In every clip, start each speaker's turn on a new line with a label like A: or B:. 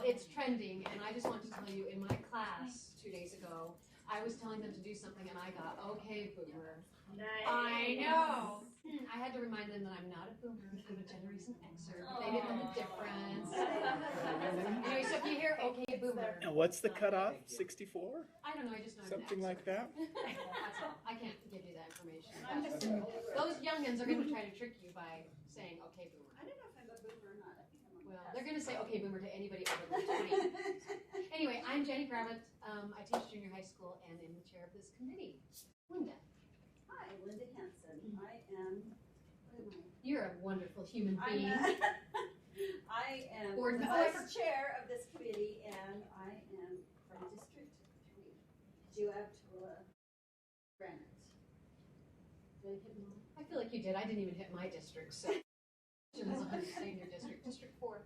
A: it's trending, and I just want to tell you, in my class 2 days ago, I was telling them to do something, and I got, okay, boomer.
B: Nice.
A: I know. I had to remind them that I'm not a boomer. I'm a Generation Xer. But they didn't know the difference. Anyway, so if you hear okay, boomer.
C: And what's the cutoff? 64?
A: I don't know. I just know
C: Something like that?
A: That's all. I can't give you that information. Those youngins are going to try to trick you by saying okay, boomer.
B: I don't know if I'm a boomer or not. I think I'm a
A: Well, they're going to say okay, boomer to anybody over 20. Anyway, I'm Jenny Gravett. I teach junior high school and am the chair of this committee. Linda.
B: Hi, Linda Hansen. I am, what am I?
A: You're a wonderful human being.
B: I am
A: Board
B: the
A: member.
B: vice chair of this committee, and I am from District 3, USEAP, Granite.
A: Did I hit them all? I feel like you did. I didn't even hit my district, so. Questions on staying in your district. District 4.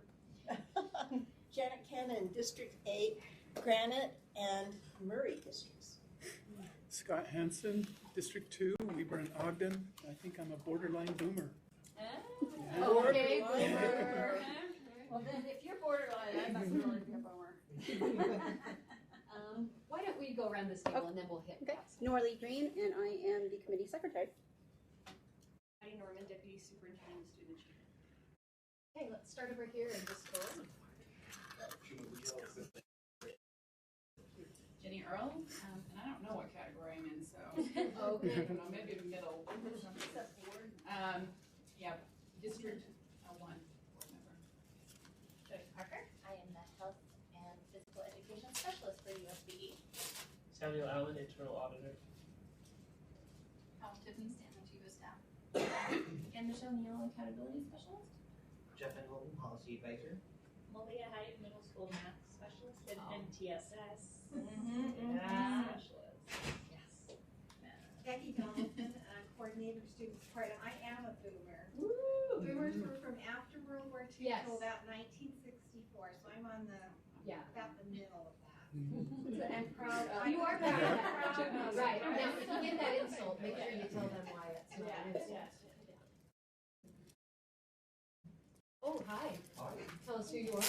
D: Janet Cannon, District 8, Granite, and Murray districts.
C: Scott Hansen, District 2, Weber and Ogden. I think I'm a borderline boomer.
A: Okay, boomer.
B: Well, then, if you're borderline, I must really be a boomer.
A: Why don't we go around this table and then we'll hit
E: Okay.
A: pass.
E: Norley Green, and I am the committee secretary.
F: Heidi Norman, Deputy Superintendent of Student Achievement.
A: Okay, let's start over here and just go on.
F: Jenny Earl, and I don't know what category I'm in, so
A: Okay.
F: I don't know, maybe the middle. Yeah, District 1 board member.
G: Joyce Parker. I am the Health and Physical Education Specialist for USBE.
H: Samuel Allen, Internal Auditor.
G: Tiffany Stanley, USEAP. And Michelle Neal, Accountability Specialist.
H: Jeff and Holton, Policy Advisor.
G: Malia Hyde, Middle School Math Specialist.
F: And TSS.
G: Specialist.
A: Yes.
I: Becky Donaldson, Coordinator Student Support. I am a boomer.
A: Woo!
I: Boomers were from after World War II
A: Yes.
I: till about 1964, so I'm on about the middle of that.
A: I'm proud of
I: You are proud of that.
A: Right. Now, if you get that insult, make sure you tell them why it's not an insult. Oh, hi.
J: Hi,
A: Tell us who you are.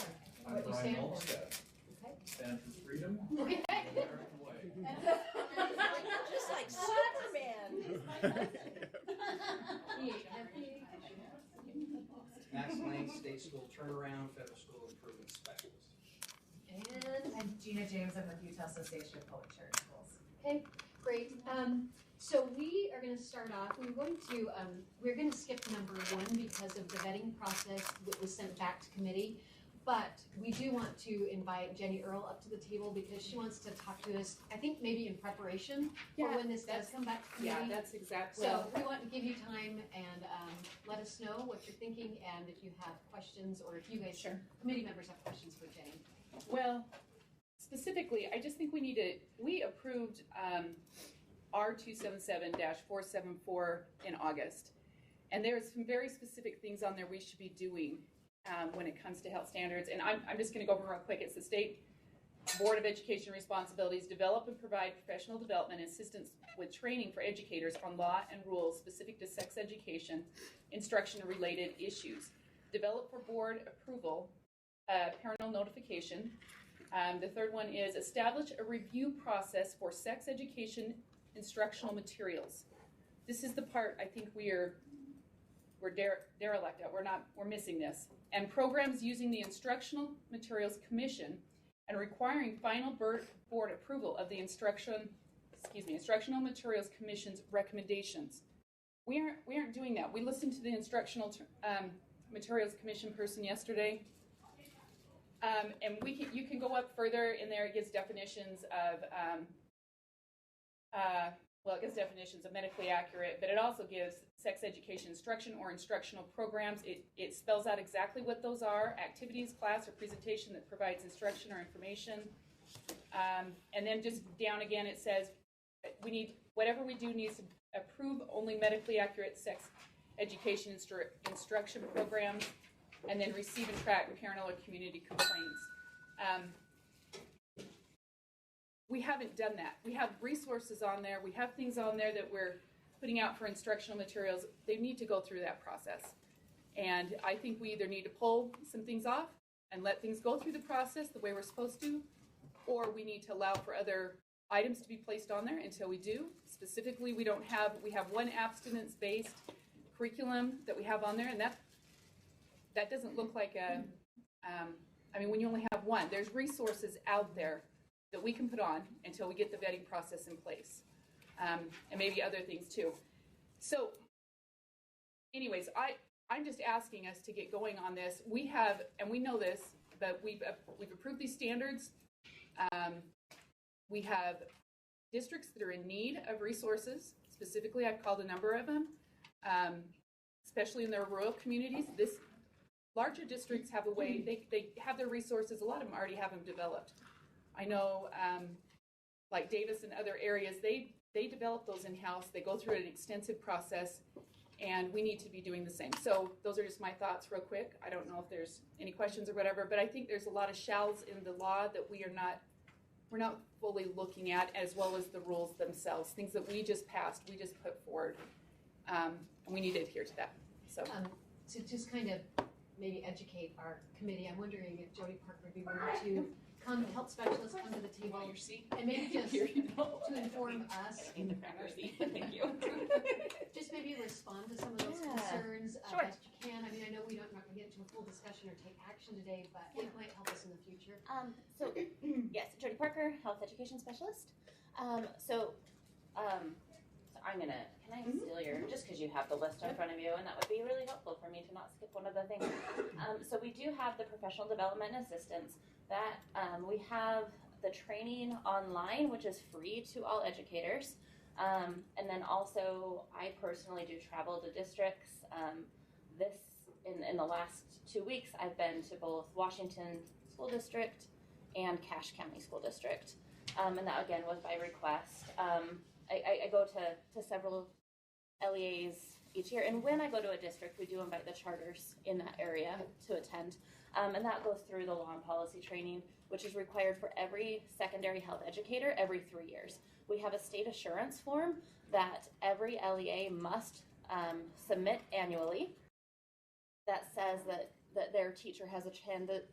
J: I'm
A: What you
J: Brian
A: stand for.
J: Olmstead.
A: Okay.
J: Stand for freedom,
A: Okay.
J: American way.
D: Just like Superman.
K: Max Lane, State School Turnaround, Federal School Improvement Specialist.
A: And
L: I'm Gina James. I'm with Utah Association of Public Charter Schools.
A: okay, great. So we are going to start off. We're going to skip number 1 because of the vetting process that was sent back to committee. But we do want to invite Jenny Earl up to the table because she wants to talk to us, I think maybe in preparation for when this does come back to committee.
F: Yeah, that's exactly.
A: So we want to give you time and let us know what you're thinking and if you have questions or if you guys, committee members, have questions for Jenny.
F: Well, specifically, I just think we approved R277-474 in August. And there's some very specific things on there we should be doing when it comes to health standards. And I'm just going to go over real quick. It's the State Board of Education responsibilities: develop and provide professional development and assistance with training for educators on law and rules specific to sex education, instruction, and related issues. Develop for board approval, parental notification. The third one is establish a review process for sex education instructional materials. This is the part I think we're derelict at. We're missing this. And programs using the Instructional Materials Commission and requiring final board approval of the Instructional Materials Commission's recommendations. We aren't doing that. We listened to the Instructional Materials Commission person yesterday. And you can go up further in there. It gives definitions of medically accurate, but it also gives sex education instruction or instructional programs. It spells out exactly what those are: activities, class, or presentation that provides instruction or information. And then just down again, it says whatever we do needs to approve only medically accurate sex education instruction programs, and then receive and track parental or community complaints. We haven't done that. We have resources on there. We have things on there that we're putting out for instructional materials. They need to go through that process. And I think we either need to pull some things off and let things go through the process the way we're supposed to, or we need to allow for other items to be placed on there until we do. Specifically, we have one abstinence-based curriculum that we have on there, and that doesn't look like a, when you only have one, there's resources out there that we can put on until we get the vetting process in place, and maybe other things too. So anyways, I'm just asking us to get going on this. We have, and we know this, but we've approved these standards. We have districts that are in need of resources. Specifically, I've called a number of them, especially in their rural communities. Larger districts have a way, they have their resources. A lot of them already have them developed. I know, like Davis and other areas, they develop those in-house. They go through an extensive process, and we need to be doing the same. So those are just my thoughts real quick. I don't know if there's any questions or whatever, but I think there's a lot of shalls in the law that we're not fully looking at, as well as the rules themselves, things that we just passed, we just put forward, and we need to adhere to that. So
A: to just kind of maybe educate our committee, I'm wondering if Jody Parker would be willing to come, health specialists come to the table and maybe just to inform us.
F: Thank you.
A: Just maybe respond to some of those concerns
G: Sure.
A: best you can. I know we don't get into a full discussion or take action today, but it might help us in the future.
G: So yes, Jody Parker, health education specialist. So I'm gonna, can I steal your, just because you have the list in front of you, and that would be really helpful for me to not skip one of the things. So we do have the professional development assistance that we have the training online, which is free to all educators. And then also I personally do travel to districts. In the last 2 weeks, I've been to both Washington School District and Cache County School District. And that again was by request. I go to several LEAs each year, and when I go to a district, we do invite the charters in that area to attend. And that goes through the law and policy training, which is required for every secondary health educator every 3 years. We have a state assurance form that every LEA must submit annually that says that their teacher has attended,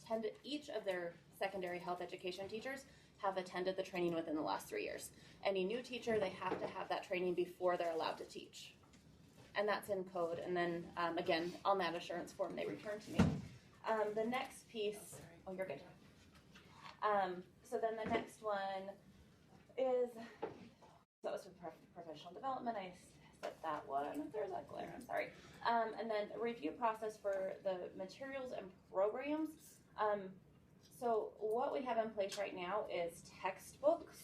G: each of their secondary health education teachers have attended the training within the last 3 years. Any new teacher, they have to have that training before they're allowed to teach. And that's in code. And then, again, on that assurance form, they return to me. The next piece, oh, you're good. So then the next one is, that was for professional development. I set that one. There's that glare, I'm sorry. And then the review process for the materials and programs. So what we have in place right now is textbooks,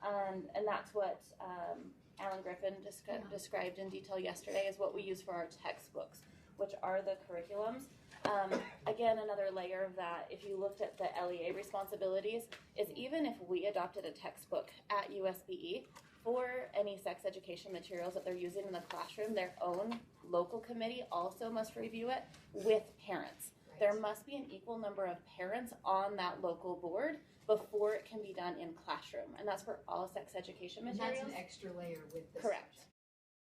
G: and that's what Alan Griffin described in detail yesterday is what we use for our textbooks, which are the curriculums. Again, another layer of that, if you looked at the LEA responsibilities, is even if we adopted a textbook at USBE, for any sex education materials that they're using in the classroom, their own local committee also must review it with parents. Right. There must be an equal number of parents on that local board before it can be done in classroom. And that's for all sex education materials.
A: And that's an extra layer with this.
G: Correct.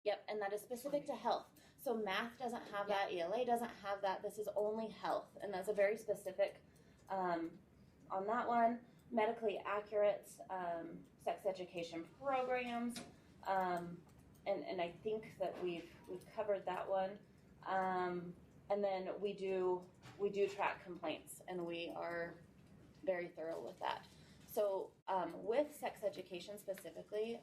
G: Yep, and that is specific to health. So math doesn't have that, ELA doesn't have that. This is only health, and that's a very specific on that one. Medically accurate sex education programs, and I think that we've covered that one. And then we do track complaints, and we are very thorough with that. So with sex education specifically,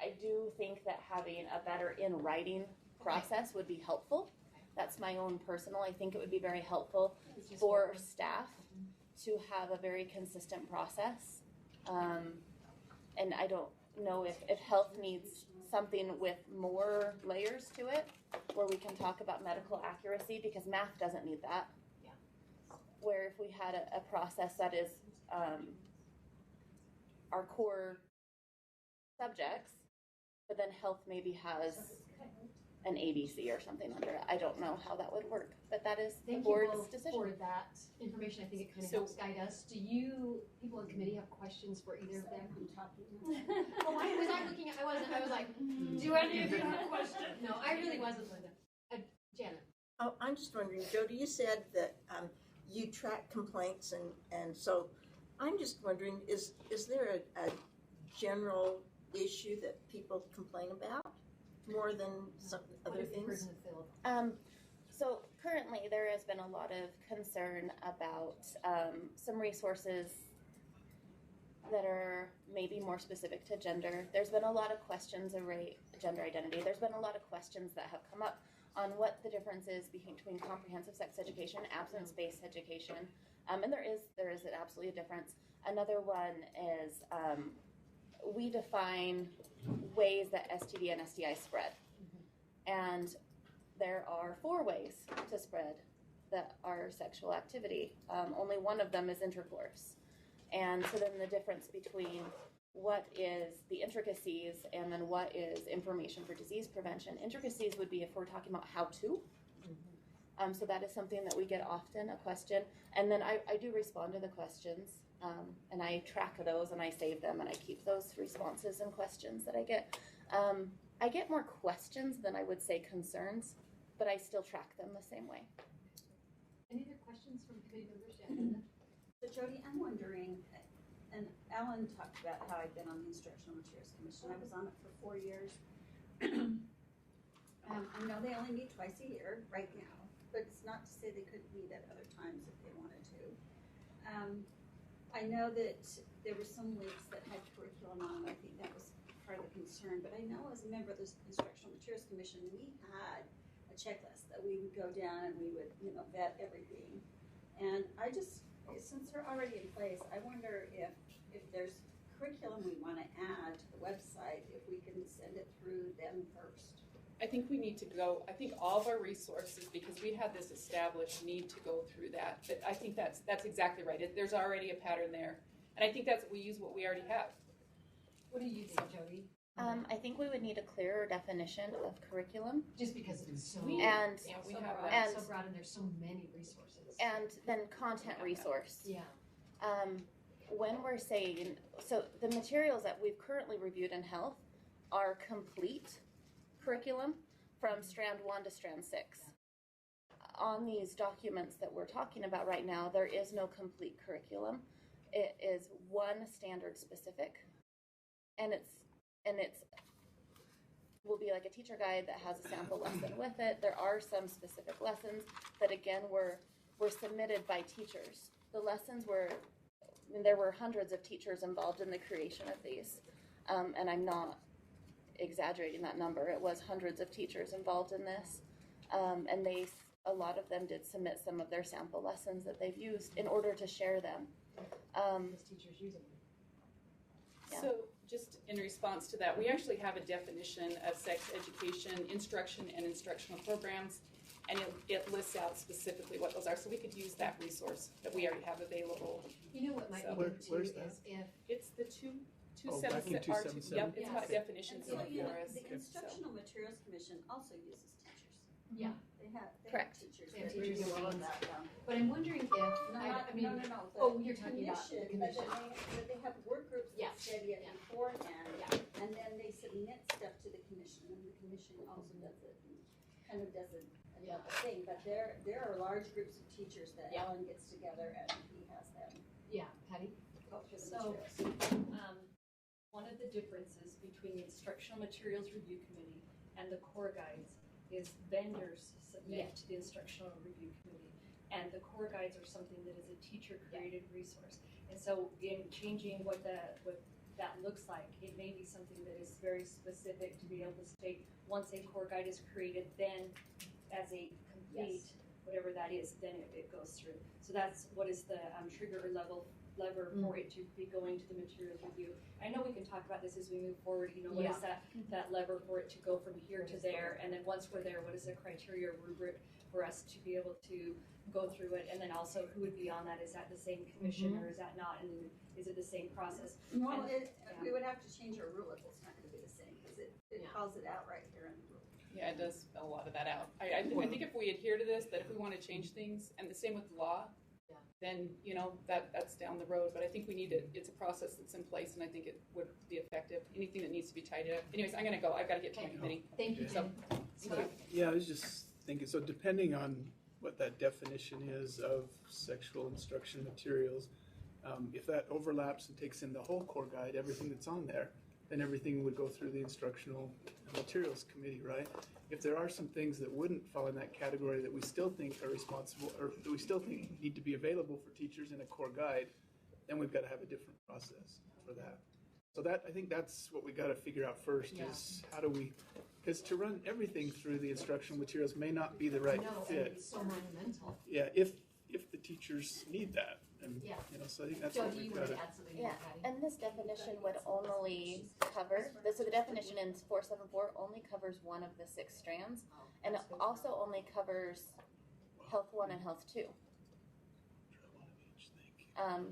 G: I do think that having a better in writing process would be helpful. That's my own personal. I think it would be very helpful for staff to have a very consistent process. And I don't know if health needs something with more layers to it, where we can talk about medical accuracy, because math doesn't need that. Yeah. Where if we had a process that is our core subjects, but then health maybe has an ABC or something under it. I don't know how that would work, but that is the board's decision.
A: Thank you both for that information. I think it kind of helps guide us. Do you, people in committee, have questions for either of them? Oh, why was I looking at, I was like, do any of you have a question? No, I really wasn't, Linda. Janet.
D: Oh, I'm just wondering, Jody, you said that you track complaints, and so I'm just wondering, is there a general issue that people complain about more than some other things?
G: So currently there has been a lot of concern about some resources that are maybe more specific to gender. There's been a lot of questions around gender identity. There's been a lot of questions that have come up on what the difference is between comprehensive sex education and absence-based education. And there is absolutely a difference. Another one is we define ways that STD and STI spread. And there are 4 ways to spread that are sexual activity. Only one of them is intercourse. And so then the difference between what is the intricacies and then what is information for disease prevention. Intricacies would be if we're talking about how to. So that is something that we get often, a question. And then I do respond to the questions, and I track those and I save them and I keep those responses and questions that I get. I get more questions than I would say concerns, but I still track them the same way.
A: Any other questions from committee members?
B: So Jody, I'm wondering, and Alan talked about how I've been on the Instructional Materials Commission. I was on it for 4 years. I know they only meet twice a year right now, but it's not to say they couldn't meet at other times if they wanted to. I know that there were some weeks that had curriculum on, and I think that was part of the concern, but I know as a member of the Instructional Materials Commission, we had a checklist that we would go down and we would, vet everything. And I just, since they're already in place, I wonder if there's curriculum we want to add to the website, if we can send it through them first.
F: I think we need to go, I think all of our resources, because we had this established, need to go through that. But I think that's exactly right. There's already a pattern there. And I think we use what we already have.
A: What do you think, Jody?
G: I think we would need a clearer definition of curriculum.
A: Just because it's so
G: we
A: have so broad and there's so many resources.
G: And then content resource.
A: Yeah.
G: When we're saying, so the materials that we've currently reviewed in health are complete curriculum from strand 1 to strand 6. On these documents that we're talking about right now, there is no complete curriculum. It is one standard specific, and it's will be like a teacher guide that has a sample lesson with it. There are some specific lessons that again were submitted by teachers. The lessons there were hundreds of teachers involved in the creation of these, and I'm not exaggerating that number. It was hundreds of teachers involved in this, and a lot of them did submit some of their sample lessons that they've used in order to share them.
A: Because teachers using them.
G: Yeah.
F: So just in response to that, we actually have a definition of sex education, instruction, and instructional programs, and it lists out specifically what those are. So we could use that resource that we already have available.
A: You know what might be good too
C: where's
A: is
C: that?
A: if
F: It's the 277.
C: back in 277.
F: Yep, it's got definitions
B: And so,
F: in it for us.
B: the Instructional Materials Commission also uses teachers.
A: Yeah.
B: They have
G: Correct.
B: teachers.
A: They have
B: that
A: teachers
B: review all of
A: trained.
B: that.
A: but I'm wondering if
B: No.
A: oh, you're talking about the
B: Commission,
A: commission.
B: but they have work groups
A: Yeah.
B: that study it
A: Yeah.
B: beforehand,
A: Yeah.
B: and then they submit stuff to the commission, and the commission also does it, and kind of does
A: Yeah.
B: a thing. But there are large groups of teachers that
A: Yeah.
B: Alan gets together and he has them
A: Yeah, Patty?
B: go through the
J: So-
B: materials.
J: One of the differences between the Instructional Materials Review Committee and the core guides is vendors submit to the Instructional Review Committee. And the core guides are something that is a teacher-created resource. And so in changing what that looks like, it may be something that is very specific to be able to state, once a core guide is created, then as a complete, whatever that is, then it goes through. So that's what is the trigger or lever for it to be going to the materials review. I know we can talk about this as we move forward, what is that lever for it to go from here to there, and then once we're there, what is the criteria rubric for us to be able to go through it, and then also who would be on that? Is that the same commission or is that not, and then is it the same process?
B: Well, we would have to change our rule if it's not gonna be the same, because it calls it out right here in the rule.
F: Yeah, it does spell a lot of that out. I think if we adhere to this, that if we want to change things, and the same with law, then, that's down the road. But I think we need it's a process that's in place, and I think it would be effective. Anything that needs to be tidied up. Anyways, I'm going to go. I've got to get to my committee.
A: Thank you,
F: So,
A: Jen.
C: Yeah, I was just thinking, so depending on what that definition is of sexual instruction materials, if that overlaps and takes in the whole core guide, everything that's on there, then everything would go through the instructional materials committee, right? If there are some things that wouldn't fall in that category that we still think are responsible, or that we still think need to be available for teachers in a core guide, then we've got to have a different process for that. So that, I think that's what we got to figure out first, is how do we, because to run everything through the instructional materials may not be the right
A: No, and
C: fit.
A: it's so monumental.
C: Yeah, if the teachers need that, and
A: Yeah.
C: So I think that's
A: Joe,
C: what
A: do you
C: we've
A: want
C: got
A: to
C: to.
A: add something?
G: Yeah,
A: Patty?
G: and this definition would only cover, so the definition in 474 only covers one of the 6 strands, and it also only covers Health 1 and Health 2.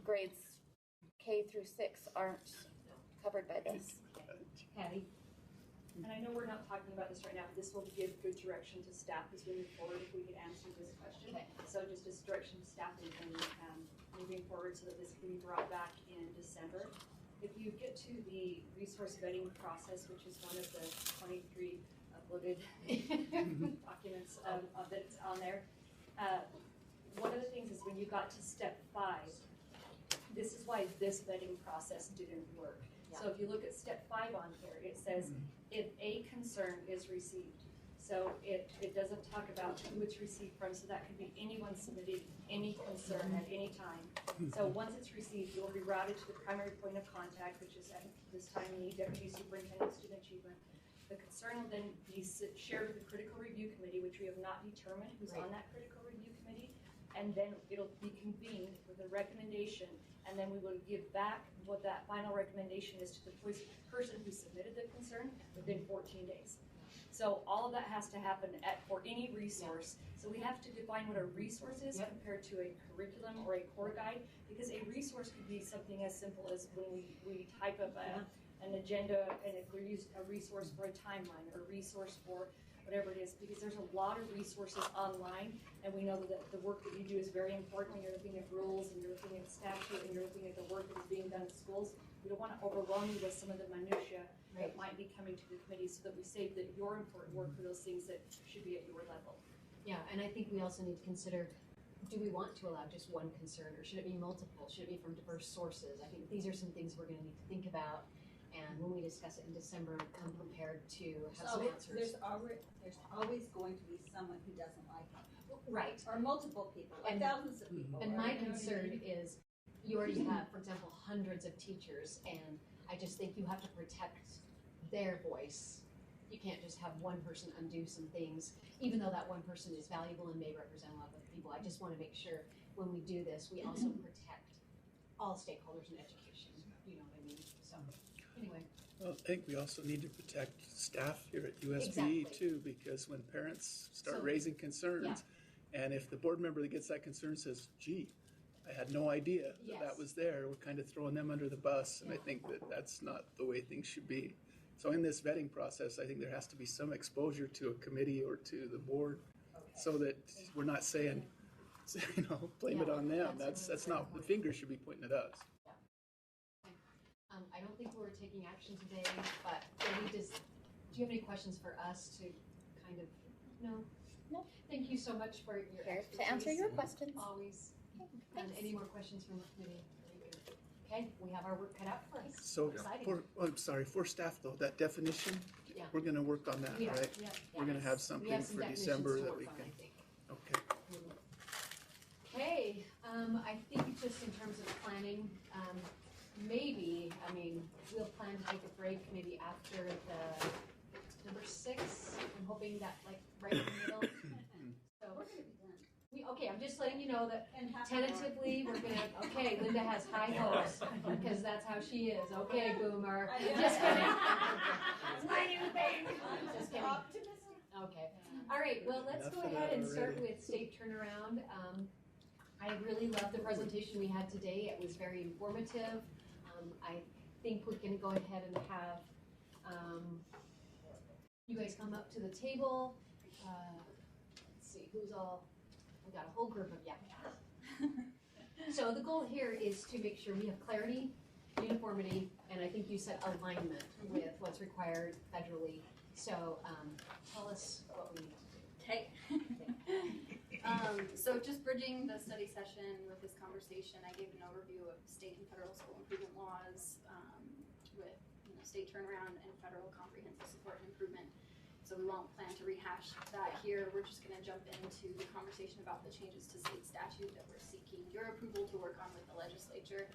G: Grades K through 6 aren't covered by this.
A: Patty?
J: And I know we're not talking about this right now, but this will give good direction to staff as we move forward if we could answer this question.
A: Okay.
J: So just as direction to staff and moving forward so that this can be brought back in December. If you get to the resource vetting process, which is one of the 23 uploaded documents that's on there, one of the things is when you got to step 5, this is why this vetting process didn't work.
A: Yeah.
J: So if you look at step 5 on here, it says if a concern is received. So it doesn't talk about who it's received from, so that could be anyone submitting any concern at any time. So once it's received, it will be routed to the primary point of contact, which is at this time the Deputy Superintendent of Student Achievement. The concern will then be shared with the Critical Review Committee, which we have not determined who's on that Critical Review Committee. And then it'll be convened with a recommendation, and then we will give back what that final recommendation is to the person who submitted the concern within 14 days. So all of that has to happen for any resource. So we have to define what a resource is compared to a curriculum or a core guide, because a resource could be something as simple as when we type up an agenda, and if we use a resource for a timeline or a resource for whatever it is, because there's a lot of resources online, and we know that the work that you do is very important when you're looking at rules and you're looking at statute and you're looking at the work that is being done in schools. We don't want to overwhelm you with some of the minutia that might be coming to the committee, so that we save that your important work for those things that should be at your level.
A: Yeah, and I think we also need to consider, do we want to allow just one concern, or should it be multiple? Should it be from diverse sources? I think these are some things we're going to need to think about, and when we discuss it in December, come prepared to have some answers.
B: There's always going to be someone who doesn't like it.
A: Right.
B: Or multiple people, or
A: And-
B: thousands of people.
A: And
B: or-
A: my concern is, you already have, for example, hundreds of teachers, and I just think you have to protect their voice. You can't just have one person undo some things, even though that one person is valuable and may represent a lot of people. I just want to make sure when we do this, we also protect all stakeholders in education. You know what I mean? So, anyway.
C: Well, I think we also need to protect staff here at USP
A: Exactly.
C: too, because when parents start
A: So-
C: raising concerns, and if the board member that gets that concern says, gee, I had no idea that that
A: Yes.
C: was there, we're kind of throwing them under the bus, and I think that that's not the way things should be. So in this vetting process, I think there has to be some exposure to a committee or to the board, so that we're not saying, blame it on them. That's not, the finger should be pointing at us.
A: I don't think we're taking action today, but Debbie, do you have any questions for us to kind of, no?
G: No.
A: Thank you so much for your
G: Here
A: expertise.
G: to answer your questions.
A: Always. And
G: Thanks.
A: any more questions from the committee? Okay, we have our work cut out for us.
C: So
A: Exciting.
C: for staff though, that definition,
A: Yeah.
C: we're gonna work on that,
A: We are,
C: right?
A: yeah.
C: We're gonna have
A: We
C: something
A: have some
C: for
A: definitions
C: December
A: to
C: that
A: work
C: we
A: on,
C: can,
A: I think.
C: okay.
A: Okay, I think just in terms of planning, maybe, we'll plan to take a break maybe after the number 6. I'm hoping that right in the middle. So,
B: We're gonna be done.
A: I'm just letting you know that
B: In half an hour.
A: tentatively, we're gonna, Linda has high hopes, because that's how she is. Okay, boomer.
B: I know.
A: Just kidding.
B: It's my new thing. I'm
A: Just kidding.
B: optimistic.
A: Okay, all right, well, let's
C: Enough
A: go
C: of
A: ahead
C: that
A: and start
C: already.
A: with state turnaround. I really loved the presentation we had today. It was very informative. I think we're gonna go ahead and have you guys come up to the table. Let's see, who's all, we got a whole group of you. So the goal here is to make sure we have clarity, uniformity, and I think you said alignment with what's required federally. So tell us what we need to do.
B: Okay.
E: So just bridging the study session with this conversation, I gave an overview of state and federal school improvement laws, with state turnaround and federal comprehensive support and improvement. So we won't plan to rehash that here. We're just going to jump into the conversation about the changes to state statute that we're seeking your approval to work on with the legislature.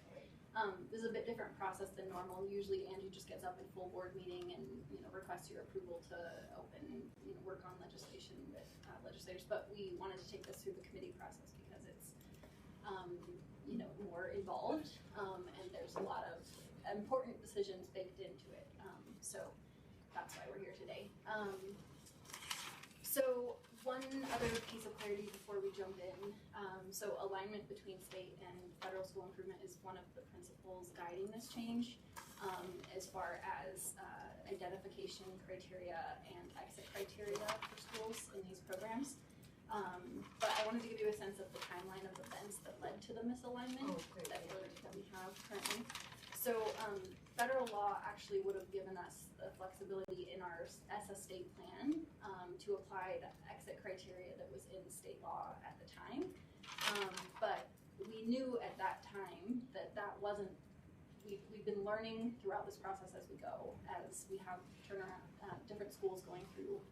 E: This is a bit different process than normal. Usually Angie just gets up in full board meeting and requests your approval to open work on legislation with legislators. But we wanted to take this through the committee process because it's more involved and there's a lot of important decisions baked into it. So that's why we're here today. So one other piece of clarity before we jump in. So alignment between state and federal school improvement is one of the principles guiding this change, as far as identification criteria and exit criteria for schools in these programs. But I wanted to give you a sense of the timeline of events that led to the misalignment that we have currently. So federal law actually would have given us the flexibility in our SS state plan to apply the exit criteria that was in state law at the time. But we knew at that time that that wasn't, we've been learning throughout this process as we go, as we have turnaround, different schools going through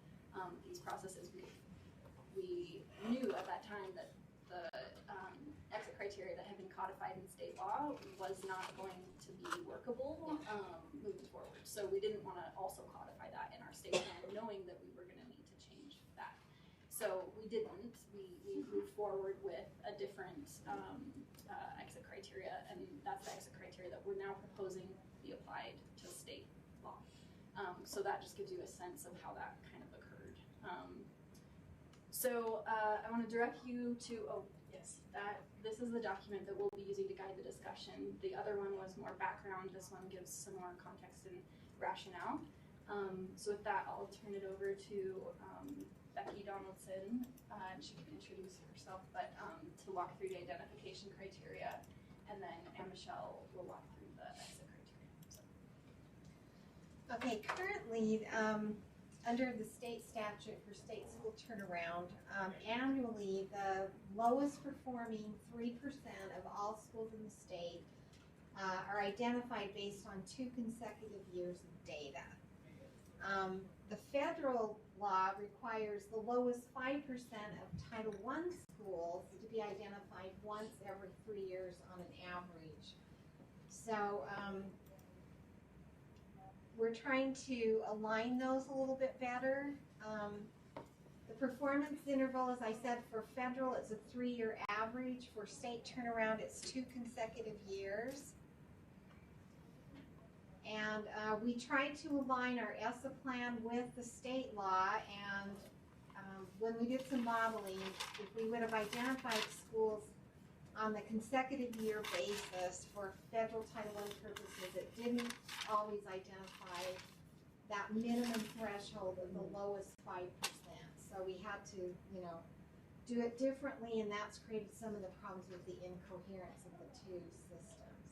E: these processes. We knew at that time that the exit criteria that had been codified in state law was not going to be workable moving forward. So we didn't want to also codify that in our state plan, knowing that we were going to need to change that. So we didn't. We moved forward with a different exit criteria, and that's the exit criteria that we're now proposing be applied to state law. So that just gives you a sense of how that kind of occurred. So I want to direct you to, this is the document that we'll be using to guide the discussion. The other one was more background. This one gives some more context and rationale. So with that, I'll turn it over to Becky Donaldson, and she can introduce herself, but to walk through the identification criteria, and then Michelle will walk through the exit criteria. So.
I: Okay, currently, under the state statute for state school turnaround, annually the lowest performing 3% of all schools in the state are identified based on 2 consecutive years of data. The federal law requires the lowest 5% of Title I schools to be identified once every 3 years on an average. So we're trying to align those a little bit better. The performance interval, as I said, for federal, it's a 3-year average. For state turnaround, it's 2 consecutive years. And we tried to align our ESSA plan with the state law, and when we did some modeling, if we would have identified schools on the consecutive year basis for federal Title I purposes, it didn't always identify that minimum threshold of the lowest 5%. So we had to, do it differently, and that's created some of the problems with the incoherence of the 2 systems.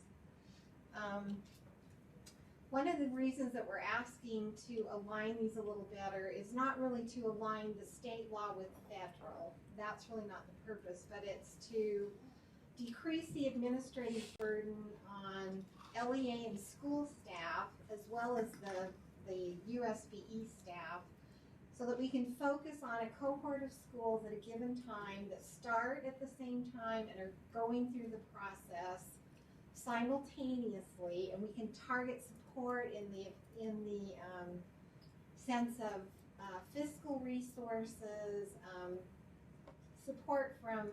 I: One of the reasons that we're asking to align these a little better is not really to align the state law with federal. That's really not the purpose, but it's to decrease the administrative burden on LEA and school staff, as well as the USBE staff, so that we can focus on a cohort of schools at a given time that start at the same time and are going through the process simultaneously, and we can target support in the sense of fiscal resources, support from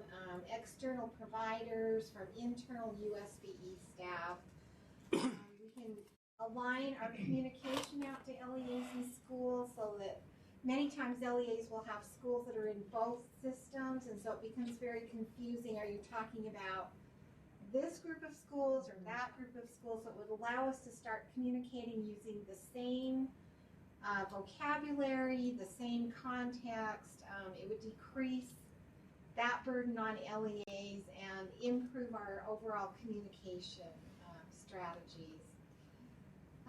I: external providers, from internal USBE staff. We can align our communication out to LEAs and schools so that many times LEAs will have schools that are in both systems, and so it becomes very confusing. Are you talking about this group of schools or that group of schools? So it would allow us to start communicating using the same vocabulary, the same context. It would decrease that burden on LEAs and improve our overall communication strategies.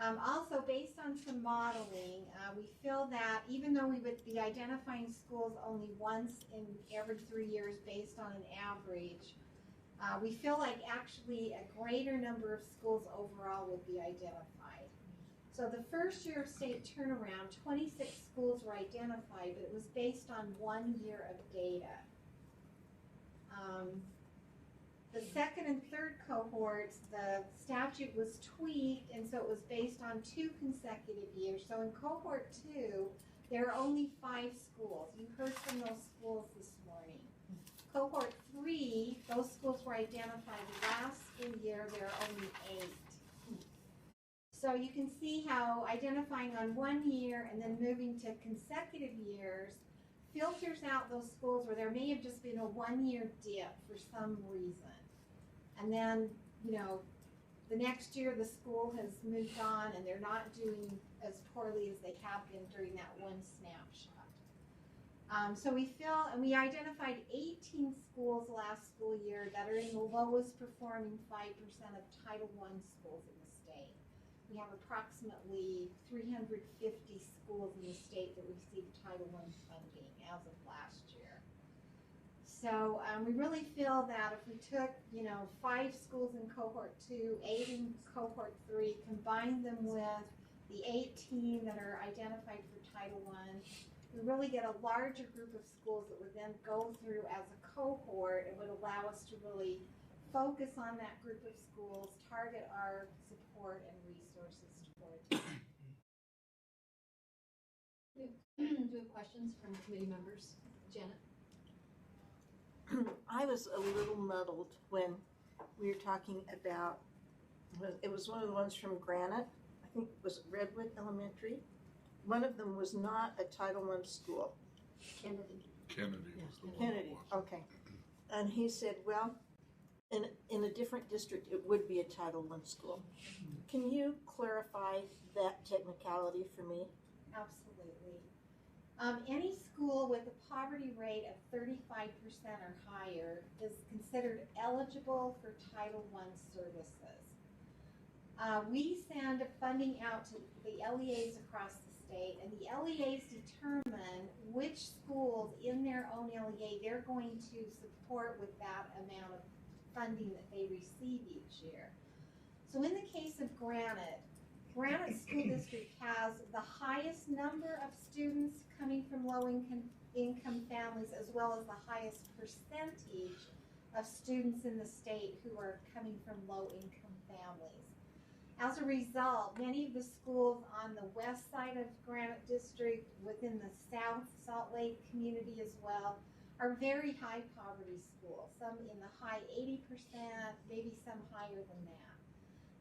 I: Also, based on some modeling, we feel that even though we would be identifying schools only once in every 3 years based on an average, we feel like actually a greater number of schools overall would be identified. So the first year of state turnaround, 26 schools were identified, but it was based on 1 year of data. The second and third cohorts, the statute was tweaked, and so it was based on 2 consecutive years. So in cohort 2, there are only 5 schools. You heard from those schools this morning. Cohort 3, those schools were identified last school year, there are only 8. So you can see how identifying on 1 year and then moving to consecutive years filters out those schools where there may have just been a 1-year dip for some reason. And then, the next year the school has moved on and they're not doing as poorly as they have been during that one snapshot. So we identified 18 schools last school year that are in the lowest performing 5% of Title I schools in the state. We have approximately 350 schools in the state that receive Title I funding as of last year. So we really feel that if we took, 5 schools in cohort 2, 8 in cohort 3, combined them with the 18 that are identified for Title I, we really get a larger group of schools that would then go through as a cohort. It would allow us to really focus on that group of schools, target our support and resources towards it.
A: Do we have questions from committee members? Janet?
D: I was a little muddled when we were talking about, it was one of the ones from Granite, I think it was Redwood Elementary. One of them was not a Title I school.
A: Kennedy.
D: Kennedy, okay. And he said, well, in a different district, it would be a Title I school. Can you clarify that technicality for me?
I: Absolutely. Any school with a poverty rate of 35% or higher is considered eligible for Title I services. We send funding out to the LEAs across the state, and the LEAs determine which schools in their own LEA they're going to support with that amount of funding that they receive each year. So in the case of Granite School District has the highest number of students coming from low-income families, as well as the highest percentage of students in the state who are coming from low-income families. As a result, many of the schools on the west side of Granite District, within the South Salt Lake community as well, are very high poverty schools, some in the high 80%, maybe some higher than that.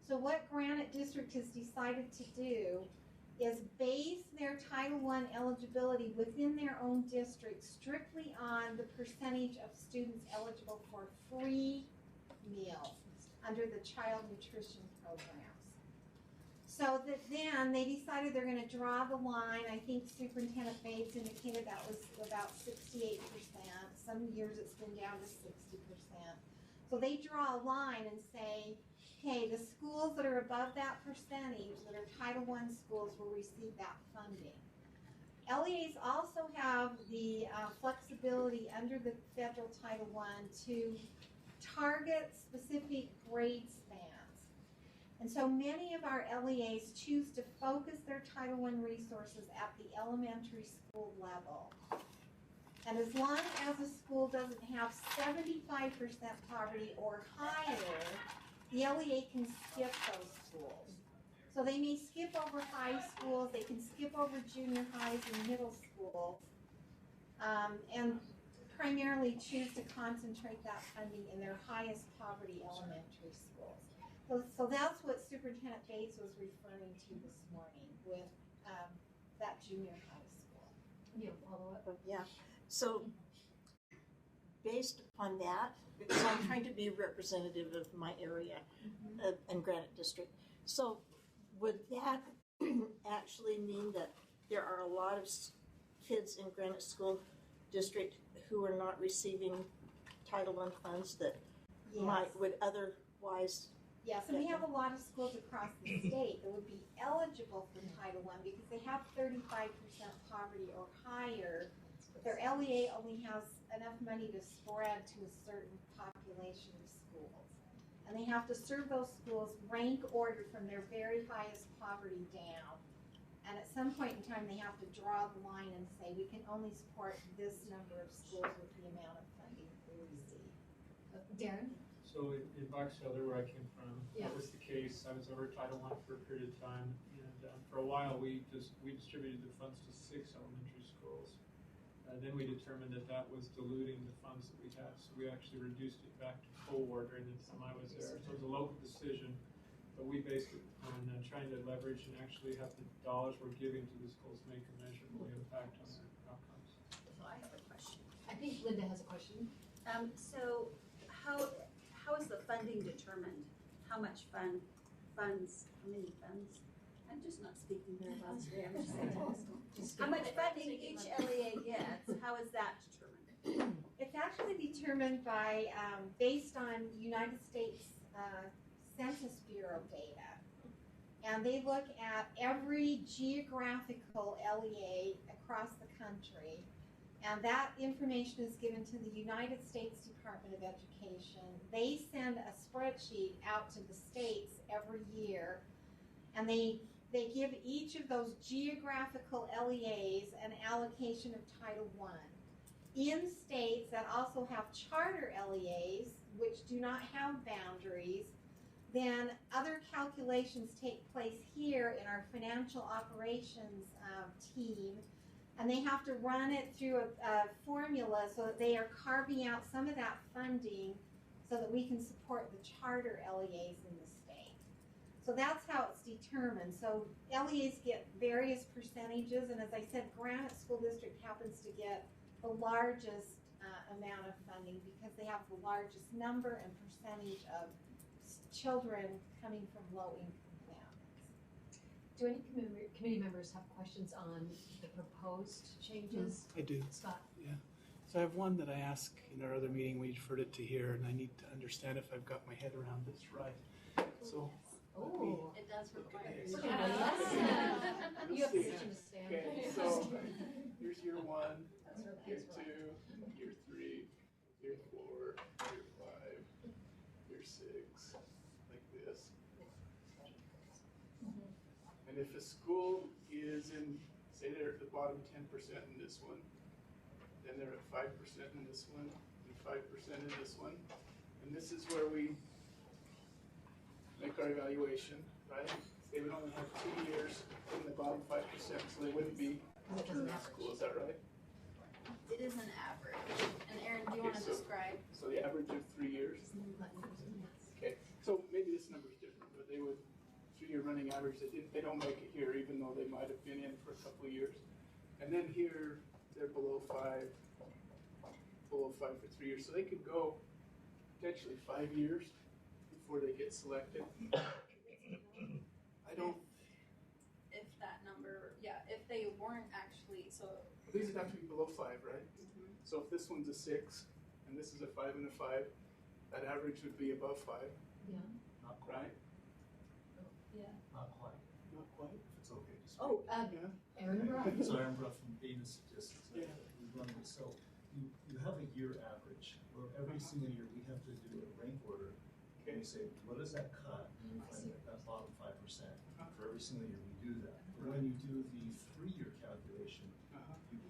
I: So what Granite District has decided to do is base their Title I eligibility within their own district strictly on the percentage of students eligible for free meals under the child nutrition programs. So that then they decided they're going to draw the line. I think Superintendent Bates indicated that was about 68%. Some years it's been down to 60%. So they draw a line and say, okay, the schools that are above that percentage, that are Title I schools, will receive that funding. LEAs also have the flexibility under the federal Title I to target specific grade spans. And so many of our LEAs choose to focus their Title I resources at the elementary school level. And as long as a school doesn't have 75% poverty or higher, the LEA can skip those schools. So they may skip over high schools, they can skip over junior highs and middle schools, and primarily choose to concentrate that funding in their highest poverty elementary schools. So that's what Superintendent Bates was referring to this morning with that junior high school.
A: You have a follow-up?
D: Yeah. So based upon that, because I'm trying to be representative of my area and Granite District, so would that actually mean that there are a lot of kids in Granite School District who are not receiving Title I funds that would otherwise
I: Yes, and we have a lot of schools across the state that would be eligible for Title I because they have 35% poverty or higher. But their LEA only has enough money to spread to a certain population of schools. And they have to serve those schools rank ordered from their very highest poverty down. And at some point in time, they have to draw the line and say, we can only support this number of schools with the amount of funding we receive.
A: Darren?
M: So in Boxell, where I came from,
A: Yeah.
M: that was the case. I was over Title I for a period of time, and for a while we distributed the funds to 6 elementary schools. Then we determined that was diluting the funds that we had, so we actually reduced it back to full order, and then some I was there. So it was a local decision, but we based it on trying to leverage and actually have the dollars we're giving to the schools make a measurable impact on their outcomes.
B: So I have a question.
A: I think Linda has a question.
B: So how is the funding determined? How much how many funds? I'm just not speaking very well today, I'm just saying. How much funding each LEA gets, how is that determined?
I: It's actually determined by, based on United States Census Bureau data. And they look at every geographical LEA across the country. And that information is given to the United States Department of Education. They send a spreadsheet out to the states every year. And they give each of those geographical LEAs an allocation of Title I. In states that also have charter LEAs, which do not have boundaries, then other calculations take place here in our financial operations team, and they have to run it through a formula so that they are carving out some of that funding so that we can support the charter LEAs in the state. So that's how it's determined. So LEAs get various percentages, and as I said, Granite School District happens to get the largest amount of funding because they have the largest number and percentage of children coming from low-income families.
A: Do any committee members have questions on the proposed changes?
C: I do.
A: Scott?
C: Yeah. So I have one that I asked in our other meeting. We referred it to here, and I need to understand if I've got my head around this right. So.
A: Oh.
E: It does require.
A: Look at you have permission to stand.
C: Okay, so here's year 1, year 2, year 3, year 4, year 5, year 6, like this. And if a school is in, say they're at the bottom 10% in this one, then they're at 5% in this one, and 5% in this one, and this is where we make our evaluation, right? They would only have 2 years in the bottom 5%, so they wouldn't be turnaround school, is that right?
E: It is an average. And Erin, do you want to describe?
C: So the average of 3 years? Okay, so maybe this number is different, but they would, 3-year running average, they don't make it here, even though they might have been in for a couple of years. And then here, they're below 5 for 3 years. So they could go potentially 5 years before they get selected. I don't.
E: If that number, yeah, if they weren't actually, so.
C: These would have to be below 5, right? Mm-hmm. So if this one's a 6, and this is a 5 and a 5, that average would be above 5.
A: Yeah.
C: Not quite.
E: Yeah.
N: Not quite.
C: Not quite.
N: If it's okay to speak.
A: Oh,
C: Yeah.
A: Aaron Ruff.
N: So Aaron Ruff from Readiness Statistics.
C: Yeah.
N: We run this. So you have a year average where every single year we have to do a rank order. And we say, what does that cut? And we find that bottom 5%. For every single year we do that. But when you do the 3-year calculation, you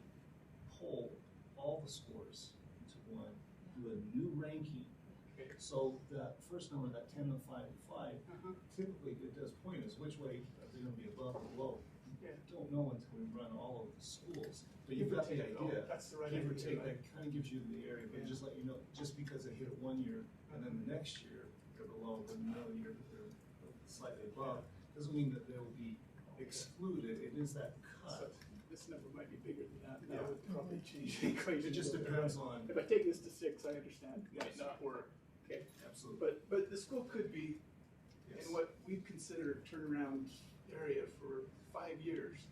N: pull all the scores into one, do a new ranking. So that first number, that 10 to 5 to 5, typically it does point us which way are they going to be above or below. You don't know until we run all of the schools, but you've got the idea.
C: That's the right
N: Give or
C: idea.
N: take, that kind of gives you the area, but just let you know, just because they hit it 1 year and then the next year they're below, then another year they're slightly above, doesn't mean that they will be excluded. It is that cut.
C: So this number might be bigger than that, and that would probably change the equation.
N: It just depends on.
C: If I take this to 6, I understand it might not work. Okay.
N: Absolutely.
C: But the school could be
N: Yes.
C: in what we'd consider a turnaround area for 5 years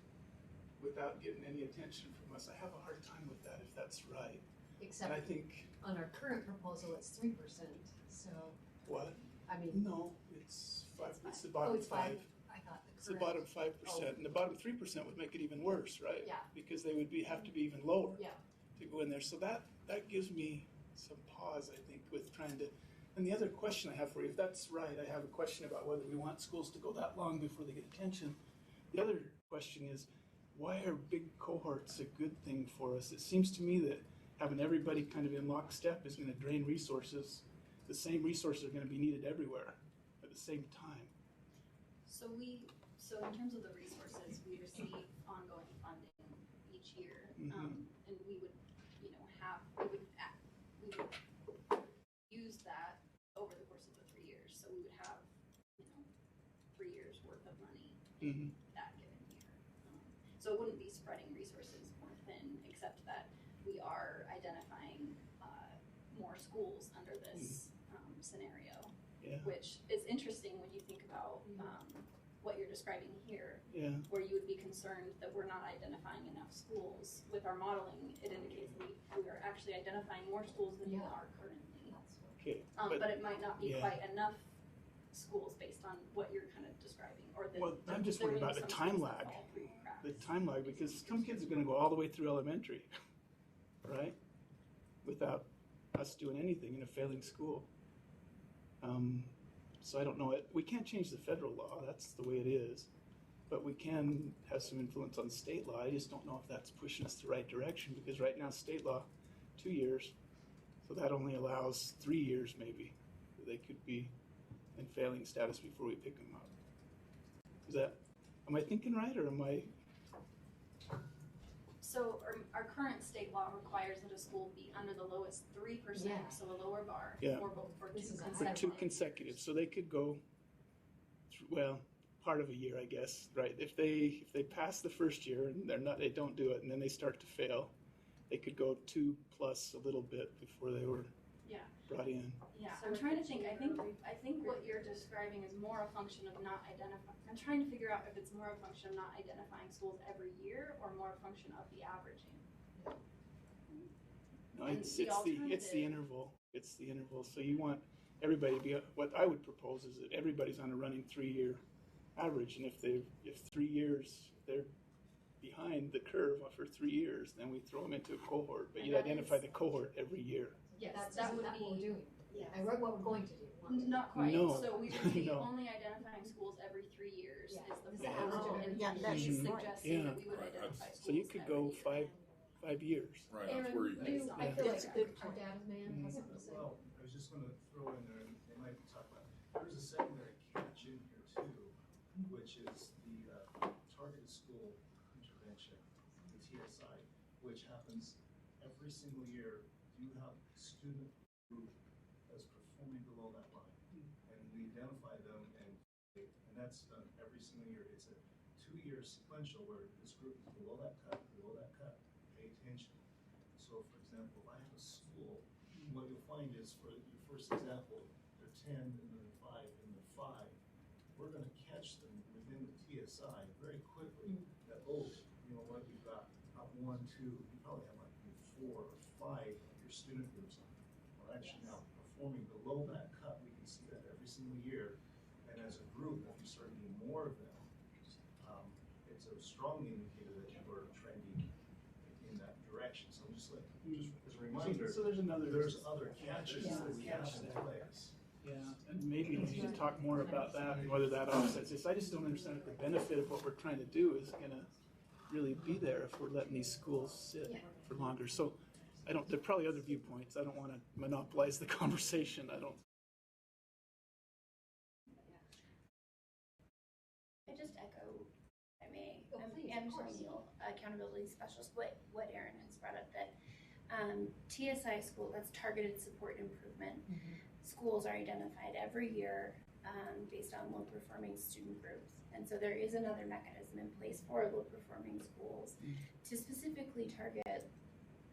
C: without getting any attention from us. I have a hard time with that if that's right.
A: Except
C: And I think
A: on our current proposal, it's 3%. So,
C: what?
A: I mean,
C: No, it It's the bottom
A: it's 5.
C: 5.
A: I thought
C: It's the bottom 5%, and the bottom 3% would make it even worse, right?
A: Yeah.
C: Because they would have to be even lower
A: Yeah.
C: to go in there. So that gives me some pause, I think, with trying to. And the other question I have for you, if that's right, I have a question about whether we want schools to go that long before they get attention. The other question is, why are big cohorts a good thing for us? It seems to me that having everybody kind of in lockstep is going to drain resources. The same resources are going to be needed everywhere at the same time.
E: So in terms of the resources, we receive ongoing funding each year, and we would, we would use that over the course of the 3 years. So we would have, 3 years worth of money that given year. So it wouldn't be spreading resources more thin, except that we are identifying more schools under this scenario, which is interesting when you think about what you're describing here, where you would be concerned that we're not identifying enough schools. With our modeling, it indicates that we are actually identifying more schools than we are currently.
C: Okay,
E: but it might not be quite enough schools based on what you're kind of describing.
C: I'm just worried about the time lag. The time lag, because some kids are going to go all the way through elementary, right? Without us doing anything in a failing school. So I don't know. We can't change the federal law. That's the way it is. But we can have some influence on state law. I just don't know if that's pushing us the right direction, because right now state law, 2 years. So that only allows 3 years maybe. They could be in failing status before we pick them up. Am I thinking right, or am I?
E: So our current state law requires that a school be under the lowest 3%, so a lower bar for 2
C: consecutive. So they could go, part of a year, I guess, right? If they pass the first year and they don't do it, and then they start to fail, they could go 2 plus a little bit before they were brought in.
E: Yeah, so I'm trying to think. I think what you're describing is more a function of not identifying. I'm trying to figure out if it's more a function of not identifying schools every year or more a function of the averaging.
C: No, it's the interval. It's the interval. So you want everybody to be. What I would propose is that everybody's on a running 3-year average, and if 3 years they're behind the curve for 3 years, then we throw them into a cohort. But you identify the cohort every year.
A: Yes, that would be what we're doing. I wrote what we're going to do.
E: Not quite.
C: No.
E: So we would be only identifying schools every 3 years is the proposal, and she's suggesting that we would identify schools.
C: So you could go 5 years.
O: Right. That's where you
A: I feel like our data man has something to say.
N: Well, I was just going to throw in there, and they might be talking about, there's a secondary catch in here too, which is the targeted school intervention, the TSI, which happens every single year. You have a student group that's performing below that line, and we identify them, and that's done every single year. It's a 2-year sequential where this group is below that cut, pay attention. So for example, if I have a school, what you'll find is, for your first example, they're 10, and then 5, and then 5. We're going to catch them within the TSI very quickly. That, you know what, you've got not 1, 2, you probably have like 4 or 5 of your student groups are actually now performing below that cut. We can see that every single year. And as a group, if you start getting more of them, it's a strong indicator that you are trending in that direction. So just as a reminder,
C: so there's
N: other catches that we have in place.
C: Yeah, and maybe we need to talk more about that and whether that offsets this. I just don't understand if the benefit of what we're trying to do is going to really be there if we're letting these schools sit for longer. So there are probably other viewpoints. I don't want to monopolize the conversation.
E: I just echo, if I may, Anne O'Neill, accountability specialist, what Erin has brought up, that TSI school, that's targeted support improvement. Schools are identified every year based on low performing student groups. And so there is another mechanism in place for low performing schools to specifically target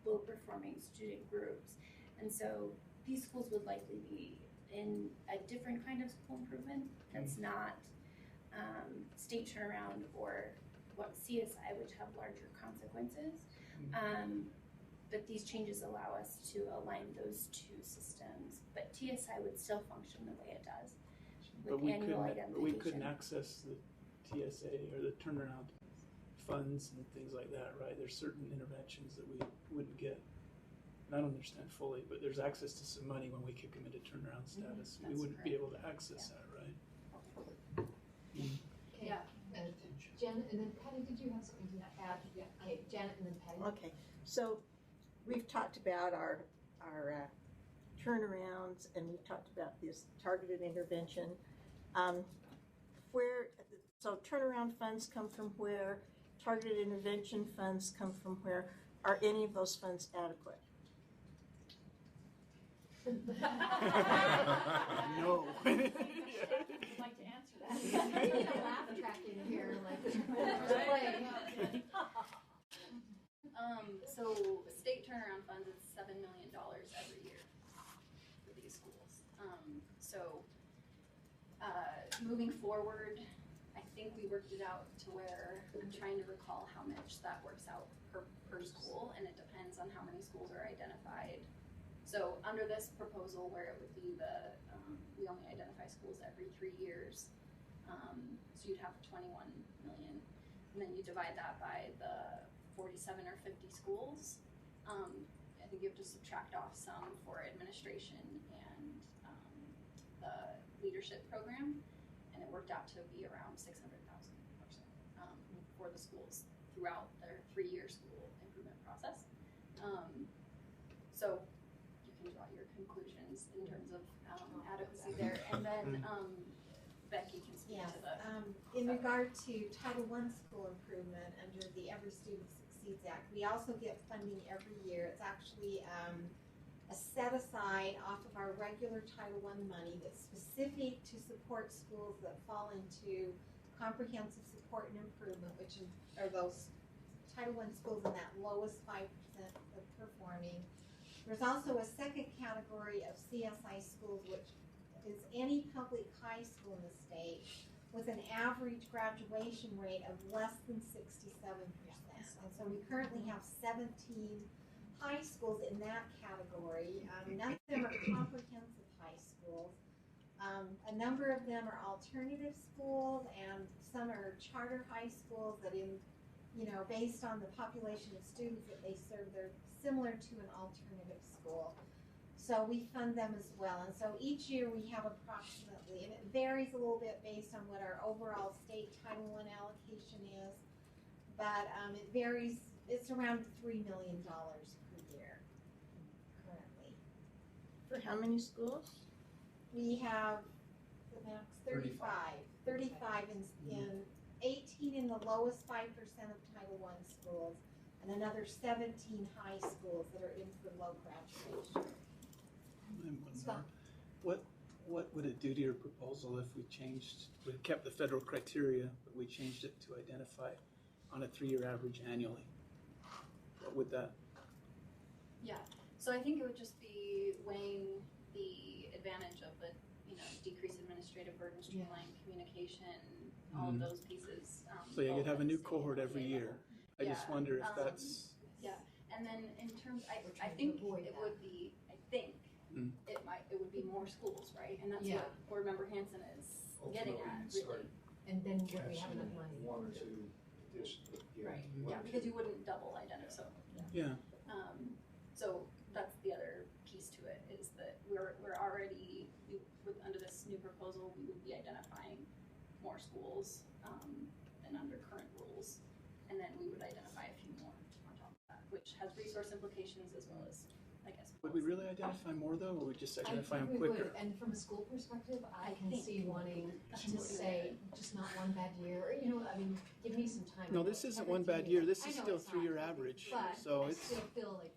E: low performing student groups. And so these schools would likely be in a different kind of school improvement that's not state turnaround or what CSI, which have larger consequences. But these changes allow us to align those two systems. But TSI would still function the way it does.
C: But we
B: annual
C: couldn't
B: identification.
C: access the TSA or the turnaround funds and things like that, right? There's certain interventions that we wouldn't get. And I don't understand fully, but there's access to some money when we kick them into turnaround status. We
E: That's
C: wouldn't be able to access that, right?
A: Okay.
E: Yeah.
A: Jen, and then Patty, did you have something to add? Yeah. Okay, Janet and then Patty.
D: Okay, so we've talked about our turnarounds, and we've talked about this targeted intervention. So turnaround funds come from where? Targeted intervention funds come from where? Are any of those funds adequate?
C: No.
F: I'd like to answer that.
A: I need a laugh track in here, like, play.
E: So state turnaround funds, it's $7 million every year for these schools. Moving forward, I think we worked it out to where I'm trying to recall how much that works out per school, and it depends on how many schools are identified. So under this proposal, where it would be we only identify schools every 3 years, so you'd have 21 million, and then you divide that by the 47 or 50 schools. I think you have to subtract off some for administration and the leadership program, and it worked out to be around 600,000 or so for the schools throughout their 3-year school improvement process. So you can draw your conclusions in terms of adequacy there, and then Becky can speak
I: Yes,
E: to the.
I: in regard to Title I school improvement under the Every Student Succeeds Act, we also get funding every year. It's actually a set aside off of our regular Title I money that's specific to support schools that fall into comprehensive support and improvement, which are those Title I schools in that lowest 5% of performing. There's also a second category of CSI schools, which is any public high school in the state with an average graduation rate of less than 67%. And so we currently have 17 high schools in that category. None of them are comprehensive high schools. A number of them are alternative schools, and some are charter high schools that based on the population of students that they serve, they're similar to an alternative school. So we fund them as well. And so each year we have approximately, and it varies a little bit based on what our overall state Title I allocation is, but it varies, it's around $3 million per year currently.
D: For how many schools?
I: We have the max 35 in 18 in the lowest 5% of Title I schools, and another 17 high schools that are in for low graduation.
A: Scott?
C: What would it do to your proposal if we kept the federal criteria, but we changed it to identify on a 3-year average annually? What would that?
E: Yeah, so I think it would just be weighing the advantage of the, decreased administrative burden, streamlined communication, all of those pieces.
C: So you'd have a new cohort every year. I just wonder if that's.
E: Yeah, and then in terms, I think it would be, it would be more schools, right? And that's what Board Member Hanson is getting at, really.
A: And then would we have enough money?
N: 1 or 2 additional.
E: Right, yeah, because you wouldn't double identify, so.
C: Yeah.
E: So that's the other piece to it, is that we're already, under this new proposal, we would be identifying more schools than under current rules. And then we would identify a few more on top of that, which has resource implications as well as, I guess.
C: Would we really identify more though, or would we just identify
A: I
C: them
A: think we
C: quicker?
A: would, and from a school perspective, I can
E: think
A: see wanting to say, just not one bad year, or, give me some time.
C: No, this isn't one bad year. This is still 3-year average.
A: But
C: So
A: I
C: it's.
A: still feel like,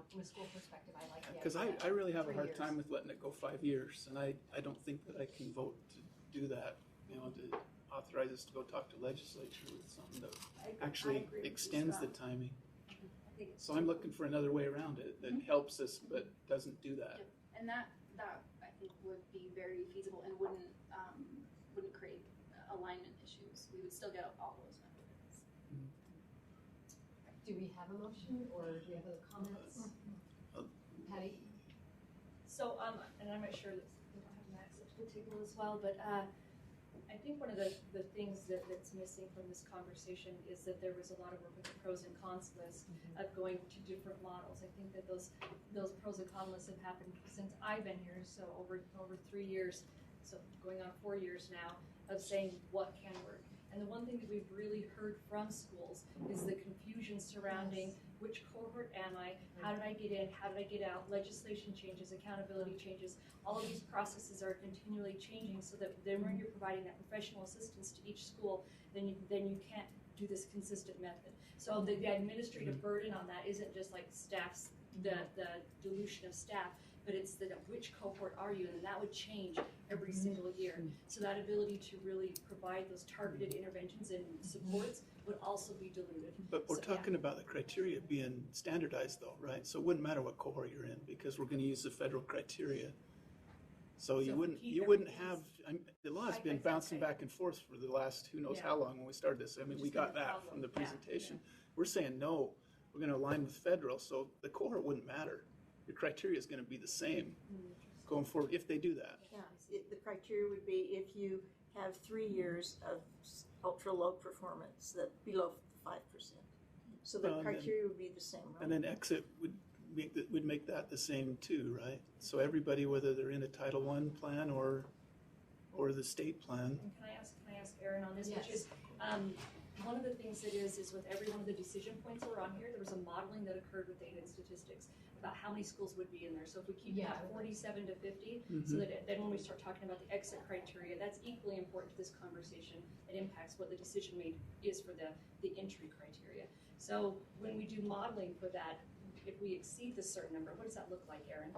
A: from a school perspective, I like the idea.
C: Because I really have a
A: 3
C: hard
A: years.
C: time with letting it go 5 years, and I don't think that I can vote to do that, to authorize us to go talk to legislature with something that actually extends the timing. So I'm looking for another way around it that helps us but doesn't do that.
E: And that I think would be very feasible and wouldn't create alignment issues. We would still get all those benefits.
A: Do we have a motion, or do we have other comments? Patty?
J: So, and I'm not sure that we don't have an access to table as well, but I think one of the things that's missing from this conversation is that there was a lot of work with the pros and cons list of going to different models. I think that those pros and cons lists have happened since I've been here, so over 3 years, so going on 4 years now, of saying what can work. And the one thing that we've really heard from schools is the confusion surrounding which cohort am I, how did I get in, how did I get out, legislation changes, accountability changes, all of these processes are continually changing so that then when you're providing that professional assistance to each school, then you can't do this consistent method. So the administrative burden on that isn't just like staff's, the dilution of staff, but it's which cohort are you, and that would change every single year. So that ability to really provide those targeted interventions and supports would also be diluted.
C: But we're talking about the criteria being standardized though, right? So it wouldn't matter what cohort you're in because we're going to use the federal criteria. So you wouldn't have, the law has been bouncing back and forth for the last who knows how long when we started this. I mean, we got that from the presentation. We're saying no, we're going to align with federal, so the cohort wouldn't matter. Your criteria is going to be the same going forward if they do that.
D: Yeah, the criteria would be if you have 3 years of ultra low performance, that below 5%. So the criteria would be the same, right?
C: And then exit would make that the same too, right? So everybody, whether they're in a Title I plan or the state plan.
J: And can I ask Erin on this, which is one of the things that is with every one of the decision points that were on here, there was a modeling that occurred with data and statistics about how many schools would be in there. So if we keep that 47 to 50, so that then when we start talking about the exit criteria, that's equally important to this conversation. It impacts what the decision made is for the entry criteria. So when we do modeling for that, if we exceed this certain number, what does that look like, Erin?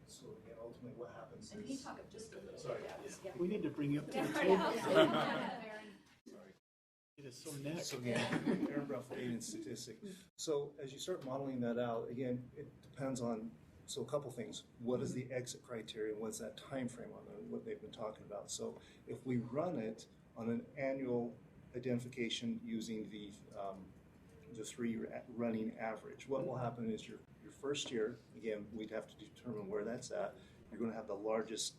N: So again, ultimately what happens
J: And
N: is...
J: can you talk up just a little
N: Sorry.
J: bit?
C: Yeah. We need to bring you up to the
J: Yeah,
C: table.
J: Erin.
N: Sorry.
C: It is so neck.
N: So again, Aaron Brown for Data and Statistics. So as you start modeling that out, again, it depends on, so a couple things. What is the exit criteria? What's that time frame on what they've been talking about? So if we run it on an annual identification using the 3-year running average, what will happen is your first year, again, we'd have to determine where that's at. You're going to have the largest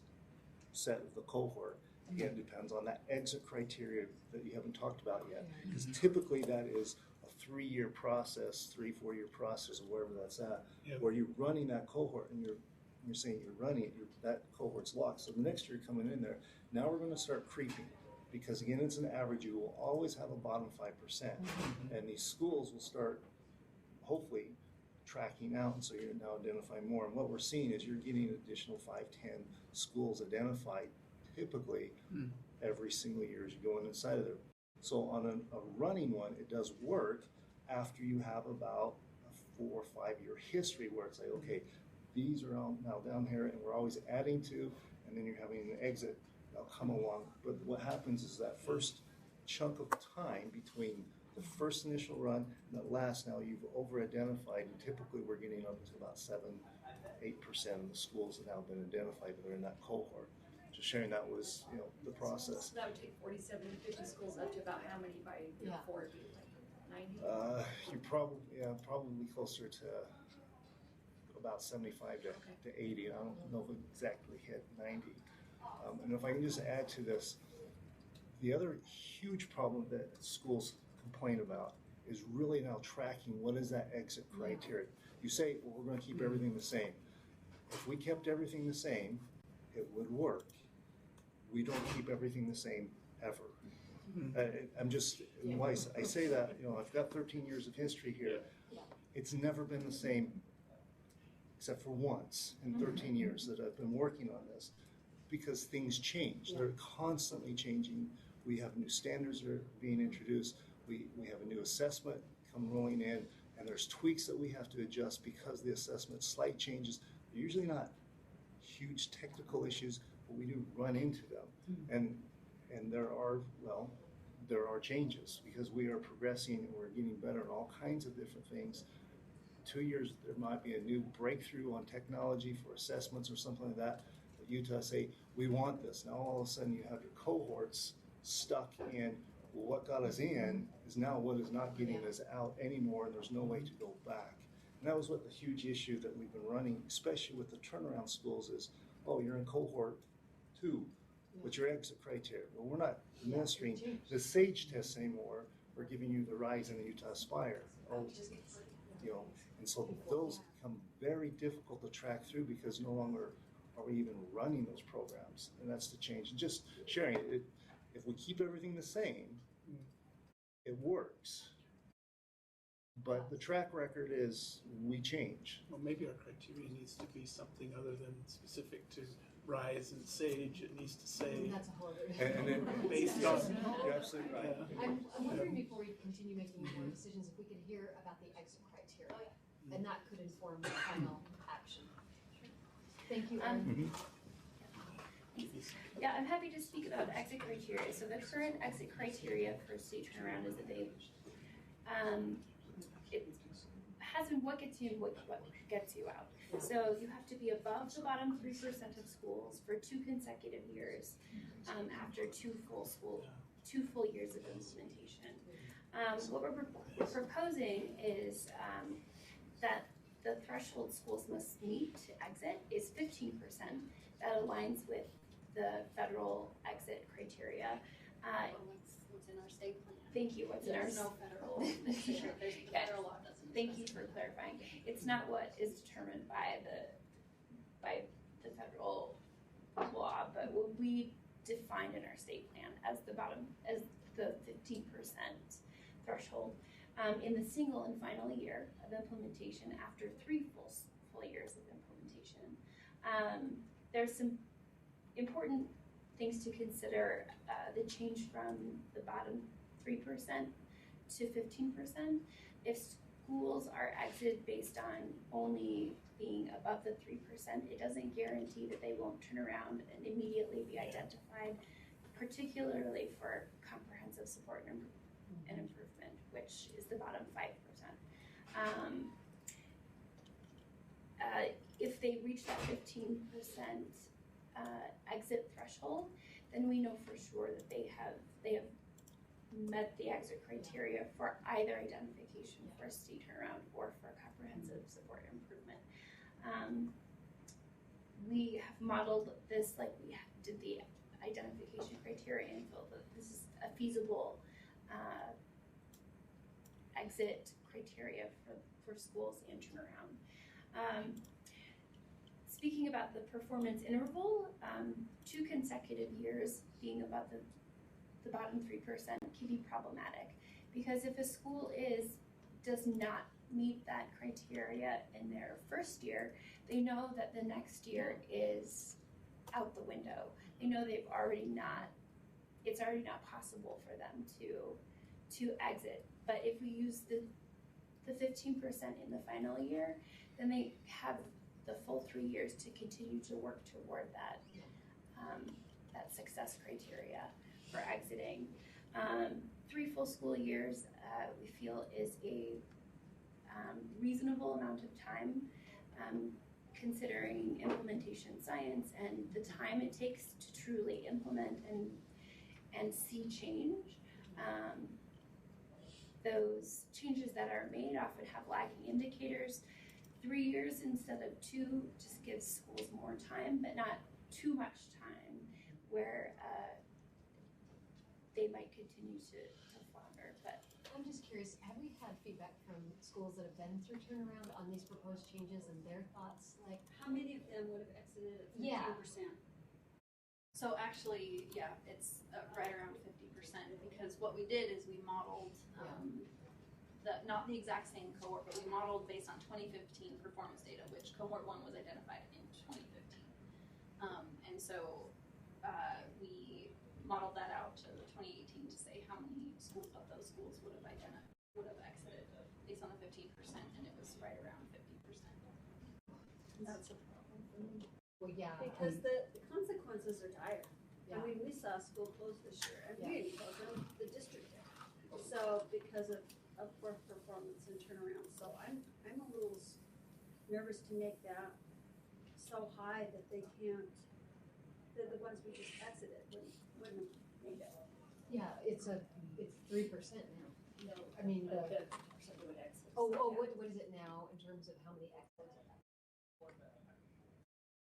N: set of the cohort. Again, it depends on that exit criteria that you haven't talked about yet. Because typically that is a 3-year process, 3-4-year process, or wherever that's at, where you're running that cohort and you're saying you're running it, that cohort's locked. So the next year coming in there, now we're going to start creeping. Because again, it's an average, you will always have a bottom 5%. And these schools will start, hopefully, tracking out, and so you're now identifying more. And what we're seeing is you're getting an additional 5-10 schools identified typically every single year as you go inside of there. So on a running one, it does work after you have about a 4 or 5 year history where it's like, okay, these are all now down here and we're always adding to, and then you're having an exit, they'll come along. But what happens is that first chunk of time between the first initial run and the last, now you've over-identified, and typically we're getting up to about 7-8% of the schools that now have been identified that are in that cohort. Just sharing that was, the process.
J: So that would take 47 to 50 schools up to about how many by year 4? 90?
N: You're probably closer to about 75 to 80. I don't know if it exactly hit 90. And if I can just add to this, the other huge problem that schools complain about is really now tracking what is that exit criteria. You say, well, we're going to keep everything the same. If we kept everything the same, it would work. We don't keep everything the same ever. I'm just, why I say that, I've got 13 years of history here. It's never been the same, except for once in 13 years that I've been working on this, because things change. They're constantly changing. We have new standards that are being introduced. We have a new assessment come rolling in, and there's tweaks that we have to adjust because the assessment, slight changes. They're usually not huge technical issues, but we do run into them. And there are changes because we are progressing and we're getting better in all kinds of different things. 2 years, there might be a new breakthrough on technology for assessments or something like that. But Utah say, we want this. Now all of a sudden you have your cohorts stuck in, well, what got us in is now what is not getting us out anymore, and there's no way to go back. And that was what the huge issue that we've been running, especially with the turnaround schools, is, oh, you're in cohort 2. What's your exit criteria? Well, we're not administering the SAGE tests anymore. We're giving you the RISE and the Utah Aspire. And so those become very difficult to track through because no longer are we even running those programs. And that's the change. And just sharing it, if we keep everything the same, it works. But the track record is we change.
C: Well, maybe our criteria needs to be something other than specific to RISE and SAGE. It needs to say.
A: That's a whole other.
N: And then
C: based on.
N: You're absolutely right.
A: I'm wondering before we continue making more decisions, if we could hear about the exit criteria, and that could inform the final action. Thank you.
E: Yeah, I'm happy to speak about exit criteria. So the current exit criteria for state turnaround is that it has been what gets you in, what gets you out. So you have to be above the bottom 3% of schools for 2 consecutive years after 2 full years of implementation. What we're proposing is that the threshold schools must meet to exit is 15%. That aligns with the federal exit criteria.
J: What's in our state plan?
E: Thank you. What's in our
J: There's no federal. There's the federal law doesn't.
E: Thank you for clarifying. It's not what is determined by the federal law, but what we defined in our state plan as the 15% threshold. In the single and final year of implementation, after 3 full years of implementation, there's some important things to consider. The change from the bottom 3% to 15%. If schools are exited based on only being above the 3%, it doesn't guarantee that they won't turn around and immediately be identified, particularly for comprehensive support and improvement, which is the bottom 5%. If they reach that 15% exit threshold, then we know for sure that they have met the exit criteria for either identification for state turnaround or for comprehensive support improvement. We have modeled this like we did the identification criteria and felt that this is a feasible exit criteria for schools and turnaround. Speaking about the performance interval, 2 consecutive years being above the bottom 3% can be problematic because if a school does not meet that criteria in their first year, they know that the next year is out the window. They know it's already not possible for them to exit. But if we use the 15% in the final year, then they have the full 3 years to continue to work toward that success criteria for exiting. 3 full school years we feel is a reasonable amount of time considering implementation science and the time it takes to truly implement and see change. Those changes that are made often have lagging indicators. 3 years instead of 2 just gives schools more time, but not too much time where they might continue to flounder. But
A: I'm just curious, have we had feedback from schools that have been through turnaround on these proposed changes and their thoughts? Like,
B: how many of them would have exited at 15%?
A: Yeah.
J: So actually, yeah, it's right around 50% because what we did is we modeled not the exact same cohort, but we modeled based on 2015 performance data, which cohort 1 was identified in 2015. And so we modeled that out to 2018 to say how many schools of those schools would have exited based on the 15%, and it was right around 50%.
B: That's a problem for me.
A: Well, yeah.
B: Because the consequences are dire.
A: Yeah.
B: I mean, we saw a school close this year, and we didn't close them, the district did. So because of poor performance and turnaround, so I'm a little nervous to make that so high that they can't. The ones we just exited wouldn't have made it.
A: Yeah, it's 3% now.
J: No,
A: I mean the.
J: 50% would exit.
A: What is it now in terms of how many exits?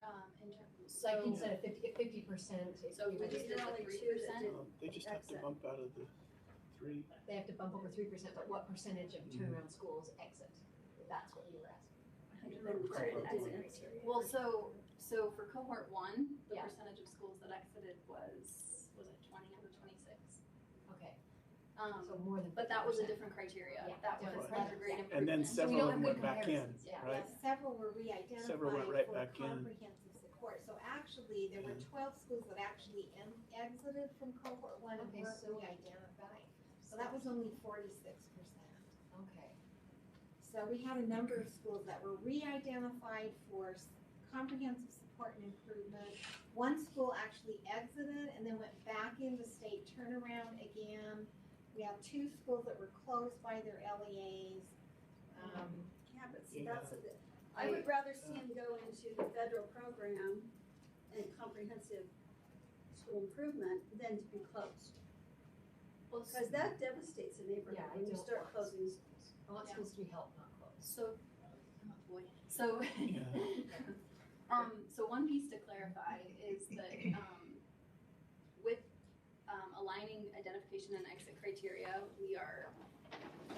E: In terms,
A: Like
E: so,
A: instead of 50%.
E: so we just did the
B: Only
E: 3%.
C: They just have to bump out of the 3.
A: They have to bump over 3%, but what percentage of turnaround schools exit? That's what you were asking.
E: Well, so for cohort 1, the
A: Yeah.
E: percentage of schools that exited was it 20 out of 26?
A: Okay, so more than.
E: But that was a
A: 50%.
E: different criteria.
A: Yeah,
E: That
A: different
E: was
A: criteria.
E: undergrade
A: Yeah.
E: improvement.
C: And then
A: So we
C: several
A: don't
C: of them
A: have
C: went
A: good
C: back in,
A: comparisons, yeah.
C: right?
I: Yeah, several were re-identified
C: Several went right
I: for
C: back in.
I: comprehensive support. So actually, there were 12 schools that actually exited from cohort 1 and
A: Okay,
I: weren't
A: so-
I: re-identified. So that was only 46%.
A: Okay.
I: So we had a number of schools that were re-identified for comprehensive support and improvement. One school actually exited and then went back into state turnaround again. We have 2 schools that were closed by their LEAs.
B: Yeah, but see, I would rather see them go into the federal program and comprehensive school improvement than to be closed. Because that devastates a neighborhood
A: Yeah,
B: when you
A: it
B: start
A: does.
B: closing schools.
A: I want schools to be helped, not closed.
E: So, oh boy. So, so one piece to clarify is that with aligning identification and exit criteria, we are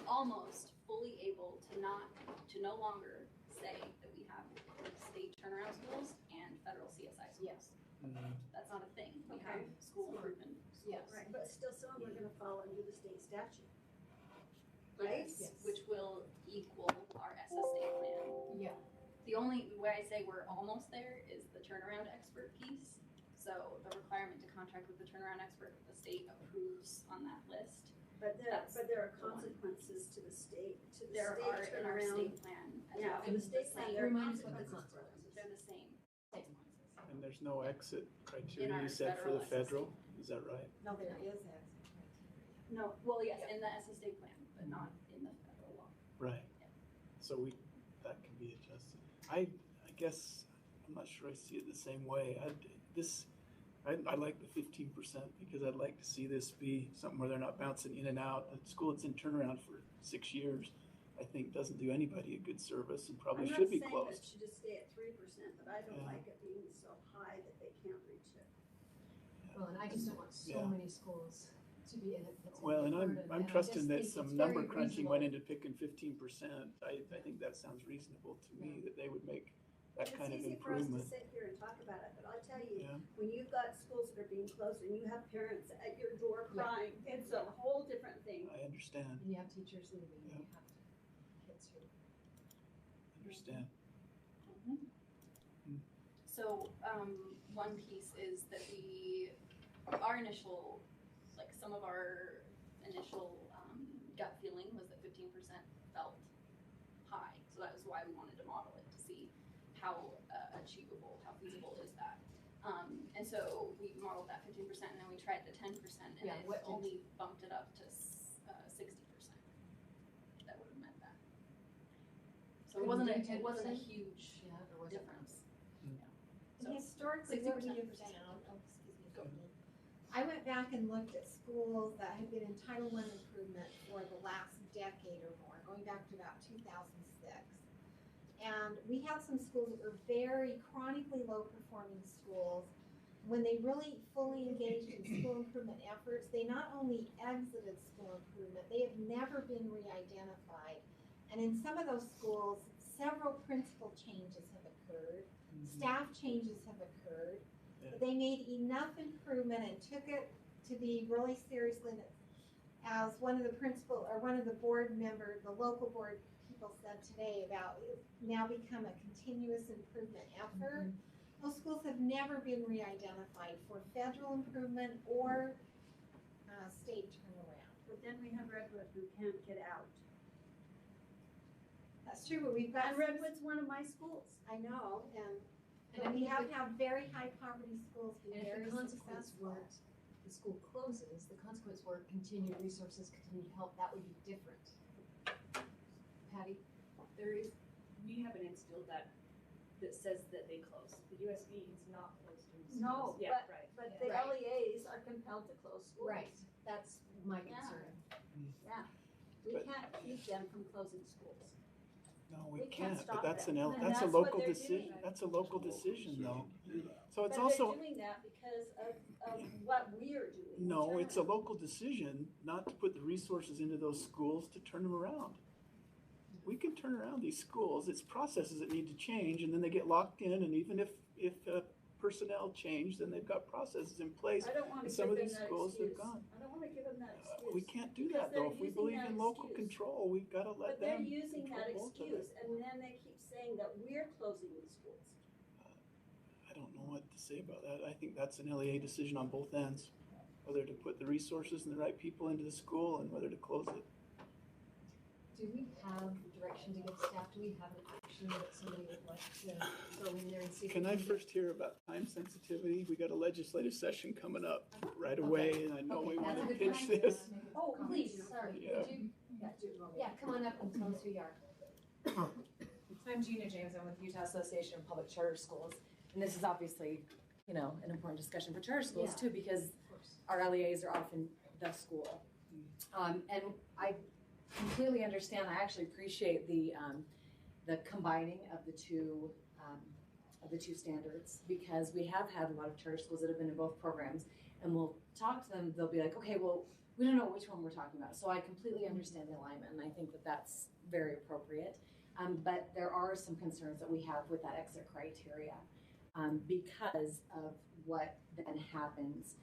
E: almost fully able to no longer say that we have state turnaround schools and federal CSI schools.
A: Yes.
E: That's not a thing. We have school improvement schools.
A: Yes.
B: Right, but still some of them are gonna fall under the state statute. Right?
E: Yes, which will equal our SSA plan.
A: Yeah.
E: The only way I say we're almost there is the turnaround expert piece. So the requirement to contract with the turnaround expert, the state approves on that list.
B: But there
E: That's
B: are
E: the one.
B: consequences to the state
E: There
B: turnaround.
E: are in our state plan as
B: Yeah,
E: well.
B: for the state plan, there are
A: Remind us what the
B: consequences.
E: They're the same.
C: And there's no exit
E: In
C: criteria
E: our
C: you said for the
E: federal
C: federal, is that right?
I: No, there is exit
E: No, well, yes, in the SSA plan, but not in the federal law.
C: Right. So that can be adjusted. I guess, I'm not sure I see it the same way. I like the 15% because I'd like to see this be something where they're not bouncing in and out. A school that's in turnaround for 6 years, I think doesn't do anybody a good service and probably should be
B: I'm not saying
C: closed.
B: it should just stay at 3%, but I don't
C: Yeah.
B: like it being so high that they can't reach it.
A: Well, and I just don't want so
C: Yeah.
A: many schools to be in it. It's a
C: Well, and
A: burden,
C: I'm
A: I
C: trusting
A: just
C: that
A: think
C: some
A: it's
C: number
A: very
C: crunching went
A: reasonable.
C: into picking 15%. I think that sounds reasonable to me, that they would make that kind of
B: It's easy for us to
C: improvement.
B: sit here and talk about it, but I'll tell you,
C: Yeah.
B: when you've got schools that are being closed and you have parents at your door crying, it's a whole different thing.
C: I understand,
A: And you have teachers leaving,
C: Yeah.
A: you have kids who.
C: understand.
E: So, one piece is that our initial, like some of our initial gut feeling was that 15% felt high. So that was why we wanted to model it, to see how achievable, how feasible is that. And so we modeled that 15% and then we tried the 10% and
A: Yeah,
E: it
A: what did-
E: only bumped it up to 60%. That would have meant that. So it wasn't a
A: 10%?
E: huge
A: Yeah, or was it?
E: difference.
I: And historically, what we
E: 60%
I: have found, excuse me, I went back and looked at schools that had been in Title I improvement for the last decade or more, going back to about 2006. And we had some schools that were very chronically low-performing schools. When they really fully engaged in school improvement efforts, they not only exited school improvement, they have never been re-identified. And in some of those schools, several principal changes have occurred. Staff changes have occurred. But they made enough improvement and took it to be really seriously. And as one of the principal, or one of the board member, the local board people said today about it now become a continuous improvement effort. Those schools have never been re-identified for federal improvement or state turnaround.
B: But then we have Redwood who can't get out.
I: That's true, but we've got.
B: And Redwood's one of my schools.
I: I know, and
A: And
I: we
A: if
I: have
A: the-
I: had very high poverty schools be
A: And if
I: very
A: the consequence
I: successful.
A: weren't, the school closes, the consequence were continued resources, continued help, that would be different. Patty?
J: We haven't instilled that says that they close. The USB is not closed in schools.
B: No,
J: Yeah, right.
B: but the
A: Right.
B: LEAs are compelled to close schools.
A: Right, that's my
B: Yeah.
A: concern.
B: Yeah, we
C: But-
B: can't keep them from closing schools.
C: No, we
B: We can't
C: can't, but
B: stop
C: that's
B: them. And
C: that's a
B: that's what
C: local
B: they're
C: decision,
B: doing.
C: that's a local decision though. So it's
B: But
C: also,
B: they're doing that because of what we're doing.
C: no, it's a
B: turnaround.
C: local decision not to put the resources into those schools to turn them around. We can turn around these schools, it's processes that need to change, and then they get locked in, and even if personnel change, then they've got processes in place.
B: I don't want to
C: And
B: give
C: some
B: them
C: of these
B: that
C: schools
B: excuse.
C: have gone.
B: I don't want to give them that excuse.
C: We can't do
B: Because
C: that though.
B: they're
C: If we
B: using
C: believe
B: that
C: in local
B: excuse.
C: control, we've got to let
B: But they're
C: them
B: using that
C: control both of
B: excuse,
C: it.
B: and then they keep saying that we're closing these schools.
C: I don't know what to say about that. I think that's an LEA decision on both ends, whether to put the resources and the right people into the school and whether to close it.
A: Do we have direction to give staff? Do we have an action that somebody would like to go in there and see? if
C: Can
A: we
C: I first hear about time sensitivity? We got a legislative session coming up right away, and I know we
A: Okay,
C: want
A: that's
C: to
A: a good
C: pitch
A: time.
C: this.
A: Oh, please, sorry,
C: Yeah.
A: would you, yeah, come on up and tell us who you are.
L: I'm Gina James, I'm with Utah Association of Public Charter Schools, and this is obviously, you know, an important discussion for charter schools
A: Yeah.
L: too, because
A: Of course.
L: our LEAs are often the school. And I completely understand, I actually appreciate the combining of the two standards, because we have had a lot of charter schools that have been in both programs, and we'll talk to them, they'll be like, okay, well, we don't know which one we're talking about. So I completely understand the alignment, and I think that that's very appropriate. But there are some concerns that we have with that exit criteria, because of what then happens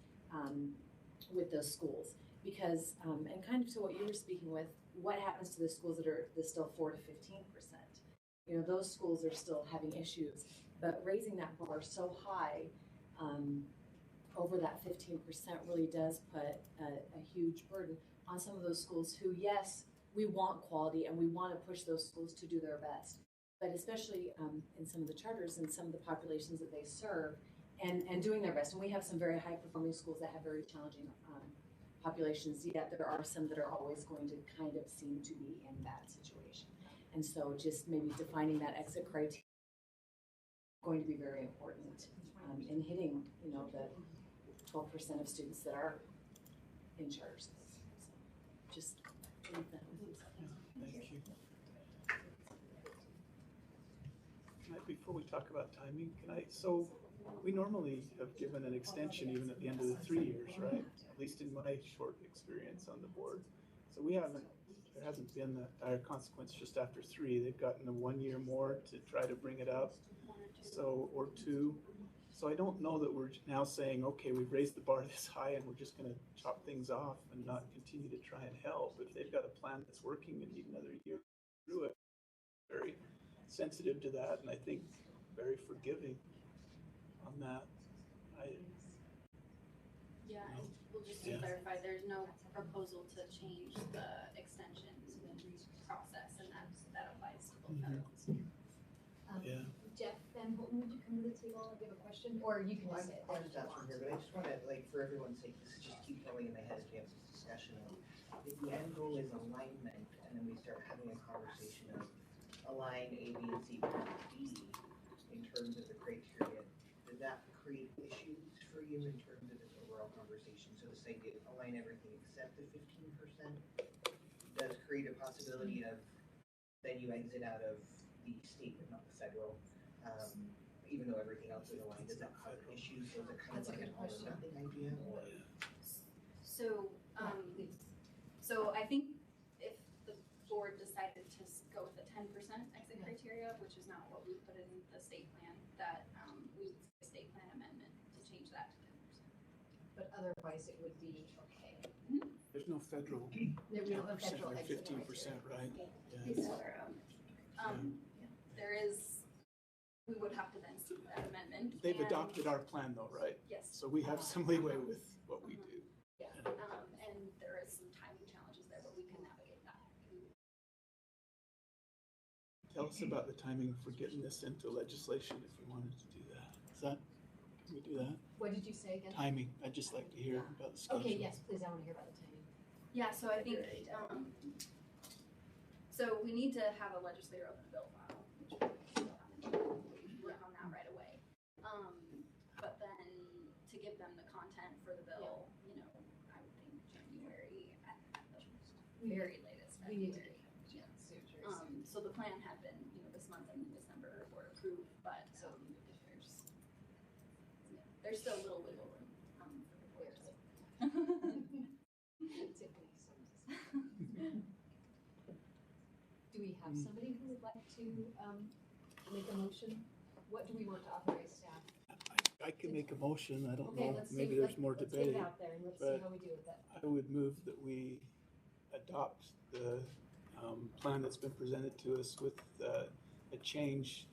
L: with those schools. Because, and kind of to what you were speaking with, what happens to the schools that are still 4 to 15%? You know, those schools are still having issues, but raising that bar so high over that 15% really does put a huge burden on some of those schools who, yes, we want quality and we want to push those schools to do their best, but especially in some of the charters and some of the populations that they serve, and doing their best. And we have some very high performing schools that have very challenging populations, yet there are some that are always going to kind of seem to be in that situation. And so just maybe defining that exit criteria is going to be very important in hitting, you know, the 12% of students that are in charter schools. So just leave that with you.
C: Thank you. Before we talk about timing, so we normally have given an extension even at the end of the 3 years, right? At least in my short experience on the board. So there hasn't been that dire consequence just after 3. They've gotten a 1 year more to try to bring it up, or 2. So I don't know that we're now saying, okay, we've raised the bar this high and we're just going to chop things off and not continue to try and help. If they've got a plan that's working and need another year through it, very sensitive to that, and I think very forgiving on that.
E: Yeah, and we'll just to clarify, there's no proposal to change the extension process, and that applies to both federal and state.
C: Yeah.
A: Jeff Van Holten, would you come to the table and give a question, or you can just say it?
H: I'll just ask from here, but I just want to, like, for everyone's sake, this is just keep going in my head as we have this discussion of, if the end goal is alignment, and then we start having a conversation of align A, B, and C, and D in terms of the criteria, does that create issues for you in terms of this overall conversation? So this idea of align everything except the 15% does create a possibility of then you exit out of the state but not the federal, even though everything else is aligned. Does that cause issues? So is it kind of like an all or nothing idea? Or?
E: So I think if the board decided to go with the 10% exit criteria, which is not what we put in the state plan, that we would see a state plan amendment to change that to 10%.
A: But otherwise, it would be okay.
C: There's no federal.
A: We don't have federal
C: They're
A: exit
C: 15%,
A: criteria.
C: right?
E: There is, we would have to then see that amendment.
C: They've
E: and-
C: adopted our plan though, right?
E: Yes.
C: So we have some leeway with what we do.
E: Yeah, and there is some timing challenges there, but we can navigate that.
C: Tell us about the timing for getting this into legislation if we wanted to do that. Can we do that?
A: What did you say again?
C: Timing, I'd just like to hear about the schedule.
A: Okay, yes, please, I want to hear about the timing.
E: Yeah, so I think, so we need to have a legislator open a bill file, which we work on that right away. But then to give them the content for the bill, you know, I would think January at the very latest.
A: We need to
E: February.
A: get
E: So the plan had been There's still a little wiggle room for the
A: Do we have somebody who would like to make a motion? What do we want to authorize staff?
C: I can make a motion, I don't
A: Okay,
C: know,
A: let's
C: maybe
A: see,
C: there's more
A: let's get
C: debate.
A: it out there and let's see
C: but
A: how we do with it.
C: I would move that we adopt the plan that's been presented to us with a change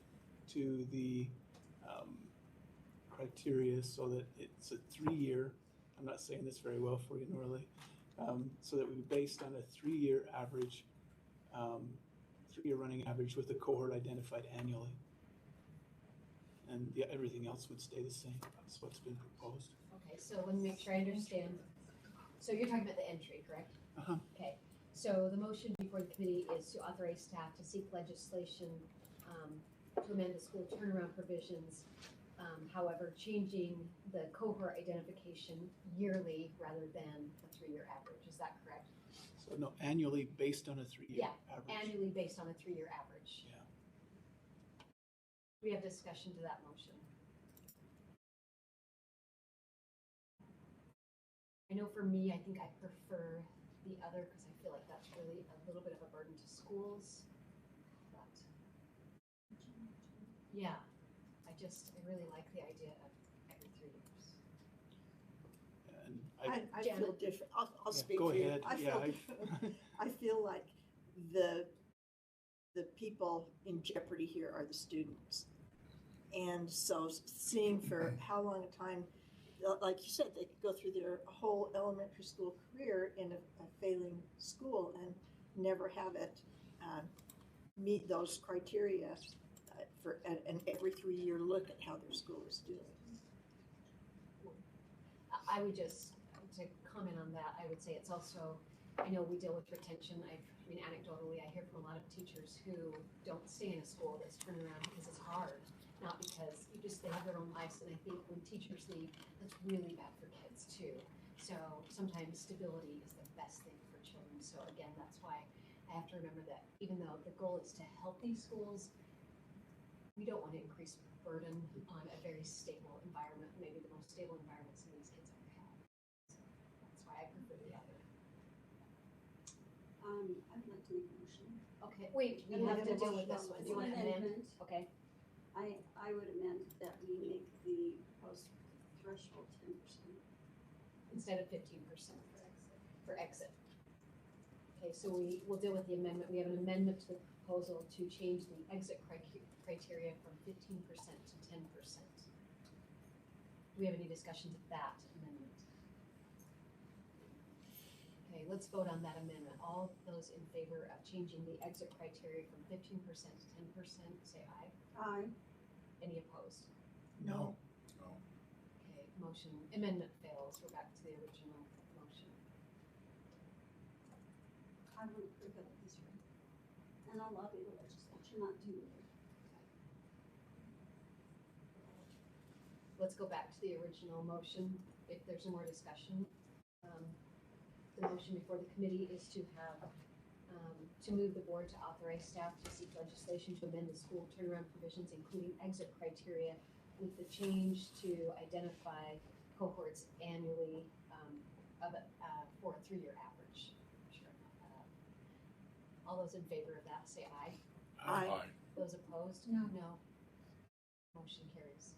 C: to the criteria so that it's a 3-year, I'm not saying this very well for you, Norley, so that we based on a 3-year average, 3-year running average with a cohort identified annually. And yeah, everything else would stay the same. That's what's been proposed.
A: Okay, so let me make sure I understand. So you're talking about the entry, correct?
C: Uh-huh.
A: Okay, so the motion before the committee is to authorize staff to seek legislation to amend the school turnaround provisions. However, changing the cohort identification yearly rather than a 3-year average. Is that correct?
C: So no, annually based on a 3-year average.
A: Annually based on a 3-year average.
C: Yeah.
A: We have discussion to that motion. I know for me, I think I prefer the other because I feel like that's really a little bit of a burden to schools. But yeah, I really like the idea of every 3 years.
C: And
D: I feel different. I'll
C: yeah,
D: speak
C: go
D: for you.
C: ahead.
D: I
C: Yeah,
D: feel, I feel like the people in jeopardy here are the students. And so seeing for how long a time, like you said, they could go through their whole elementary school career in a failing school and never have it meet those criteria for an every 3-year look at how their school is doing.
A: I would just, to comment on that, I would say it's also, I know we deal with retention. I mean, anecdotally, I hear from a lot of teachers who don't stay in a school that's turned around because it's hard, not because they have their own lives. And I think when teachers leave, that's really bad for kids too. So sometimes stability is the best thing for children. So again, that's why I have to remember that even though the goal is to help these schools, we don't want to increase burden on a very stable environment, maybe the most stable environment some of these kids ever have. So that's why I prefer the other.
B: I'd like to make a motion.
A: Okay, wait, we have to deal with this one. Do you want to amend? Okay.
B: I would amend that we make the proposed threshold 10%.
A: Instead of 15% for exit. Okay, so we will deal with the amendment. We have an amendment to the proposal to change the exit criteria from 15% to 10%. Do we have any discussions of that amendment? Okay, let's vote on that amendment. All those in favor of changing the exit criteria from 15% to 10%, say aye.
B: Aye.
A: Any opposed?
C: No.
A: Okay, motion, amendment fails. We're back to the original motion.
B: I would approve it this way. And I'll lobby the legislature not to either.
A: Let's go back to the original motion, if there's more discussion. The motion before the committee is to have, to move the board to authorize staff to seek legislation to amend the school turnaround provisions, including exit criteria, with the change to identify cohorts annually for a 3-year average. Sure. All those in favor of that, say aye.
D: Aye.
A: Those opposed?
B: No.
A: No. Motion carries.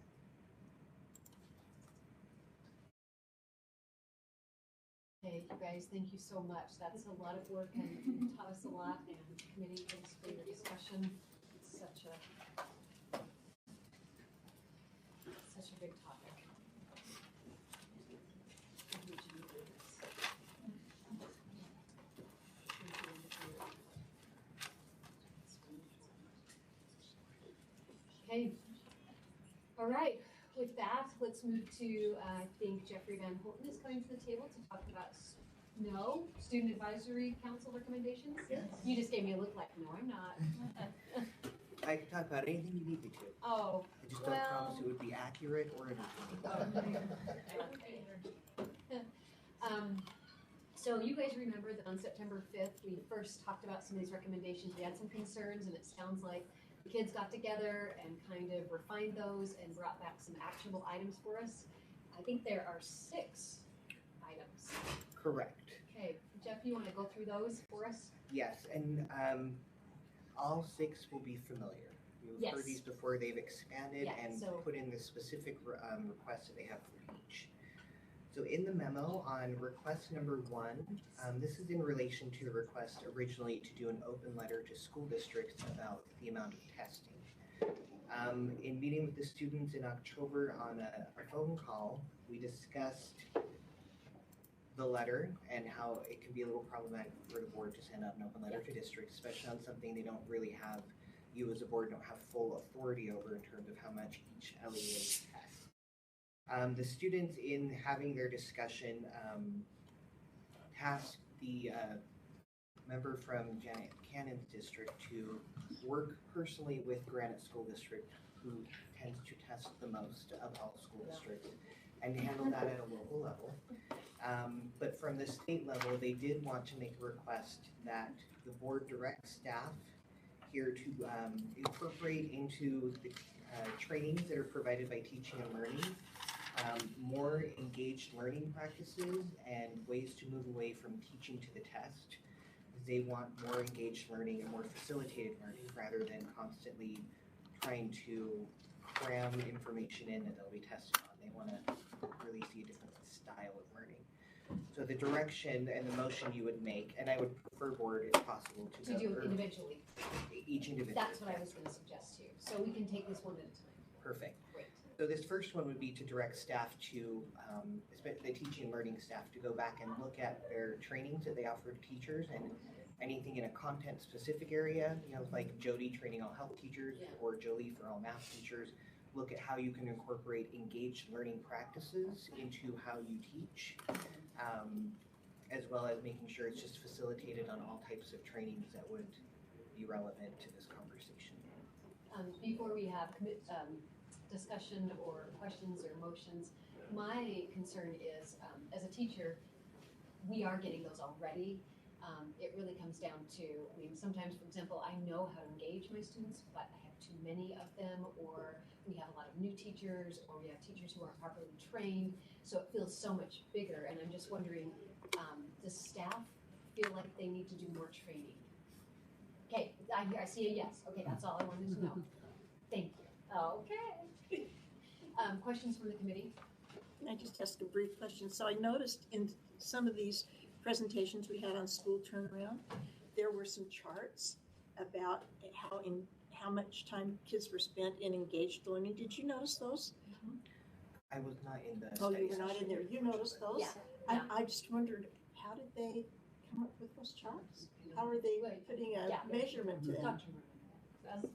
A: Okay, you guys, thank you so much. That's a lot of work and you taught us a lot, and committee, thanks for your discussion. It's such a big topic. Okay, all right. With that, let's move to, I think Jeffrey Van Holten is coming to the table to talk about Student Advisory Council recommendations?
H: Yes.
A: You just gave me a look like, no, I'm not.
H: I can talk about anything you need me to.
A: Oh,
H: I just don't promise it would be accurate or entertaining.
A: So you guys remember that on September 5th, we first talked about some of these recommendations. We had some concerns, and it sounds like the kids got together and kind of refined those and brought back some actionable items for us. I think there are 6 items.
H: Correct.
A: Okay, Jeff, you want to go through those for us?
H: Yes, and all 6 will be familiar. You've heard
A: Yes.
H: these before. They've expanded
A: Yeah,
H: and
A: so-
H: put in the specific requests that they have for each. So in the memo on request number 1, this is in relation to the request originally to do an open letter to school districts about the amount of testing. In meeting with the students in October on a phone call, we discussed the letter and how it can be a little problematic for the board to send out an open letter to districts, especially on something they don't really have, you as a board don't have full authority over in terms of how much each LEA tests. The students, in having their discussion, tasked the member from Janet Cannon's district to work personally with Granite School District, who tends to test the most of all school districts, and handle that at a local level. But from the state level, they did want to make a request that the board direct staff here to incorporate into the trainings that are provided by teaching and learning more engaged learning practices and ways to move away from teaching to the test. They want more engaged learning and more facilitated learning rather than constantly trying to cram information in that they'll be tested on. They want to really see a different style of learning. So the direction and the motion you would make, and I would prefer board if possible
A: To do it individually.
H: Each individual.
A: That's what I was going to suggest too. So we can take this one at a time.
H: Perfect.
A: Great.
H: So this first one would be to direct staff to, especially the teaching and learning staff, to go back and look at their trainings that they offer to teachers and anything in a content specific area, like Jody training all health teachers or Jolie for all math teachers. Look at how you can incorporate engaged learning practices into how you teach, as well as making sure it's just facilitated on all types of trainings that would be relevant to this conversation.
A: Before we have discussion or questions or motions, my concern is, as a teacher, we are getting those already. It really comes down to, sometimes, for example, I know how to engage my students, but I have too many of them, or we have a lot of new teachers, or we have teachers who aren't properly trained, so it feels so much bigger, and I'm just wondering, does staff feel like they need to do more training? Okay, I see a yes. Okay, that's all I wanted to know. Thank you. Okay. Questions from the committee?
D: Can I just ask a brief question? So I noticed in some of these presentations we had on school turnaround, there were some charts about how much time kids were spent in engaged learning. Did you notice those?
H: I was not in the
D: Oh,
H: study
D: you were not
H: session.
D: in there. You noticed those?
A: Yeah.
D: I just wondered, how did they come up with those charts? How are they putting a measurement to them?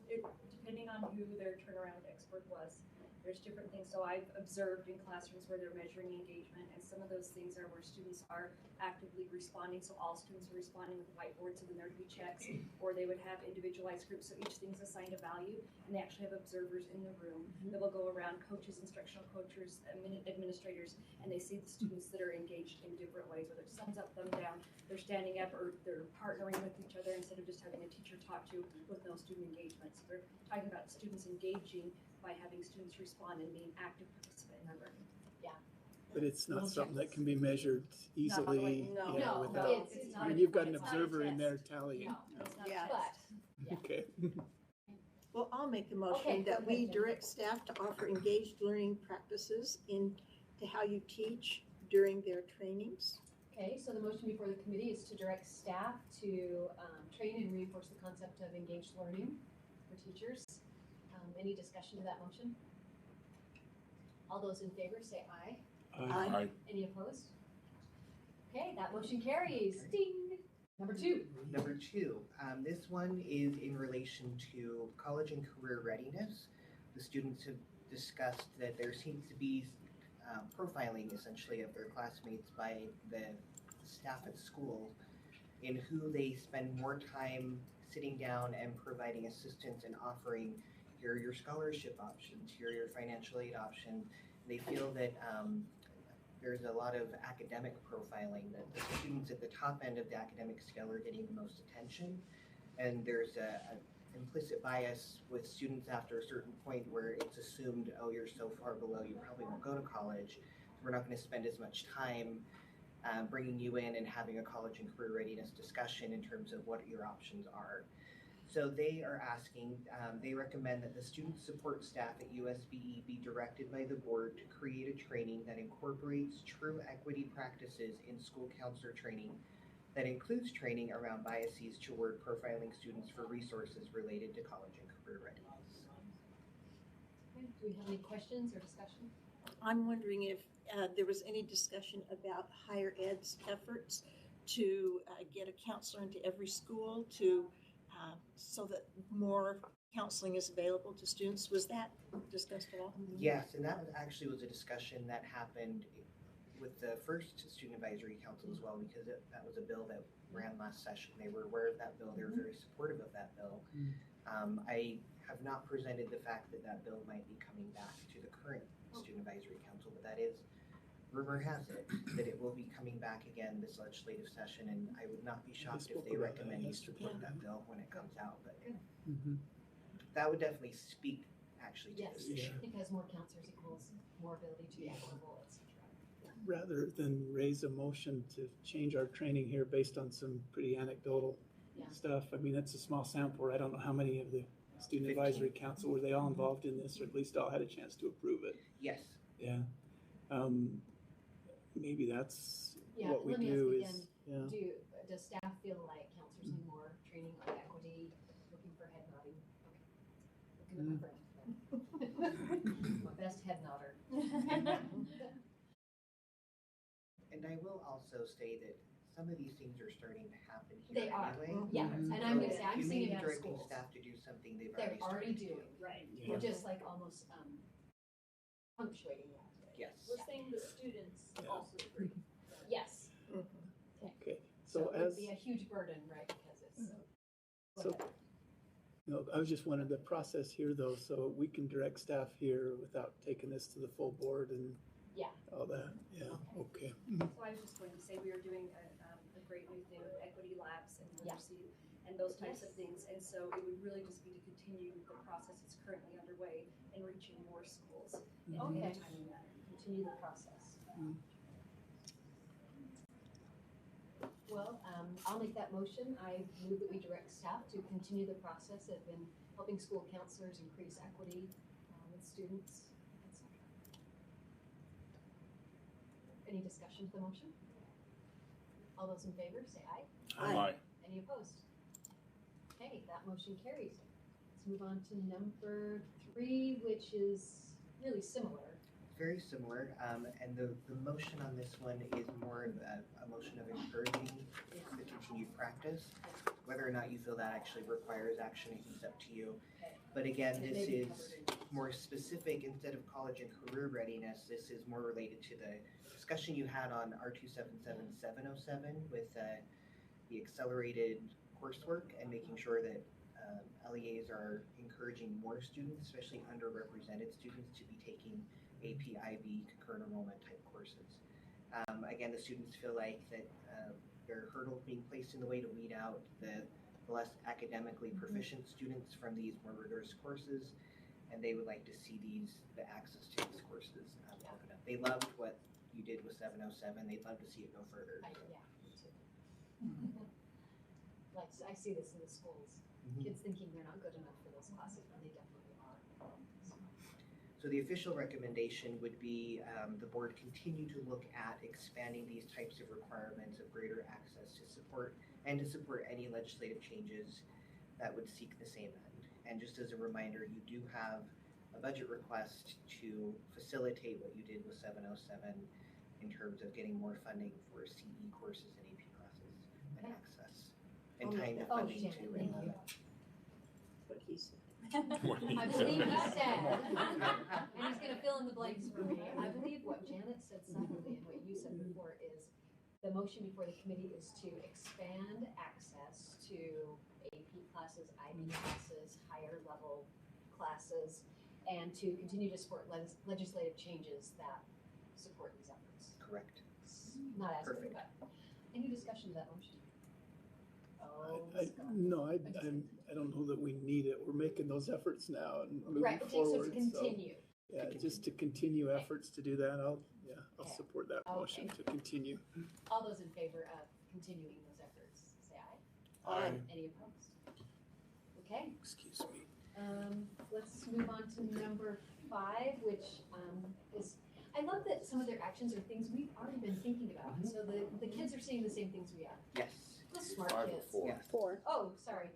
J: Depending on who their turnaround expert was, there's different things. So I've observed in classrooms where they're measuring engagement, and some of those things are where students are actively responding. So all students are responding with whiteboards, and then there'd be checks, or they would have individualized groups. So each thing's assigned a value, and they actually have observers in the room that will go around, coaches, instructional coaches, administrators, and they see the students that are engaged in different ways, whether it's thumbs up, thumb down, they're standing up, or they're partnering with each other instead of just having a teacher talk to with no student engagement. So they're talking about students engaging by having students respond and being active participants in their learning.
C: But it's not something that can be measured easily,
A: No,
C: without,
A: it's
C: I
A: not.
C: mean, you've got an
A: it's not a
C: observer in
A: test.
C: there tallying.
A: No, it's not a
D: Yeah.
A: test. Yeah.
C: Okay.
D: Well, I'll make the motion
A: Okay,
D: that
A: go
D: we
A: ahead, Jen.
D: direct staff to offer engaged learning practices to how you teach during their trainings.
A: Okay, so the motion before the committee is to direct staff to train and reinforce the concept of engaged learning for teachers. Any discussion to that motion? All those in favor say aye.
D: Aye.
A: Any opposed? Okay, that motion carries. Ding. Number 2.
H: Number 2, this one is in relation to college and career readiness. The students have discussed that there seems to be profiling essentially of their classmates by the staff at school in who they spend more time sitting down and providing assistance and offering, here are your scholarship options, here are your financial aid options. They feel that there's a lot of academic profiling, that the students at the top end of the academic scale are getting the most attention, and there's an implicit bias with students after a certain point where it's assumed, oh, you're so far below, you probably won't go to college. we're not going to spend as much time bringing you in and having a college and career readiness discussion in terms of what your options are. So they are asking, they recommend that the student support staff at USBE be directed by the board to create a training that incorporates true equity practices in school counselor training that includes training around biases toward profiling students for resources related to college and career readiness.
A: Okay, do we have any questions or discussion?
D: I'm wondering if there was any discussion about higher ed's efforts to get a counselor into every school to so that more counseling is available to students. Was that discussed at all?
H: Yes, and that actually was a discussion that happened with the first Student Advisory Council as well, because that was a bill that ran last session. They were aware of that bill. They were very supportive of that bill. I have not presented the fact that that bill might be coming back to the current Student Advisory Council, but that is, rumor has it, that it will be coming back again this legislative session, and I would not be shocked if they recommend you support that bill when it comes out, but that would definitely speak actually to this issue.
A: Because more counselors equals more ability to be equitable, etc.
C: Rather than raise a motion to change our training here based on some pretty anecdotal stuff, I mean, that's a small sample. I don't know how many of the Student
H: 15.
C: Advisory Council, were they all involved in this, or at least all had a chance to approve it?
H: Yes.
C: Yeah. Maybe that's
A: Yeah,
C: what we
A: let me
C: do
A: ask
C: is,
A: again, does staff feel like counselors need more training on equity? Looking for head nodding. Okay. Looking at my friend. My best head nodder.
H: And I will also say that some of these things are starting to happen here
A: They are,
H: anyway.
A: yeah, and I'm gonna say, I'm
H: You may
A: seeing
H: be
A: it out of
H: directing
A: schools.
H: staff to do something they've
A: They're already
H: started to do.
A: doing, right,
C: Yeah.
A: we're just like almost, punctuating that.
H: Yes.
J: We're saying the students also agree.
A: Yes.
C: okay.
A: So
C: So
A: it would
C: as,
A: be a huge burden, right, because it's
C: So- no, I was just wondering the process here though, so we can direct staff here without taking this to the full board and
A: Yeah.
C: all that, yeah, okay.
J: So I was just going to say, we are doing a great new thing with equity labs and literacy and those types of things. And so it would really just be to continue the process that's currently underway and reaching more schools in a timely manner. Continue the process.
A: Well, I'll make that motion. I move that we direct staff to continue the process of helping school counselors increase equity with students, etc. Any discussion of the motion? All those in favor, say aye.
D: Aye.
A: Any opposed? Okay, that motion carries. Let's move on to number 3, which is really similar.
H: Very similar, and the motion on this one is more of a motion of encouraging the continued practice. Whether or not you feel that actually requires action, I think it's up to you. But again, this is more specific. Instead of college and career readiness, this is more related to the discussion you had on R277-707 with the accelerated coursework and making sure that LEAs are encouraging more students, especially underrepresented students, to be taking APIB concurrent enrollment type courses. Again, the students feel like that there are hurdles being placed in the way to weed out the less academically proficient students from these more rigorous courses, and they would like to see the access to these courses open up. They loved what you did with 707. They'd love to see it go further.
A: Yeah, me too. Like, I see this in the schools. Kids thinking they're not good enough for those classes, but they definitely are.
H: So the official recommendation would be the board continue to look at expanding these types of requirements of greater access to support and to support any legislative changes that would seek the same end. And just as a reminder, you do have a budget request to facilitate what you did with 707 in terms of getting more funding for CE courses and AP classes and access. And tying the funding to enrollment.
D: What he said.
A: I believe he said, and he's gonna fill in the blanks for me, I believe what Janet said silently and what you said before is, the motion before the committee is to expand access to AP classes, IB classes, higher level classes, and to continue to support legislative changes that support these efforts.
H: Correct.
A: Not as good,
H: Perfect.
A: but, any discussion of that motion?
C: No, I don't know that we need it. We're making those efforts now and moving
A: Right, it takes us to
C: forward, so.
A: continue.
C: Yeah, just to continue efforts to do that, I'll
A: Okay.
C: support that motion to continue.
A: All those in favor of continuing those efforts, say aye.
C: Aye.
A: Any opposed? Okay,
C: Excuse me.
A: let's move on to number 5, which is, I love that some of their actions are things we've already been thinking about. So the kids are seeing the same things we are.
H: Yes.
A: The smart
O: 5 or
A: kids.
O: 4?
H: Yes.
D: 4.
A: Oh, sorry,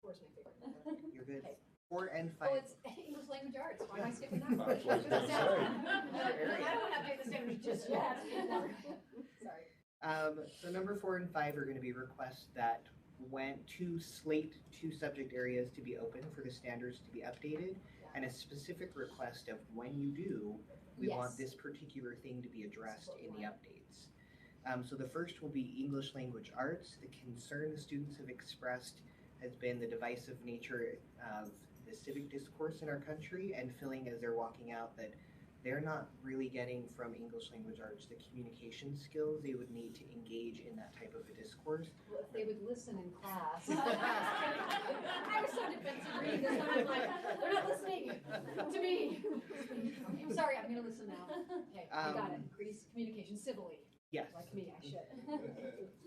A: four's my favorite number.
H: You're good.
A: Okay.
H: 4 and
A: Oh,
H: 5.
A: it's English language arts. Why am I skipping that one?
O: That's what I was gonna say.
A: I don't have to do the standards just yet. Sorry.
H: So number 4 and 5 are going to be requests that went to slate 2 subject areas to be open for the standards to be updated, and a specific request of when you do, we want
A: Yes.
H: this particular thing to be addressed in the updates. So the first will be English language arts. The concern the students have expressed has been the divisive nature of the civic discourse in our country, and feeling as they're walking out that they're not really getting from English language arts the communication skills they would need to engage in that type of a discourse.
A: Well, if they would listen in class. I was so defensive reading this one. I'm like, they're not listening to me. I'm sorry, I'm going to listen now. Okay, I got it. Increase communication civilly.
H: Yes.
A: Like me, I should.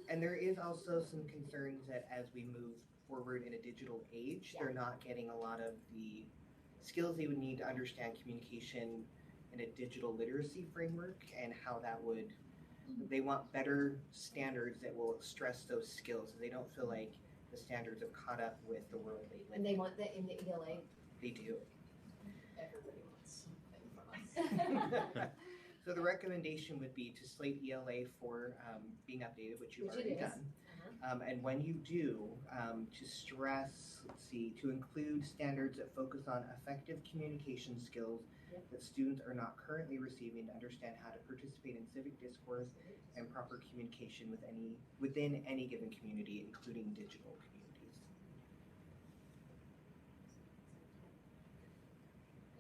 H: And there is also some concerns that as we move forward in a digital age, they're not getting a lot of the skills they would need to understand communication in a digital literacy framework, and how that would, they want better standards that will stress those skills. They don't feel like the standards have caught up with the world they live in.
A: And they want that in the ELA.
H: They do.
A: Everybody wants something from us.
H: So the recommendation would be to slate ELA for being updated, which you've
A: Which it
H: already
A: is.
H: done. And when you do, to stress, to include standards that focus on effective communication skills that students are not currently receiving to understand how to participate in civic discourse and proper communication within any given community, including digital communities.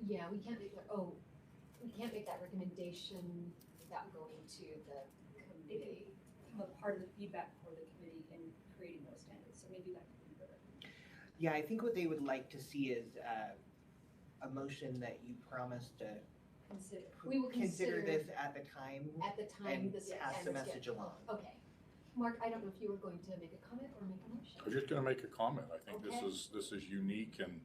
A: Yeah, we can't make that recommendation without going to the committee.
J: I'm a part of the feedback for the committee in creating those standards, so maybe that could be better.
H: Yeah, I think what they would like to see is a motion that you promise to
A: We will
H: consider this at the time and
A: this
H: pass the message along.
A: Okay. Mark, I don't know if you were going to make a comment or make a motion.
O: I was just going to make a comment. I think
A: Okay.
O: this is unique, and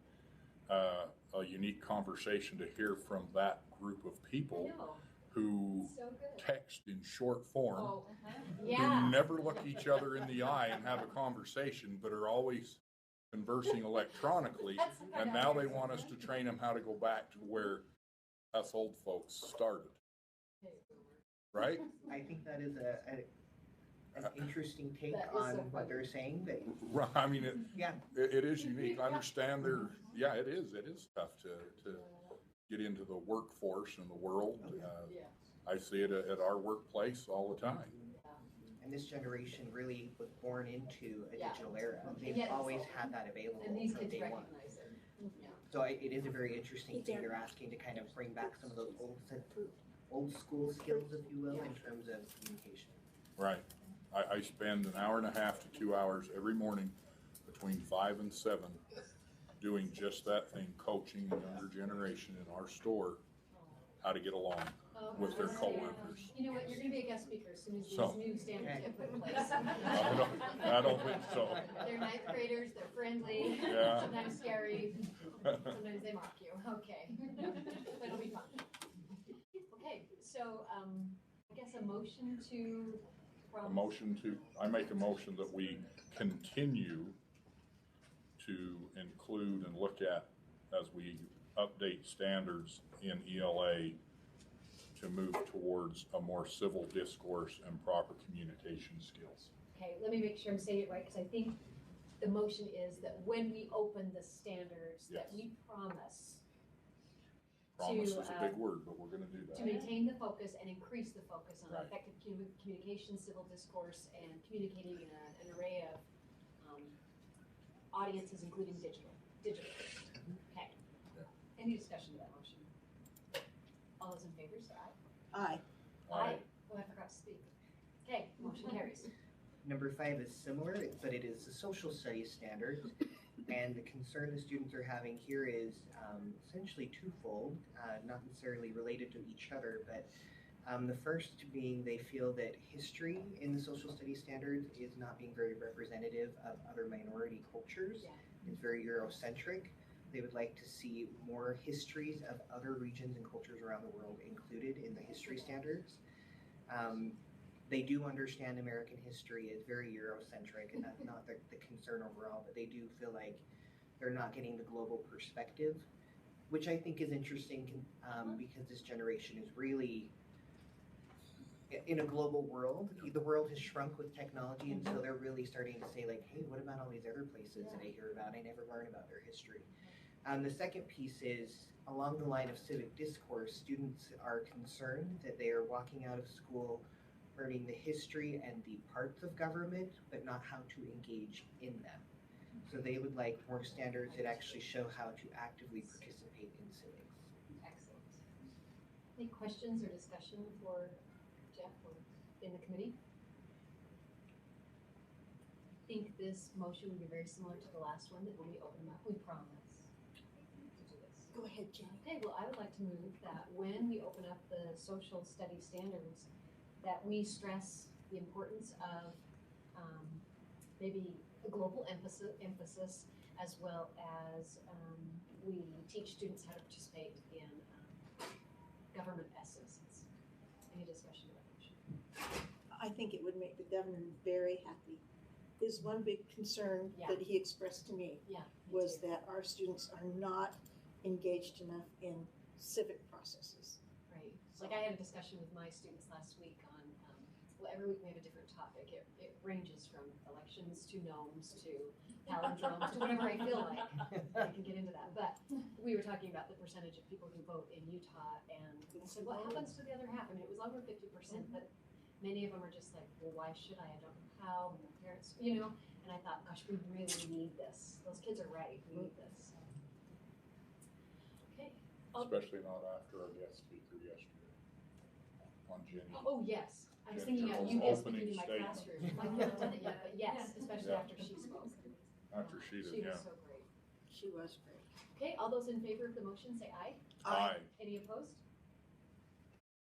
O: a unique conversation to hear from that group of people
A: I know.
O: who
A: So good.
O: text in short form,
A: Oh, yeah.
O: who never look each other in the eye and have a conversation, but are always conversing electronically. And now they want us to train them how to go back to where us old folks started. Right?
H: I think that is an interesting take
A: That is
H: on
A: so
H: what
A: funny.
H: they're saying. That
O: Right. I mean,
H: yeah,
O: it is unique. I understand it is tough to get into the workforce and the world. I see it at our workplace all the time.
H: and this generation really was born into a
A: Yeah.
H: digital era. They've
A: Yes.
H: always had that available
A: And these
H: from
A: kids
H: day one.
A: recognize it. Yeah.
H: So it is a very interesting thing you're asking to kind of bring back some of those old school skills, if you will, in terms of communication.
O: Right. I spend an hour and a half to 2 hours every morning between 5 and 7 doing just that thing, coaching the younger generation in our store how to get along with their coworkers.
A: You know what, you're gonna be a guest speaker as soon as these
O: So.
A: new standards get put in place.
O: I don't think so.
A: They're ninth graders, they're friendly,
O: Yeah.
A: sometimes scary, sometimes they mock you, okay. But it'll be fun. Okay, so, I guess a motion to.
O: I make a motion that we continue to include and look at as we update standards in ELA to move towards a more civil discourse and proper communication skills.
A: Okay, let me make sure I'm saying it right, because I think the motion is that when we open the standards, that we promise
O: Promise
A: to,
O: is a big word, but we're gonna do
A: to
O: that.
A: maintain the focus and increase the focus on
O: Right.
A: effective communication, civil discourse, and communicating in an array of audiences, including digital. Okay.
O: Yeah.
A: Any discussion of that motion? All those in favor, say aye.
D: Aye.
A: Aye. Oh, I forgot to speak. Okay, motion carries.
H: Number 5 is similar, but it is a social studies standard. And the concern the students are having here is essentially twofold, not necessarily related to each other, but the first being they feel that history in the social studies standards is not being very representative of other minority cultures. It's very Eurocentric. They would like to see more histories of other regions and cultures around the world included in the history standards. They do understand American history is very Eurocentric, and that's not the concern overall, but they do feel like they're not getting the global perspective, which I think is interesting because this generation is really in a global world. The world has shrunk with technology, and so they're really starting to say like, hey, what about all these other places that I hear about? I never learn about their history. The second piece is along the line of civic discourse. Students are concerned that they are walking out of school learning the history and the parts of government, but not how to engage in them. So they would like more standards that actually show how to actively participate in civics.
A: Excellent. Any questions or discussion for Jeff or in the committee? I think this motion would be very similar to the last one, that when we open them up, we promise to do this.
D: Go ahead, Jenny.
A: Okay, well, I would like to move that when we open up the social study standards, that we stress the importance of maybe a global emphasis as well as we teach students how to participate in government assistance. Any discussion about that?
D: I think it would make the governor very happy. His one big concern that he expressed to me was that our students are not engaged enough in civic processes.
A: Right. Like I had a discussion with my students last week on, well, every week we have a different topic. It ranges from elections to gnomes to palindromes to whatever I feel like. I can get into that. But we were talking about the percentage of people who vote in Utah, and I said, what happens to the other half? I mean, it was over 50%, but many of them are just like, well, why should I? I don't know how. My parents, you know. And I thought, gosh, we really need this. Those kids are right. We need this. Okay.
O: Especially not after our guest speaker yesterday on Jenny.
A: Oh, yes. I was thinking of you guys speaking in my classroom. I haven't done it yet, but yes, especially after she spoke.
O: After she did,
A: She was so great.
D: She was great.
A: Okay, all those in favor of the motion say aye.
O: Aye.
A: Any opposed?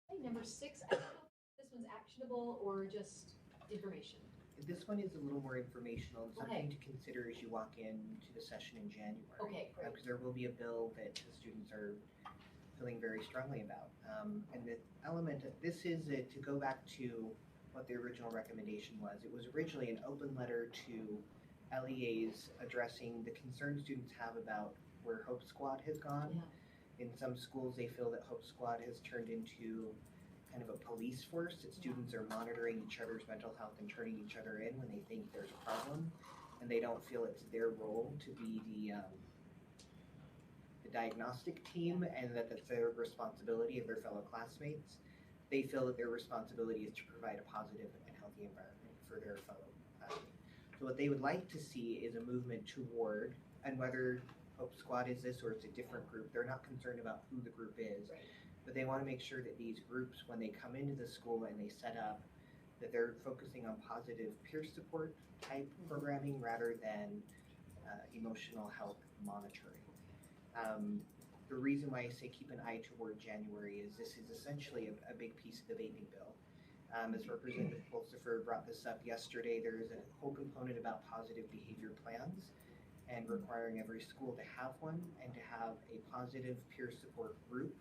A: Okay, number 6, I don't know if this one's actionable or just information.
H: This one is a little more informational and something
A: Okay.
H: to consider as you walk into the session in January.
A: Okay, great.
H: Because there will be a bill that the students are feeling very strongly about. And the element of this is to go back to what the original recommendation was. It was originally an open letter to LEAs addressing the concerns students have about where Hope Squad has gone. In some schools, they feel that Hope Squad has turned into kind of a police force, that students are monitoring each other's mental health and turning each other in when they think there's a problem, and they don't feel it's their role to be the diagnostic team, and that that's their responsibility of their fellow classmates. They feel that their responsibility is to provide a positive and healthy environment for their fellow classmates. So what they would like to see is a movement toward, and whether Hope Squad is this or it's a different group, they're not concerned about who the group is, but they want to make sure that these groups, when they come into the school and they set up, that they're focusing on positive peer support type programming rather than emotional health monitoring. The reason why I say keep an eye toward January is this is essentially a big piece of the vaping bill. As Representative Pulsifer brought this up yesterday, there is a whole component about positive behavior plans and requiring every school to have one and to have a positive peer support group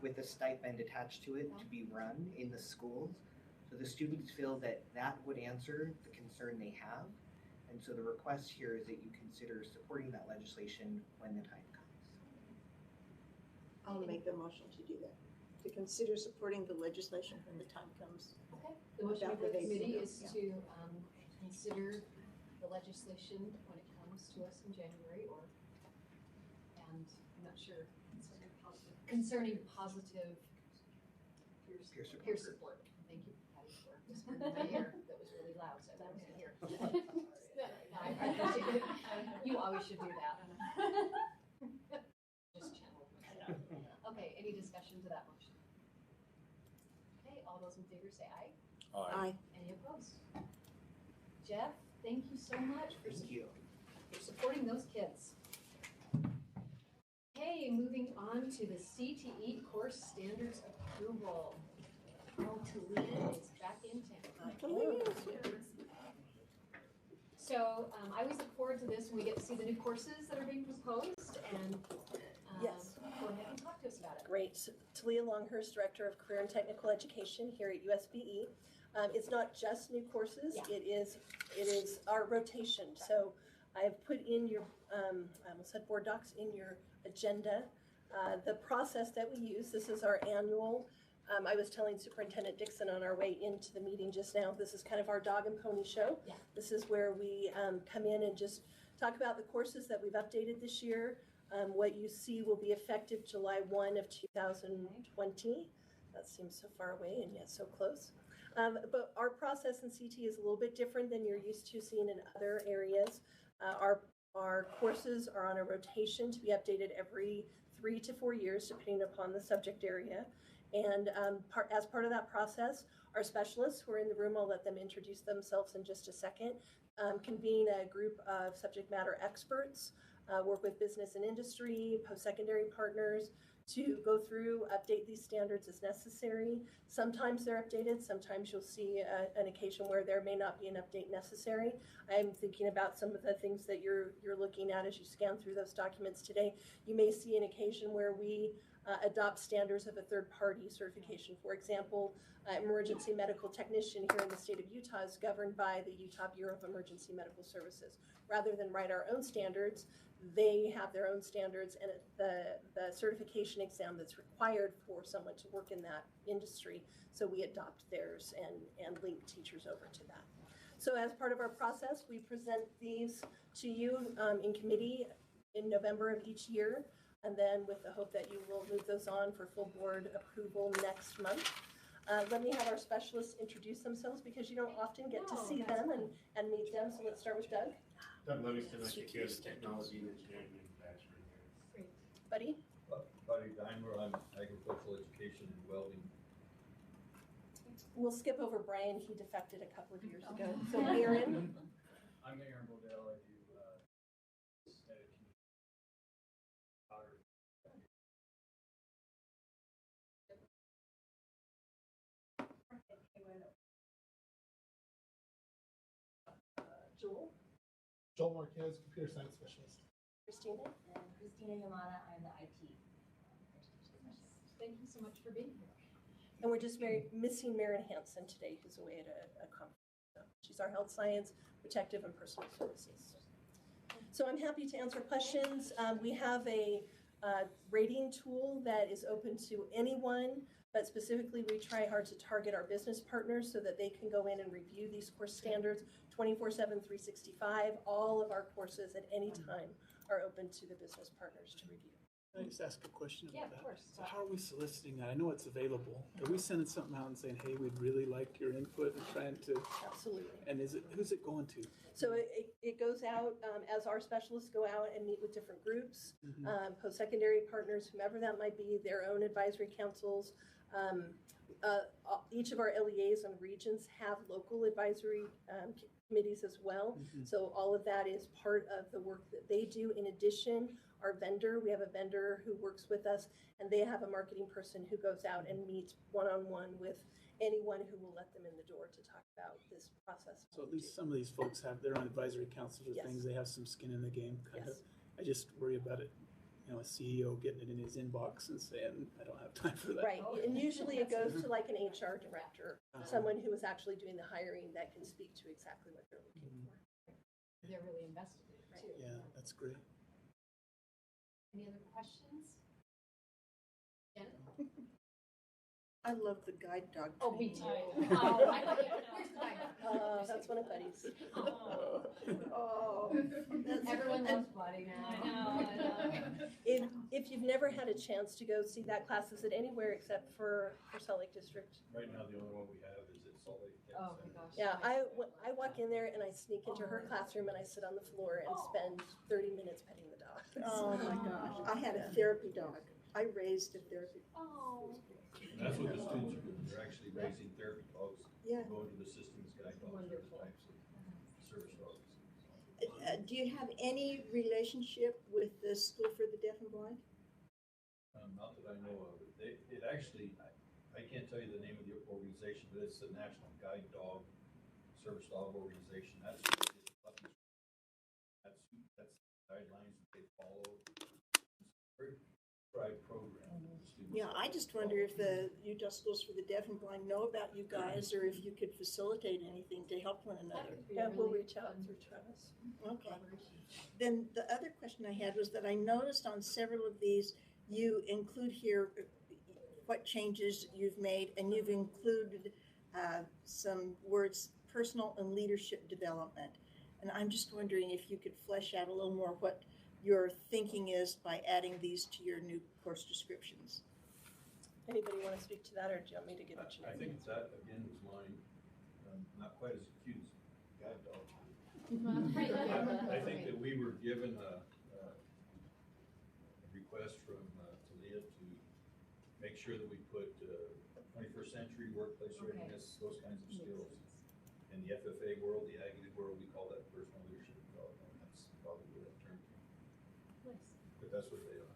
H: with a stipend attached to it to be run in the schools. So the students feel that that would answer the concern they have. And so the request here is that you consider supporting that legislation when the time comes.
D: I'll make the motion to do that, to consider supporting the legislation when the time comes.
A: Okay. The motion of
D: About
A: the
D: the vaping
A: committee
D: bill,
A: is to consider the legislation when it comes to us in January, and I'm not sure, concerning positive peer support. Thank you, Patty, for whispering in my ear. That was really loud, so I wasn't here. No, I appreciate it. You always should do that. Just channeled myself. Okay, any discussion to that motion? Okay, all those in favor say aye.
O: Aye.
A: Any opposed? Jeff, thank you so much for
H: Thank you.
A: for supporting those kids. Okay, moving on to the CTE course standards approval. Oh, Talia is back in town. So I always look forward to this when we get to see the new courses that are being proposed, and
P: Yes.
A: go ahead and talk to us about it.
P: Great. Talia Longhurst, Director of Career and Technical Education here at USBE. It's not just new courses,
A: Yeah.
P: it is our rotation. So I've put in your, I almost said board docs, in your agenda, the process that we use. This is our annual. I was telling Superintendent Dixon on our way into the meeting just now, this is kind of our dog and pony show.
A: Yeah.
P: This is where we come in and just talk about the courses that we've updated this year. What you see will be effective July 1 of 2020. That seems so far away and yet so close. But our process in CT is a little bit different than you're used to seeing in other areas. Our courses are on a rotation to be updated every 3 to 4 years, depending upon the subject area. And as part of that process, our specialists who are in the room, I'll let them introduce themselves in just a second, convene a group of subject matter experts, work with business and industry, post-secondary partners to go through, update these standards as necessary. Sometimes they're updated, sometimes you'll see an occasion where there may not be an update necessary. I'm thinking about some of the things that you're looking at as you scan through those documents today. You may see an occasion where we adopt standards of a third-party certification. For example, emergency medical technician here in the state of Utah is governed by the Utah Bureau of Emergency Medical Services. Rather than write our own standards, they have their own standards, and the certification exam that's required for someone to work in that industry, so we adopt theirs and link teachers over to that. So as part of our process, we present these to you in committee in November of each year, and then with the hope that you will move those on for full board approval next month. Let me have our specialists introduce themselves because you don't often get to see them and meet them. So let's start with Doug.
Q: Doug Livingston, I take care of technology and engineering manufacturing here.
P: Great. Buddy?
R: Buddy Dimer, I'm agricultural education and welding.
P: We'll skip over Brian. He defected a couple of years ago. So Aaron?
S: I'm Aaron Bodell. I do aesthetic photography.
P: Joel?
T: Joel Marquez, computer science specialist.
P: Christina?
U: And Christina Yamada, I'm the IT.
A: Thank you so much for being here.
P: And we're just missing Maren Hansen today, who's away at a conference. So she's our health science, protective, and personal services. So I'm happy to answer questions. We have a rating tool that is open to anyone, but specifically we try hard to target our business partners so that they can go in and review these course standards 24/7, 365. All of our courses at any time are open to the business partners to review.
C: Can I just ask a question about
A: Yeah,
C: that?
A: of course.
C: So how are we soliciting that? I know it's available. Are we sending something out and saying, hey, we'd really like your input and trying to?
P: Absolutely.
C: And who's it going to?
P: So it goes out as our specialists go out and meet with different groups, post-secondary partners, whomever that might be, their own advisory councils. Each of our LEAs and regions have local advisory committees as well. So all of that is part of the work that they do. In addition, our vendor, we have a vendor who works with us, and they have a marketing person who goes out and meets one-on-one with anyone who will let them in the door to talk about this process.
C: So at least some of these folks have their own advisory councils or things. They have some skin in the game, kind of. I just worry about it. You know, a CEO getting it in his inbox and saying, I don't have time for that.
P: Right, and usually it goes to like an HR director, someone who is actually doing the hiring that can speak to exactly what they're looking for.
A: They're really invested in it too.
C: Yeah, that's great.
A: Any other questions? Jen?
V: I love the guide dog.
A: Oh, me too.
V: training.
A: Oh, I like it. Where's the guide dog?
P: That's one of Buddy's.
V: Oh,
A: Everyone loves Buddy now. I know.
P: If you've never had a chance to go see that class, is it anywhere except for Salt Lake District?
R: Right now, the only one we have is at Salt Lake.
A: Oh my gosh.
P: Yeah, I walk in there and I sneak into her classroom and I sit on the floor and spend 30 minutes petting the dog.
V: Oh my gosh, I had a therapy dog. I raised a therapy.
A: Oh.
R: And that's what the students are doing. They're actually raising therapy dogs.
V: Yeah.
R: Going to the systems guide dogs.
A: Wonderful.
R: Types of service dogs.
B: do you have any relationship with the School for the Deaf and Blind?
R: Not that I know of. It actually, I can't tell you the name of the organization, but it's the National Guide Dog Service Dog Organization. That's the guidelines that they follow. It's a very prescribed program.
B: Yeah, I just wonder if the Utah Schools for the Deaf and Blind know about you guys, or if you could facilitate anything to help one another.
P: Yeah, we'll reach out through Travis.
B: Okay. Then the other question I had was that I noticed on several of these, you include here what changes you've made, and you've included some words, personal and leadership development. And I'm just wondering if you could flesh out a little more what your thinking is by adding these to your new course descriptions.
P: Anybody want to speak to that, or do you want me to give it to you?
R: I think that, again, was mine. Not quite as cute as guide dog. I think that we were given a request from Talia to make sure that we put 21st century workplace readiness, those kinds of skills. In the FFA world, the Aggie world, we call that personal leadership development. That's probably where that term came from.
A: Nice.
R: But that's what they are.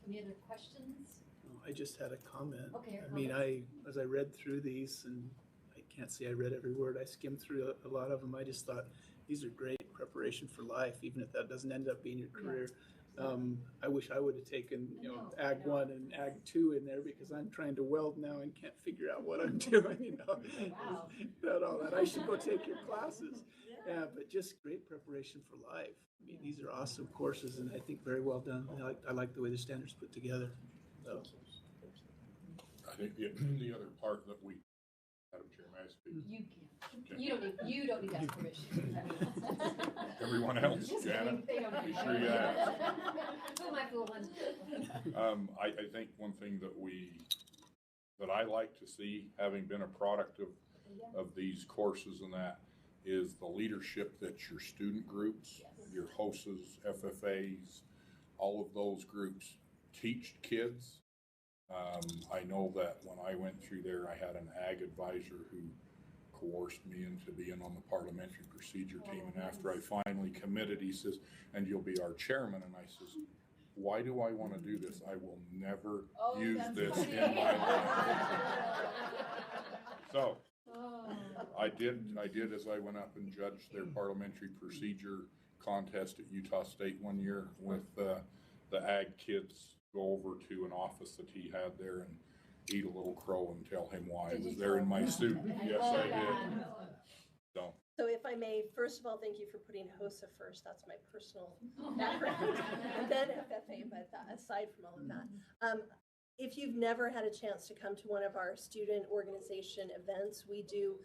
A: Any other questions?
C: I just had a comment.
A: Okay.
C: I mean, as I read through these, and I can't say I read every word, I skimmed through a lot of them. I just thought these are great preparation for life, even if that doesn't end up being your career. I wish I would have taken, Ag 1 and Ag 2 in there, because I'm trying to weld now and can't figure out what I'm doing,
A: Wow.
C: Not all that. I should go take your classes. Yeah, but just great preparation for life. I mean, these are awesome courses, and I think very well done. I like the way the standards put together. So.
O: I think the other part that we, Madam Chair, may I speak?
A: You can.
O: Okay.
A: You don't need that permission.
O: Everyone else,
A: Just
O: Janet,
A: kidding, they don't
O: be
A: need
O: sure
A: that.
O: you ask.
A: Who am I fooling?
O: I think one thing that I like to see, having been a product of these courses and that, is the leadership that your student groups, your HOSAs, FFAs, all of those groups teach kids. I know that when I went through there, I had an ag advisor who coerced me into being on the parliamentary procedure team. And after I finally committed, he says, "And you'll be our chairman." And I says, "Why do I want to do this? I will never use this in my life." So I did as I went up and judged their parliamentary procedure contest at Utah State one year with the ag kids. Go over to an office that he had there and eat a little crow and tell him why I was there in my suit. Yes, I did.
P: So if I may, first of all, thank you for putting HOSA first. That's my personal background. And then FFA, but aside from all of that. If you've never had a chance to come to one of our student organization events, we do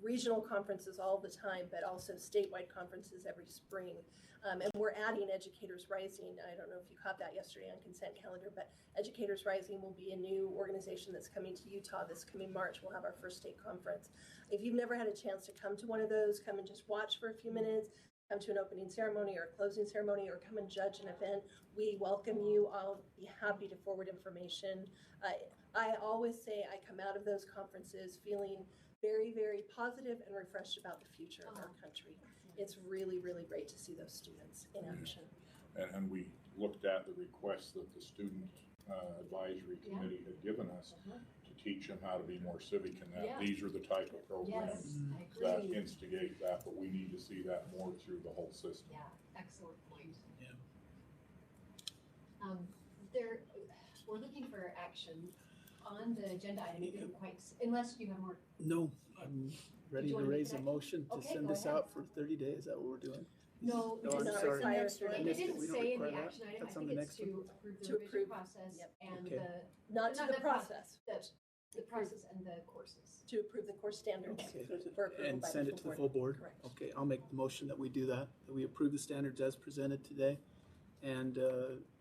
P: regional conferences all the time, but also statewide conferences every spring. And we're adding Educators Rising. I don't know if you caught that yesterday on consent calendar, but Educators Rising will be a new organization that's coming to Utah this coming March. We'll have our first state conference. If you've never had a chance to come to one of those, come and just watch for a few minutes, come to an opening ceremony or a closing ceremony, or come and judge an event, we welcome you. I'll be happy to forward information. I always say I come out of those conferences feeling very, very positive and refreshed about the future of our country. It's really, really great to see those students in action.
O: And we looked at the requests that the student advisory committee had given us to teach them how to be more civic in that. These are the type of programs that instigate that, but we need to see that more through the whole system.
A: Yeah, excellent point.
C: Yeah.
A: We're looking for action on the agenda item. It didn't quite, unless you have more.
C: No, I'm ready to raise a motion to send this out for 30 days. Is that what we're doing?
A: No,
C: I'm
A: it's
C: sorry.
A: It didn't
C: We don't
A: say in the
C: require that?
A: action item.
C: That's
A: I
C: on
A: think
C: the
A: it's
C: next one?
A: to approve the revision process and
C: Okay.
P: Not to the process.
A: The process and the courses.
P: To approve the course standards
C: Okay.
P: for approval
C: And
P: by
C: send it to the full board?
P: Correct.
C: Okay, I'll make the motion that we do that we approve the standards as presented today and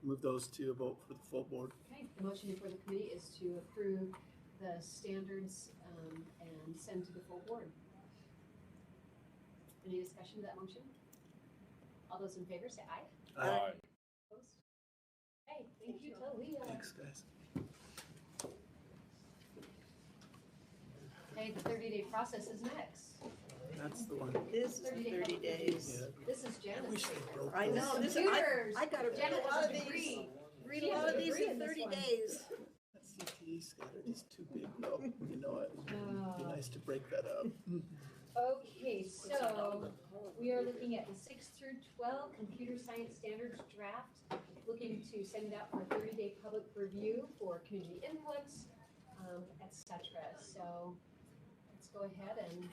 C: move those to a vote for the full board.
A: Okay, the motion before the committee is to approve the standards and send to the full board. Any discussion of that motion? All those in favor say aye.
O: Aye.
A: Opposed? Okay, thank you, Talia.
C: Thanks, guys.
A: Okay, the 30-day process is next.
C: That's the one.
D: This is 30 days.
C: Yeah.
A: This is Janice.
C: broke
D: I know,
C: those.
A: Computers.
D: I gotta read
A: Janet
D: a lot
A: has
D: of
A: a
D: these,
A: degree.
D: read
A: She
D: a
A: has
D: lot
A: a
D: of these
A: degree
D: in
A: in this
D: 30
A: one.
D: days.
C: That CTE standard is too big though, you know it. It'd be
A: Oh.
C: nice to break that up.
A: Okay, so we are looking at the 6 through 12 computer science standards draft, looking to send it out for a 30-day public review for community inputs, etc. So let's go ahead and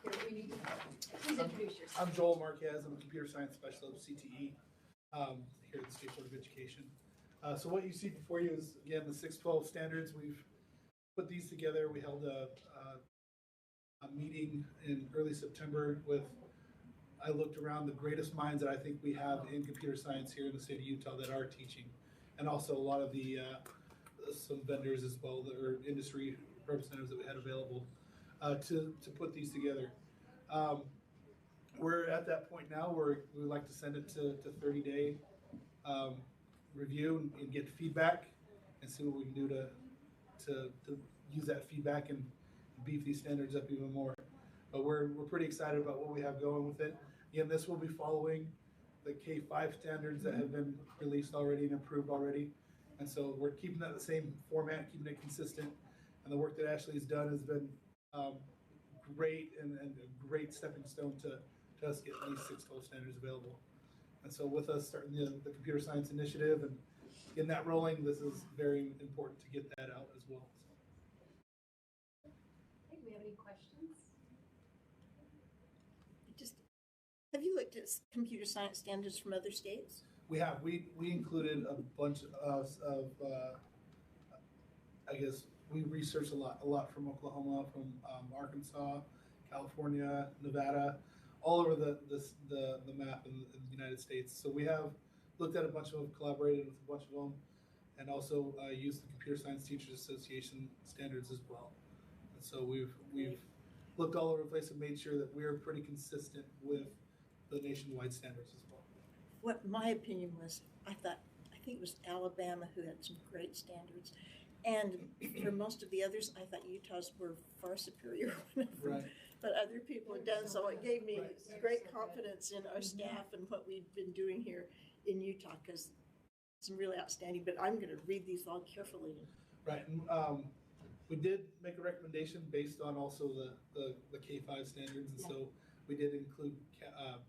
A: hear what we need to know. Please introduce yourself.
T: I'm Joel Marquez. I'm a computer science specialist at CTE here at the State Board of Education. So what you see before you is, again, the 612 standards. We've put these together. We held a meeting in early September with, I looked around the greatest minds that I think we have in computer science here in the state of Utah that are teaching, and also a lot of the some vendors as well, that are industry representatives that we had available to put these together. We're at that point now where we would like to send it to 30-day review and get feedback and see what we can do to use that feedback and beef these standards up even more. But we're pretty excited about what we have going with it. Again, this will be following the K-5 standards that have been released already and approved already. And so we're keeping that the same format, keeping it consistent. And the work that Ashley's done has been great and a great stepping stone to us getting these 612 standards available. And so with us starting the computer science initiative and getting that rolling, this is very important to get that out as well.
A: Okay, do we have any questions?
D: Have you looked at computer science standards from other states?
T: We have. We included a bunch of I guess we researched a lot from Oklahoma, from Arkansas, California, Nevada, all over the map in the United States. So we have looked at a bunch of them, collaborated with a bunch of them, and also used the Computer Science Teachers Association standards as well. And so we've looked all over the place and made sure that we're pretty consistent with the nationwide standards as well.
D: What my opinion was, I think it was Alabama who had some great standards. And for most of the others, I thought Utah's were far superior.
T: Right.
D: But other people had done, so it gave me great confidence in our staff and what we've been doing here in Utah, because it's really outstanding. But I'm going to read these all carefully.
T: Right. And, we did make a recommendation based on also the K-5 standards, and so we did include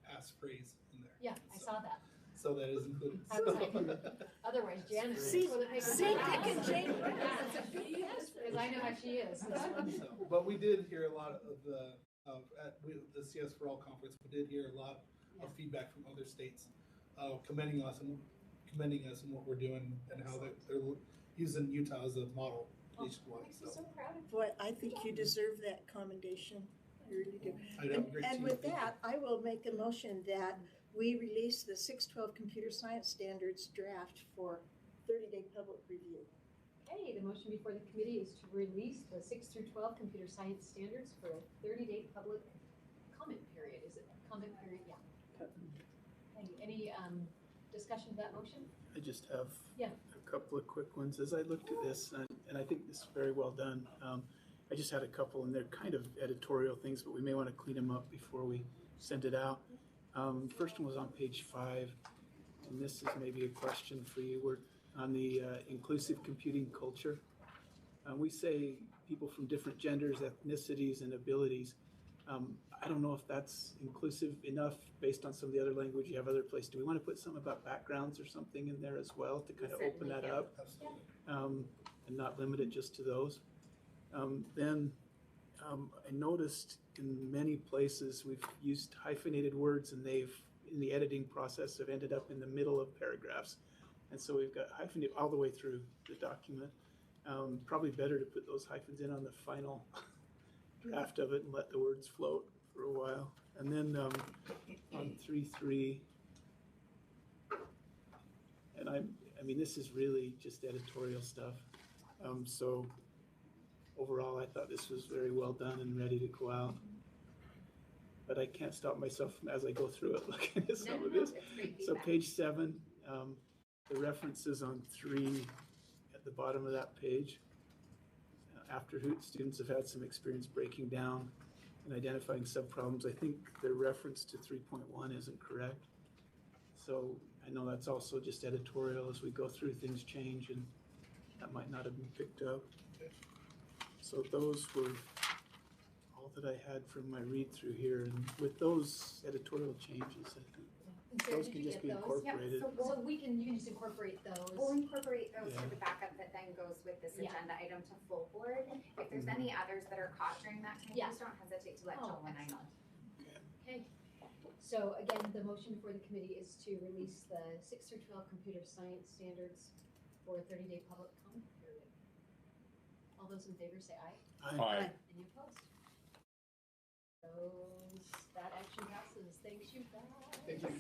T: passphrase in there.
A: Yeah, I saw that.
T: So that is included.
A: I was like, otherwise Janice.
D: See, Dick and Jane.
A: Because I know how she is.
T: But we did hear a lot of the CS for All conference. We did hear a lot of feedback from other states, commending us and what we're doing and how they're using Utah as a model nationwide.
A: Makes me so proud of you.
D: Boy, I think you deserve that commendation. You really do.
T: I have a great
D: And
T: team.
D: with that, I will make a motion that we release the 612 Computer Science Standards draft for 30-day public review.
A: Okay, the motion before the committee is to release the 6 through 12 computer science standards for a 30-day public comment period. Is it comment period? Yeah. Any discussion of that motion?
C: I just have
A: Yeah.
C: a couple of quick ones. As I looked at this, and I think this is very well done, I just had a couple, and they're kind of editorial things, but we may want to clean them up before we send it out. First one was on page 5, and this is maybe a question for you. We're on the inclusive computing culture. We say people from different genders, ethnicities, and abilities. I don't know if that's inclusive enough based on some of the other language you have other places. Do we want to put something about backgrounds or something in there as well to kind of open that up and not limit it just to those? Then I noticed in many places we've used hyphenated words, and they've, in the editing process, have ended up in the middle of paragraphs. And so we've got hyphenated all the way through the document. Probably better to put those hyphens in on the final draft of it and let the words float for a while. And then on 3.3, and I mean, this is really just editorial stuff. So overall, I thought this was very well done and ready to go out. But I can't stop myself from, as I go through it, looking at some of this. So page 7, the references on 3 at the bottom of that page. After students have had some experience breaking down and identifying sub-problems. I think their reference to 3.1 isn't correct. So I know that's also just editorial. As we go through, things change, and that might not have been picked up. So those were all that I had from my read-through here, and with those editorial changes, I think
A: Sarah,
C: those
A: did
C: can
A: you
C: just
A: get
C: be
A: those?
C: incorporated.
A: So you can just incorporate those.
G: We'll incorporate those for
C: Yeah.
G: the backup that then goes with this
A: Yeah.
G: agenda item to full board. If there's any others that are caught during that time,
A: Yeah.
G: please don't hesitate to let
A: Oh,
G: Joel and I know.
A: Okay. So again, the motion for the committee is to release the 6 through 12 computer science standards for a 30-day public comment period. All those in favor say aye.
O: Aye.
A: Any opposed? That action passes. Thank you guys.
C: Thank you.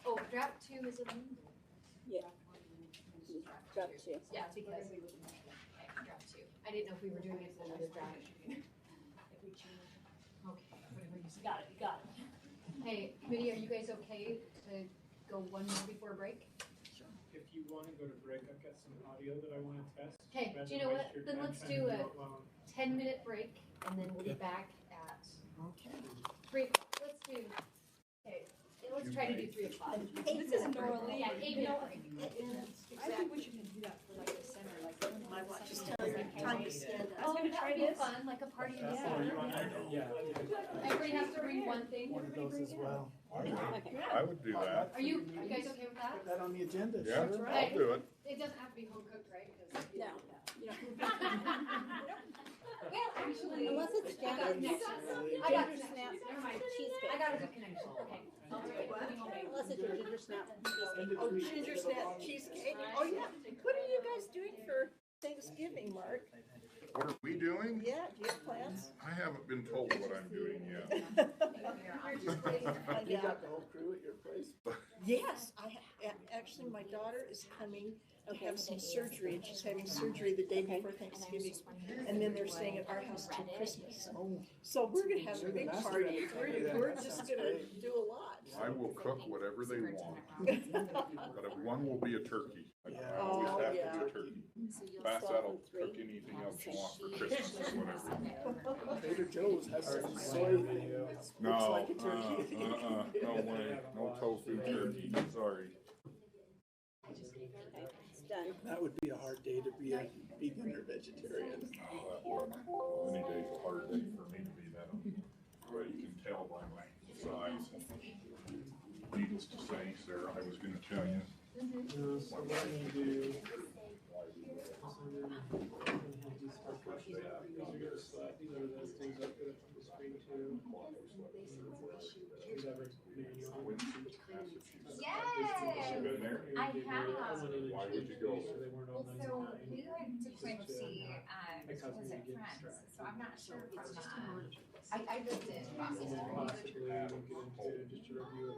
A: Oh, draft 2 is amended.
B: Yeah. Draft 2.
A: Yeah, because okay, draft 2. I didn't know if we were doing it for another draft. Okay, whatever you say. Got it. Hey, committee, are you guys okay to go one more before break?
M: If you wanna go to break, I've got some audio that I wanna test.
A: Okay,
M: rather
A: do you know
M: than
A: what?
M: waste your
A: Then
M: time
A: let's
M: trying to
A: do a
M: it while
A: 10-minute break, and then we'll be
C: Okay.
A: back at
D: Okay.
A: 3 o'clock. Let's do, okay, let's try to do 3 o'clock.
B: This isn't Norley.
A: Yeah, 8-minute break.
J: I think we should do that for like the center, like.
D: My watch is telling me time to stand up.
A: Oh, that would be fun, like a party in the center. Everybody has to read one thing.
C: One of those as well.
O: I would do that.
A: Are you guys okay with that?
C: Put that on the agenda.
O: Yeah,
C: Sure.
O: I'll do it.
A: It doesn't have to be home cooked, right? 'Cause,
B: No.
G: Well, actually.
B: Unless it's
A: I got
B: Japanese.
A: connections. I got connections. Never mind.
B: Cheesecake.
A: I got a good connection. Okay. I'll do it.
B: Unless it's your ginger snap.
T: Oh,
B: Ginger snap cheesecake. Oh, yeah. What are you guys doing for Thanksgiving, Mark?
O: What are we doing?
B: Yeah, do you have plans?
O: I haven't been told what I'm doing yet.
T: You got the whole crew at your place?
B: Yes, actually, my daughter is coming to have some surgery, and she's having surgery the day before Thanksgiving. And then they're staying at our house till Christmas. So we're gonna have a
T: You're the
B: big
T: master
B: party.
T: at it.
B: We're
T: That
B: just
T: sounds
B: gonna
T: great.
B: do a lot.
O: I will cook whatever they want, but one will be a turkey. I always
B: Oh,
O: have
B: yeah.
O: to be a turkey. Past that, I'll cook anything else you want for Christmas or whatever.
T: Trader Joe's has some soy thing. It looks
O: No,
T: like a turkey.
O: no way, no tofu turkey, sorry.
B: It's done.
T: That would be a hard day to be a vegan or vegetarian.
O: Any day's a hard day for me to be that, well, you can tell by my size. Needless to say, Sarah, I was gonna tell you.
M: So what I'm gonna do. These are gonna slide, these are those things I put up on the screen too.
G: Yay!
O: Been there?
G: I have.
O: Why would you go?
G: Well, so we went to Quincy, visit friends, so I'm not sure from, I lived in Boston.
M: Possibly we can get into just to review it.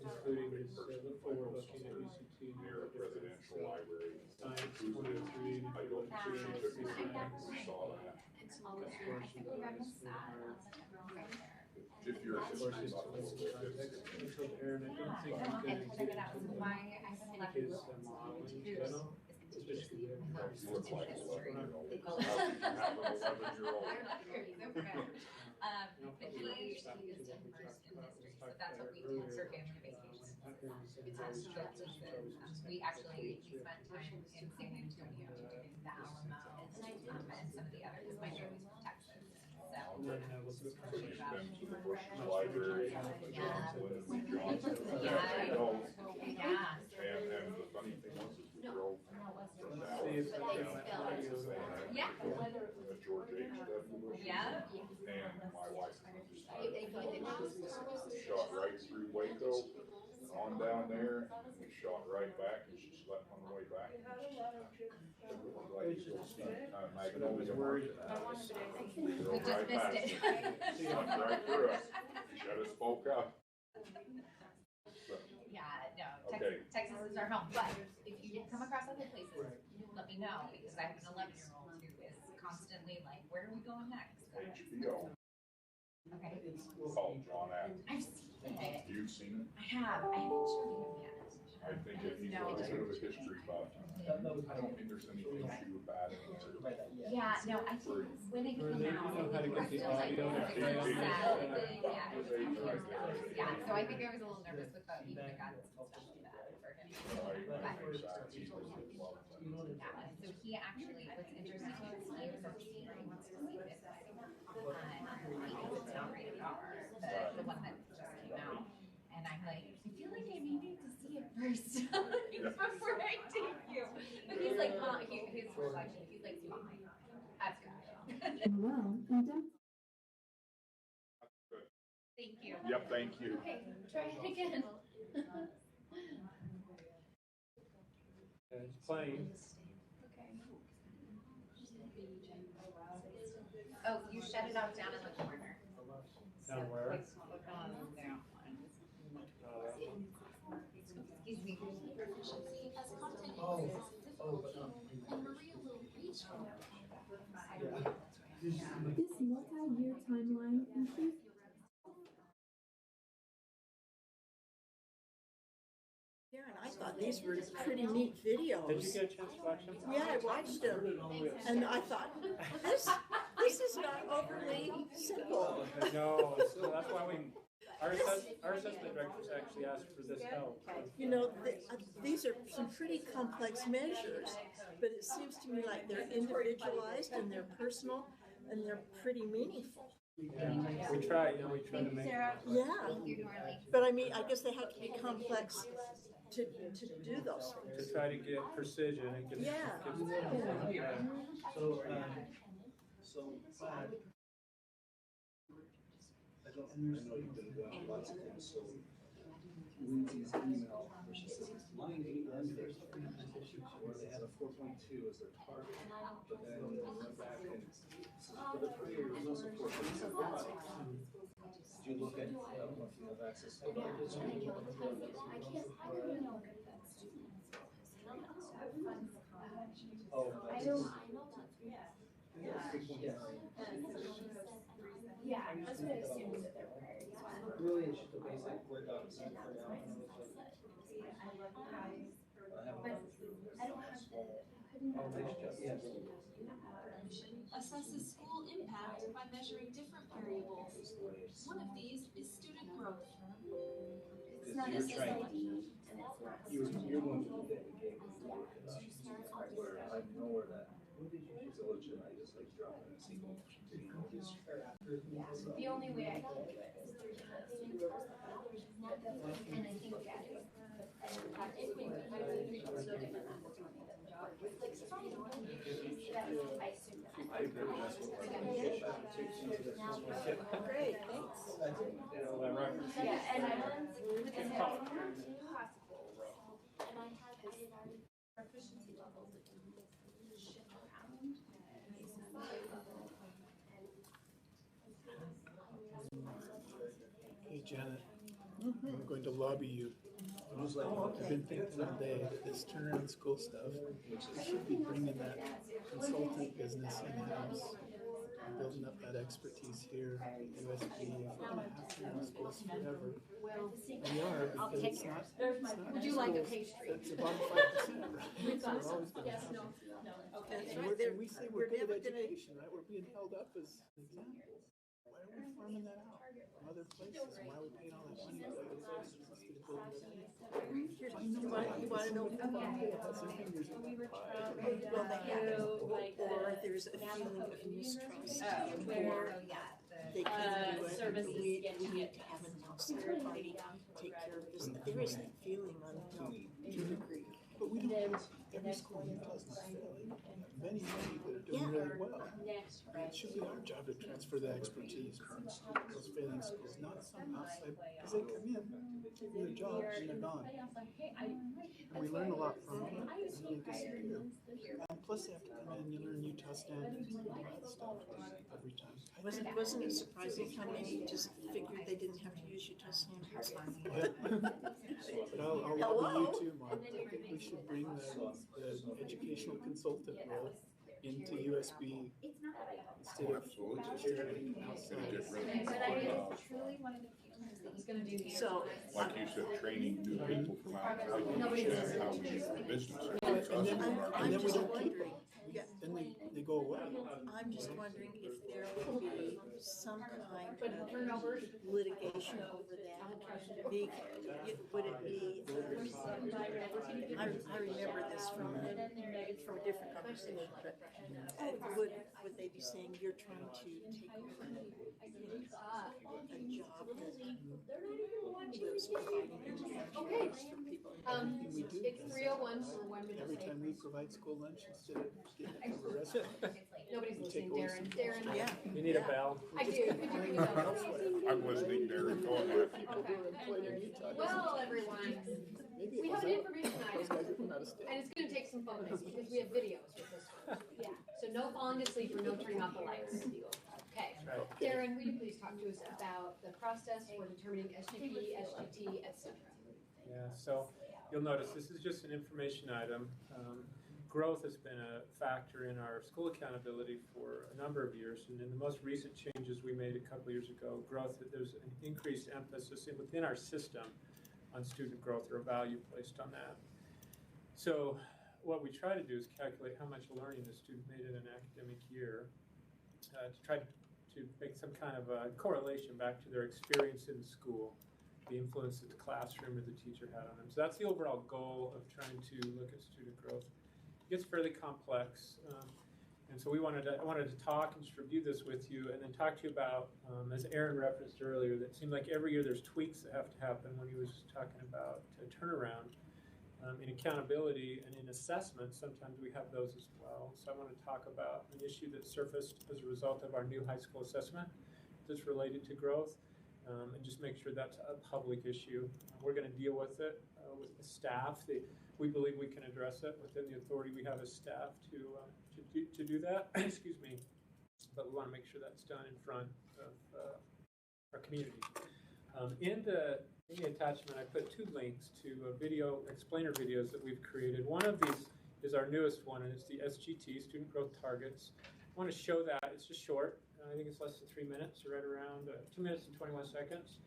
M: Including this, the forward-looking at UCT.
O: Near a residential library.
M: Science 103,
O: I go, she took me and saw that. If you're a history buff,
M: Until Aaron, I don't think I'm gonna
G: Check it out, why I haven't left
M: his
G: it.
M: modeling channel, especially there.
O: you look like an 11-year-old. How can you have an 11-year-old?
G: But he is immersed in history, so that's what we did for family vacation. We actually, we spent time in San Antonio doing the Alamo, and some of the others, my family's from Texas, so.
M: And then I was
O: So you've been to the Bush's Library, the Johnson, Johnson,
G: Yeah.
O: and the funny thing was, is we drove from
M: See if I
O: Dallas
M: can
O: down
M: find
O: to
M: it.
G: Yeah.
O: the George H. W. Bush.
G: Yeah.
O: And my wife just shot right through Waco, on down there, and we shot right back, and she slept on the way back. It was like you go see Magnolia Market. Drove right past us. Slept right through us. Should have spoke up.
G: Yeah, no,
O: Okay.
G: Texas is our home, but if you come across other places, let me know, because I have an 11-year-old who is constantly like, where are we going next?
O: HBO.
G: Okay.
O: Called John Adams.
G: I've seen it.
O: You've seen it?
G: I haven't shown you him yet.
O: I think if he's a bit of a history buff, I don't think there's anything too bad in there.
G: Yeah, no, I think when it came out,
M: know how to get the
G: still like,
M: audio to
G: very
M: play on
G: sad,
M: this.
G: yeah, yeah, so I think I was a little nervous with even the guns and stuff like that for him.
O: I think Zach, he was in love.
G: Yeah, so he actually, what's interesting is he was a senior, he wants to see this. It's not rated R, the one that just came out. And I'm like, I feel like I may need to see it first before I take you. But he's like, Mom, his reflection, he's like, Mom, that's good.
F: Well, I'm done.
G: Thank you.
O: Yep, thank you.
G: Okay, try it again.
M: It's playing.
G: Okay. Oh, you shut it off down in the corner.
M: Down where?
G: Like, click on that one. Excuse me.
F: Proficiency as content and Maria will reach for This multi-year timeline includes
D: Karen, I thought these were pretty neat videos.
M: Did you get a chance to watch them?
D: Yeah, I watched them, and I thought, this is not overly simple.
M: No, so that's why our assessment directors actually asked for this help.
D: You know, these are some pretty complex measures, but it seems to me like they're individualized and they're personal and they're pretty meaningful.
M: Yeah, we try to make.
D: Yeah, but I mean, I guess they have to be complex to do those things.
M: To try to get precision and get.
D: Yeah.
S: So, I know you've been doing lots of things, so Lindsay's email, where she says, line 8 and 8, where they had a 4.2 as their target, but then they went back and, but the prior year was also 4.2. Did you look at, I don't know if you have access to that history? Oh, that's.
F: Yeah, that's what I assumed that their priorities were.
S: Really, it's just a basic workout for now.
F: Assesses school impact by measuring different variables. One of these is student growth. It's not a SAT, and it's not.
S: You're going to do that again. Where I know where that village and I just like drop in and see.
G: The only way I can do it is through the and I think that is.
D: Great, thanks.
G: Yeah, and it's possible. And I had proficiency levels that can shift around.
C: Hey Janet, I'm going to lobby you. I've been thinking all day that this turnaround school stuff, we should be bringing that consultant business in-house, building up that expertise here at USP. If we're going to have turnaround schools forever, we are, because it's not
J: Would you like a pastry?
C: It's about 5%, right? So we're always going to have it. And we say we're good at education, right? We're being held up as an example. Why are we farming that out from other places? Why are we paying all that money to other places instead of building it?
D: You want to know? Well, they have, or there's a feeling of mistrust, or they can do it, but we need to have an outside party take care of this. There is that feeling on to a degree.
C: But we don't, every school in Utah is not failing. Many that are doing really well. It should be our job to transfer the expertise from those failing schools, not some outside, because they come in, do their job, and they're gone. And we learn a lot from them, and then they disappear. And plus they have to come in and you learn Utah standards and all that stuff every time.
D: Wasn't it surprising how many just figured they didn't have to use Utah standards?
C: But I'll lobby you too, Mark. I think we should bring the educational consultant role into USB instead of sharing outside.
G: But I truly wanted to
A: He's gonna do the.
D: So,
O: Like you said, training new people from outside,
A: Nobody's
O: and how we do business.
C: And then,
D: I'm
C: and then we
D: just
C: don't keep
D: wondering,
C: them.
D: yeah,
C: Then they go away.
D: I'm just wondering if there would be some kind
A: But
D: of
A: turnovers.
D: litigation over that. Would it be, I remember this from a different conversation, but would they be saying you're trying to take over a job that was providing insurance for people?
C: We do.
A: It's 3:01, so we're 1 minute
C: Every
A: late.
C: time we provide school lunch instead of getting arrested.
A: Nobody's
C: we
A: listening,
C: take
A: Darren. Darren.
D: Yeah.
M: You need a bell?
A: I do. Could you bring it up?
O: I'm listening, Derek, go ahead.
A: Well, everyone, we have an information item, and it's gonna take some focus because we have videos with this one. Yeah. So no falling asleep or no turning off the lights. Okay. Darren, will you please talk to us about the process for determining SGP, SGT, etc.?
M: Yeah, so you'll notice this is just an information item. Growth has been a factor in our school accountability for a number of years, and in the most recent changes we made a couple years ago, there's an increased emphasis within our system on student growth, or a value placed on that. So what we try to do is calculate how much learning a student made in an academic year, to try to make some kind of a correlation back to their experience in school, the influence that the classroom or the teacher had on them. So that's the overall goal of trying to look at student growth. It gets fairly complex, and so I wanted to talk and review this with you, and then talk to you about, as Aaron referenced earlier, that it seemed like every year there's tweaks that have to happen when he was talking about turnaround. In accountability and in assessment, sometimes we have those as well. So I want to talk about an issue that surfaced as a result of our new high school assessment that's related to growth, and just make sure that's a public issue. We're going to deal with it with the staff. We believe we can address it within the authority we have as staff to do that. Excuse me, but we want to make sure that's done in front of our community. In the attachment, I put 2 links to video explainer videos that we've created. One of these is our newest one, and it's the SGT, Student Growth Targets. I want to show that. It's just short. I think it's less than 3 minutes, right around 2 minutes and 21 seconds.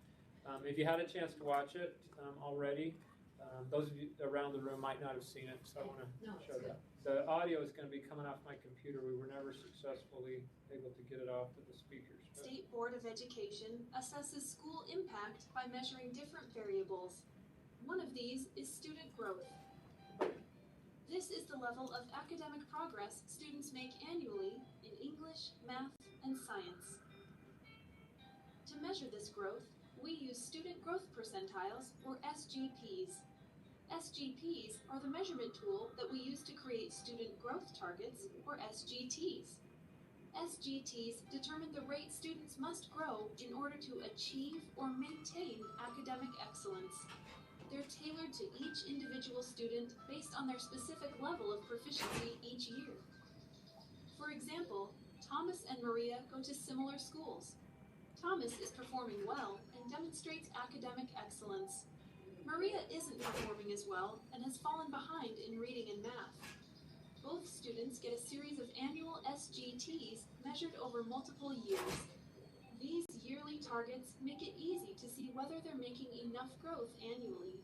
M: If you had a chance to watch it already, those of you around the room might not have seen it, so I want to show that. The audio is going to be coming off my computer. We were never successfully able to get it off to the speakers.
F: State Board of Education assesses school impact by measuring different variables. One of these is student growth. This is the level of academic progress students make annually in English, math, and science. To measure this growth, we use student growth percentiles, or SGPs. SGPs are the measurement tool that we use to create student growth targets, or SGTs. SGTs determine the rate students must grow in order to achieve or maintain academic excellence. They're tailored to each individual student based on their specific level of proficiency each year. For example, Thomas and Maria go to similar schools. Thomas is performing well and demonstrates academic excellence. Maria isn't performing as well and has fallen behind in reading and math. Both students get a series of annual SGTs measured over multiple years. These yearly targets make it easy to see whether they're making enough growth annually.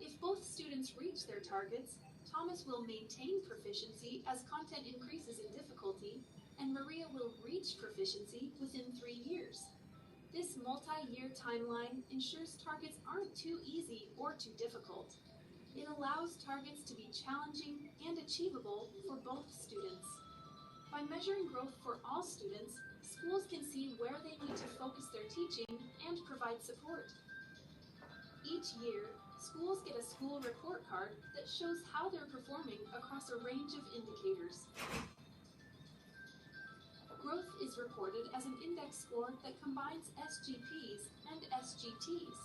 F: If both students reach their targets, Thomas will maintain proficiency as content increases in difficulty, and Maria will reach proficiency within 3 years. This multi-year timeline ensures targets aren't too easy or too difficult. It allows targets to be challenging and achievable for both students. By measuring growth for all students, schools can see where they need to focus their teaching and provide support. Each year, schools get a school report card that shows how they're performing across a range of indicators. Growth is reported as an index score that combines SGPs and SGTs.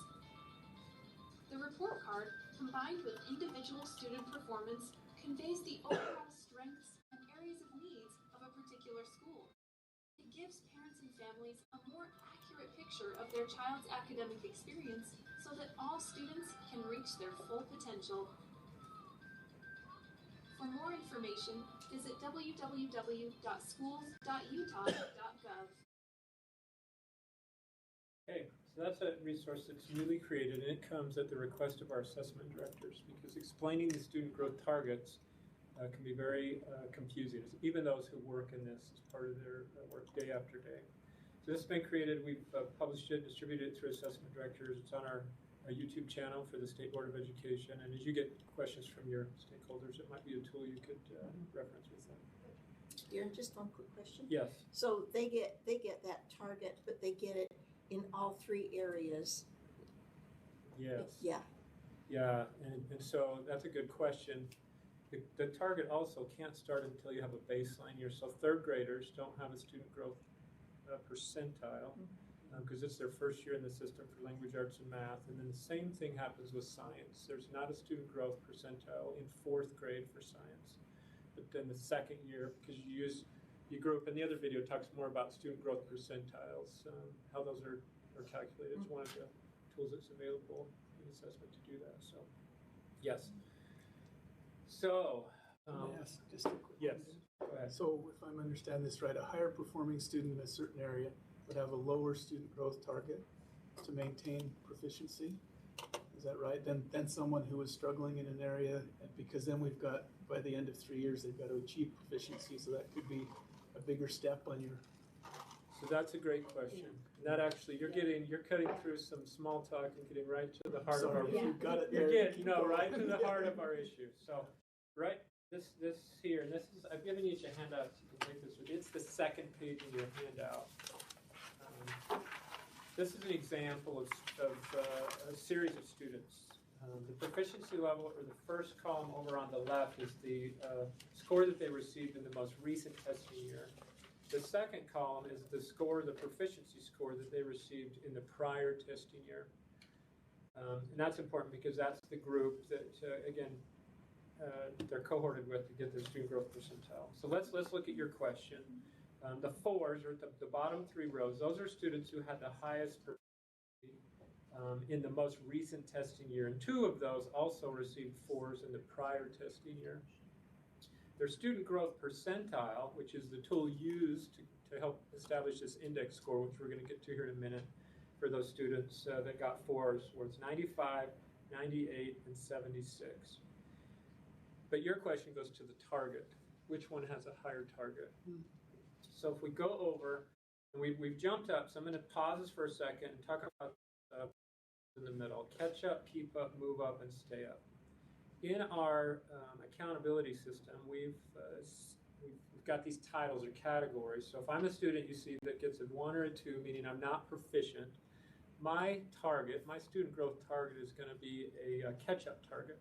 F: The report card, combined with individual student performance, conveys the overall strengths and areas of needs of a particular school. It gives parents and families a more accurate picture of their child's academic experience so that all students can reach their full potential. For more information, visit www.schools.utah.gov.
M: Okay, so that's a resource that's newly created, and it comes at the request of our assessment directors, because explaining the student growth targets can be very confusing, even those who work in this as part of their work day after day. So this has been created, we've published it, distributed it through assessment directors. It's on our YouTube channel for the State Board of Education, and as you get questions from your stakeholders, it might be a tool you could reference with them.
D: Yeah, just one quick question.
M: Yes.
D: So they get that target, but they get it in all three areas.
M: Yes.
D: Yeah.
M: Yeah, and so that's a good question. The target also can't start until you have a baseline year. So third graders don't have a student growth percentile because it's their first year in the system for language arts and math. And then the same thing happens with science. There's not a student growth percentile in fourth grade for science. But then the second year, because you grew up in the other video, talks more about student growth percentiles, how those are calculated. It's one of the tools that's available in assessment to do that. So, yes. So,
C: yes, just a quick
M: yes.
C: Go ahead. So, if I'm understanding this right, a higher performing student in a certain area would have a lower student growth target to maintain proficiency. Is that right? Then someone who is struggling in an area, because then we've got, by the end of 3 years, they've got to achieve proficiency. So that could be a bigger step on your.
M: So that's a great question. And that actually, you're cutting through some small talk and getting right to the heart of our issue.
C: Got it.
M: You're getting right to the heart of our issue. So, right, this here, and this is, I've given you a handout so you can take this with you. It's the second page in your handout. This is an example of a series of students. The proficiency level, or the first column over on the left, is the score that they received in the most recent testing year. The second column is the score, the proficiency score that they received in the prior testing year. And that's important because that's the group that, again, they're cohorted with to get their student growth percentile. So let's look at your question. The fours, or the bottom three rows, those are students who had the highest in the most recent testing year. And two of those also received fours in the prior testing year. Their student growth percentile, which is the tool used to help establish this index score, which we're going to get to here in a minute, for those students that got fours, was 95, 98, and 76. But your question goes to the target. Which one has a higher target? So if we go over, and we've jumped up, so I'm going to pause this for a second and talk about in the middle. Catch up, keep up, move up, and stay up. In our accountability system, we've got these titles or categories. So if I'm a student you see that gets a 1 or a 2, meaning I'm not proficient, my target, my student growth target, is going to be a catch-up target.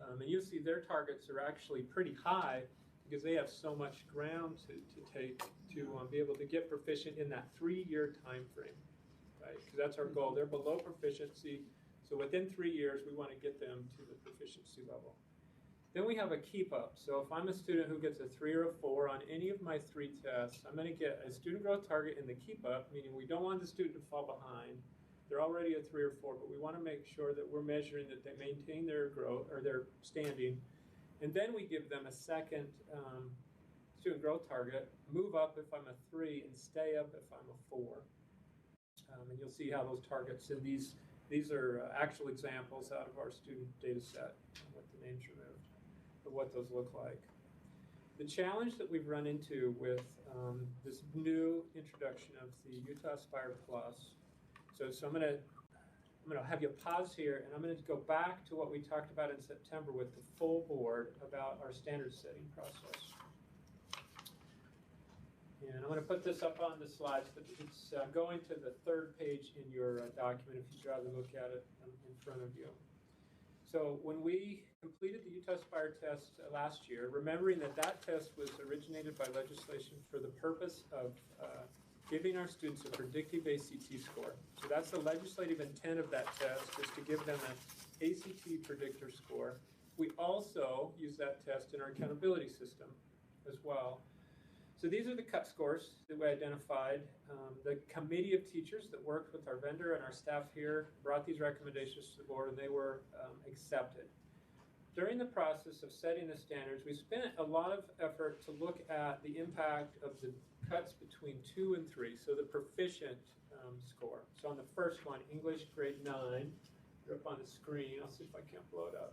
M: And you'll see their targets are actually pretty high because they have so much ground to take to be able to get proficient in that 3-year time frame, right? Because that's our goal. They're below proficiency. So within 3 years, we want to get them to the proficiency level. Then we have a keep up. So if I'm a student who gets a 3 or a 4 on any of my 3 tests, I'm going to get a student growth target in the keep up, meaning we don't want the student to fall behind. They're already a 3 or 4, but we want to make sure that we're measuring that they maintain their growth or their standing. And then we give them a second student growth target, move up if I'm a 3, and stay up if I'm a 4. And you'll see how those targets, and these are actual examples out of our student data set, with the names removed, of what those look like. The challenge that we've run into with this new introduction of the Utah Aspire Plus, so I'm going to have you pause here, and I'm going to go back to what we talked about in September with the full board about our standard setting process. And I'm going to put this up on the slides, but it's going to the 3rd page in your document if you'd rather look at it in front of you. So when we completed the Utah Aspire test last year, remembering that test was originated by legislation for the purpose of giving our students a predictive ACT score. So that's the legislative intent of that test, is to give them an ACT predictor score. We also use that test in our accountability system as well. So these are the cut scores that we identified. The committee of teachers that worked with our vendor and our staff here brought these recommendations to the board, and they were accepted.
K: during the process of setting the standards, we spent a lot of effort to look at the impact of the cuts between 2 and 3, so the proficient score. So on the first one, English grade 9, you're up on the screen. I'll see if I can't blow it up.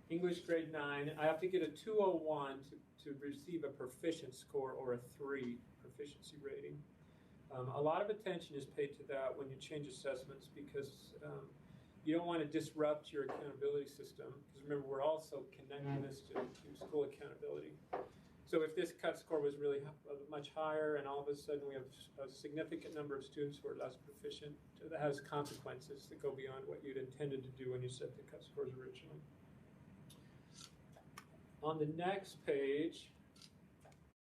K: English grade 9, I have to get a 201 to receive a proficient score or a 3 proficiency rating. A lot of attention is paid to that when you change assessments because you don't want to disrupt your accountability system. Because remember, we're also connecting this to school accountability. So if this cut score was really much higher and all of a sudden we have a significant number of students who are less proficient, that has consequences that go beyond what you'd intended to do when you set the cut scores originally. On the next page,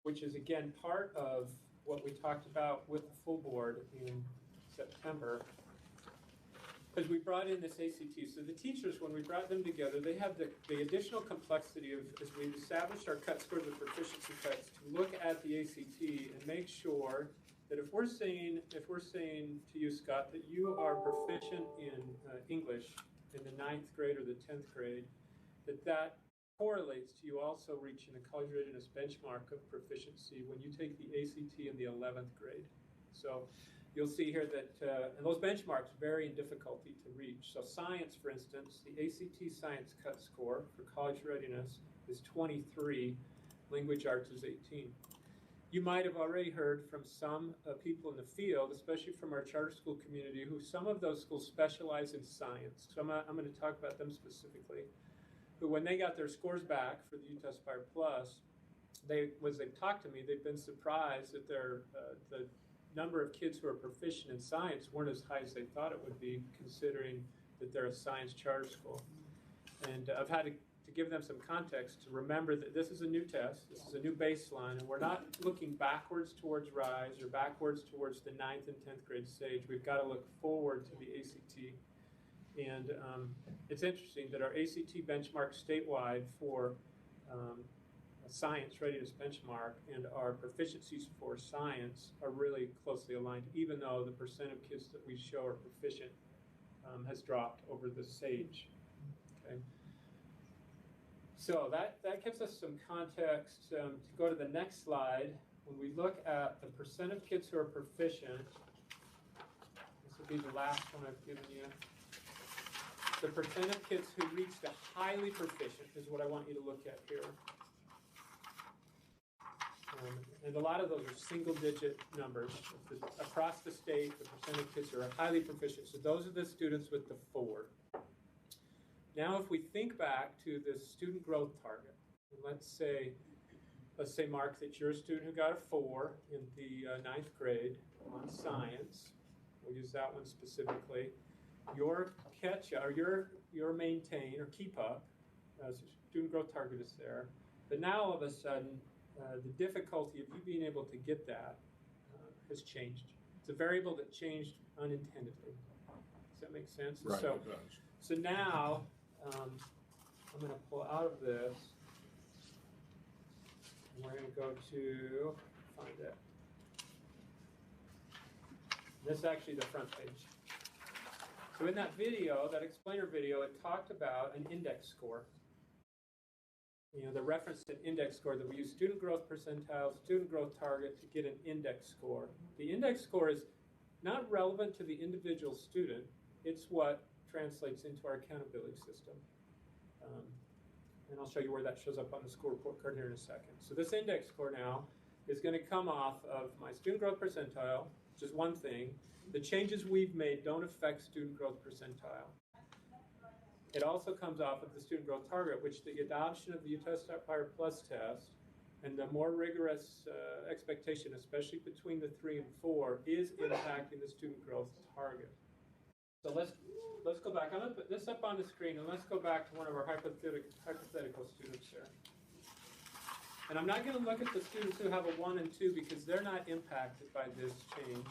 K: which is again part of what we talked about with the full board in September, because we brought in this ACT. So the teachers, when we brought them together, they have the additional complexity of, as we established our cut scores of proficiency cuts, to look at the ACT and make sure that if we're saying to you, Scott, that you are proficient in English in the 9th grade or the 10th grade, that correlates to you also reaching the college readiness benchmark of proficiency when you take the ACT in the 11th grade. So you'll see here that and those benchmarks vary in difficulty to reach. So science, for instance, the ACT science cut score for college readiness is 23, language arts is 18. You might have already heard from some people in the field, especially from our charter school community, who some of those schools specialize in science. So I'm going to talk about them specifically. Who, when they got their scores back for the Utah Aspire Plus, as they talked to me, they've been surprised that the number of kids who are proficient in science weren't as high as they thought it would be, considering that they're a science charter school. And I've had to give them some context to remember that this is a new test, this is a new baseline, and we're not looking backwards towards RISE or backwards towards the 9th and 10th grade stage. We've got to look forward to the ACT. And it's interesting that our ACT benchmark statewide for a science readiness benchmark and our proficiencies for science are really closely aligned, even though the percent of kids that we show are proficient has dropped over the SAGE. Okay. So that gives us some context. To go to the next slide, when we look at the percent of kids who are proficient, this will be the last one I've given you. The percent of kids who reached a highly proficient is what I want you to look at here. And a lot of those are single-digit numbers. Across the state, the percent of kids who are highly proficient. So those are the students with the 4. Now, if we think back to this student growth target, and let's say, Mark, that you're a student who got a 4 in the 9th grade on science. We'll use that one specifically. Your catch or your maintain or keep up, student growth target is there, but now all of a sudden the difficulty of you being able to get that has changed. It's a variable that changed unintendedly. Does that make sense?
O: Right,
K: So,
O: it does.
K: So now I'm going to pull out of this, and we're going to go to find it. This is actually the front page. So in that video, that explainer video, it talked about an index score. You know, the reference to an index score that we use student growth percentile, student growth target to get an index score. The index score is not relevant to the individual student. It's what translates into our accountability system. And I'll show you where that shows up on the school report card here in a second. So this index score now is going to come off of my student growth percentile, which is one thing. The changes we've made don't affect student growth percentile. It also comes off of the student growth target, which the adoption of the Utah Aspire Plus test and the more rigorous expectation, especially between the 3 and 4, is impacting the student growth target. So let's go back. I'm going to put this up on the screen, and let's go back to one of our hypothetical students here. And I'm not going to look at the students who have a 1 and 2 because they're not impacted by this change.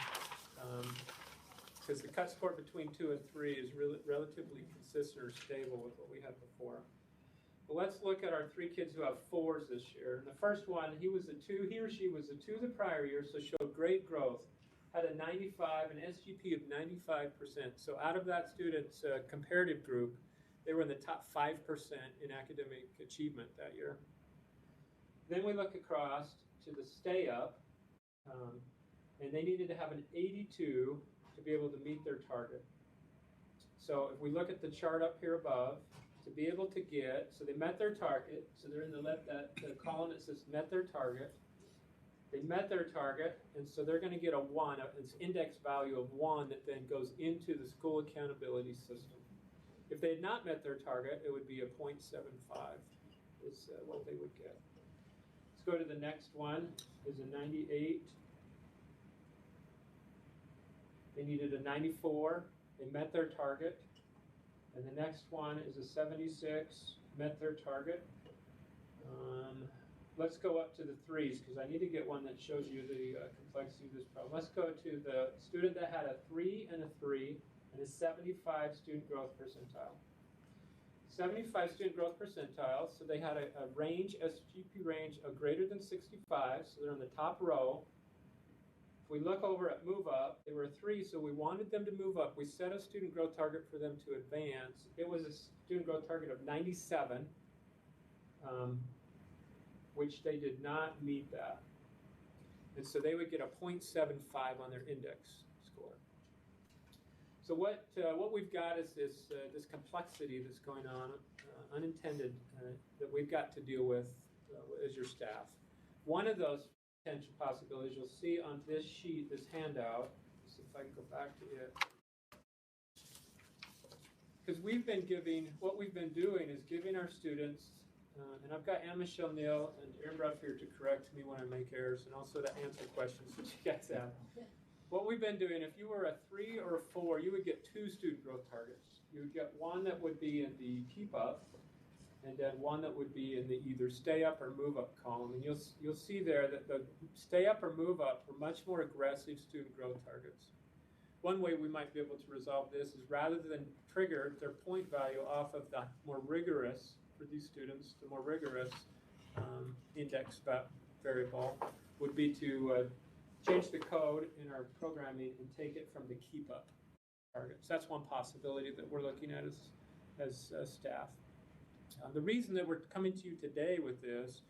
K: Because the cut score between 2 and 3 is really relatively consistent or stable with what we had before. But let's look at our 3 kids who have 4s this year. And the first one, he or she was a 2 the prior year, so showed great growth. Had a 95, an SGP of 95%. So out of that student's comparative group, They were in the top 5% in academic achievement that year. Then we look across to the stay up, and they needed to have an 82 to be able to meet their target. So if we look at the chart up here above, to be able to get, so they met their target, so they're in the column that says met their target. They met their target, and so they're going to get a 1, an index value of 1 that then goes into the school accountability system. If they had not met their target, it would be a 0.75 is what they would get. Let's go to the next one, is a 98. They needed a 94, they met their target. And the next one is a 76, met their target. Let's go up to the 3s, because I need to get one that shows you the complexity of this problem. Let's go to the student that had a 3 and a 3, and a 75 student growth percentile. 75 student growth percentile, so they had a range, SGP range of greater than 65, so they're on the top row. If we look over at move up, they were a 3, so we wanted them to move up. We set a student growth target for them to advance. It was a student growth target of 97, which they did not meet that. And so they would get a 0.75 on their index score. So what we've got is this complexity that's going on, unintended, that we've got to deal with as your staff. One of those potential possibilities you'll see on this sheet, this handout. Let's see if I can go back to it. Because what we've been doing is giving our students, and I've got Anne Michelle Neal and Aaron Bruff here to correct me when I make errors, and also to answer questions that you guys have. What we've been doing, if you were a 3 or a 4, you would get 2 student growth targets. You would get one that would be in the keep up, and then one that would be in the either stay up or move up column. And you'll see there that the stay up or move up are much more aggressive student growth targets. One way we might be able to resolve this is rather than trigger their point value off of the more rigorous, for these students, the more rigorous index variable would be to change the code in our programming and take it from the keep up targets. That's one possibility that we're looking at as staff. The reason that we're coming to you today with this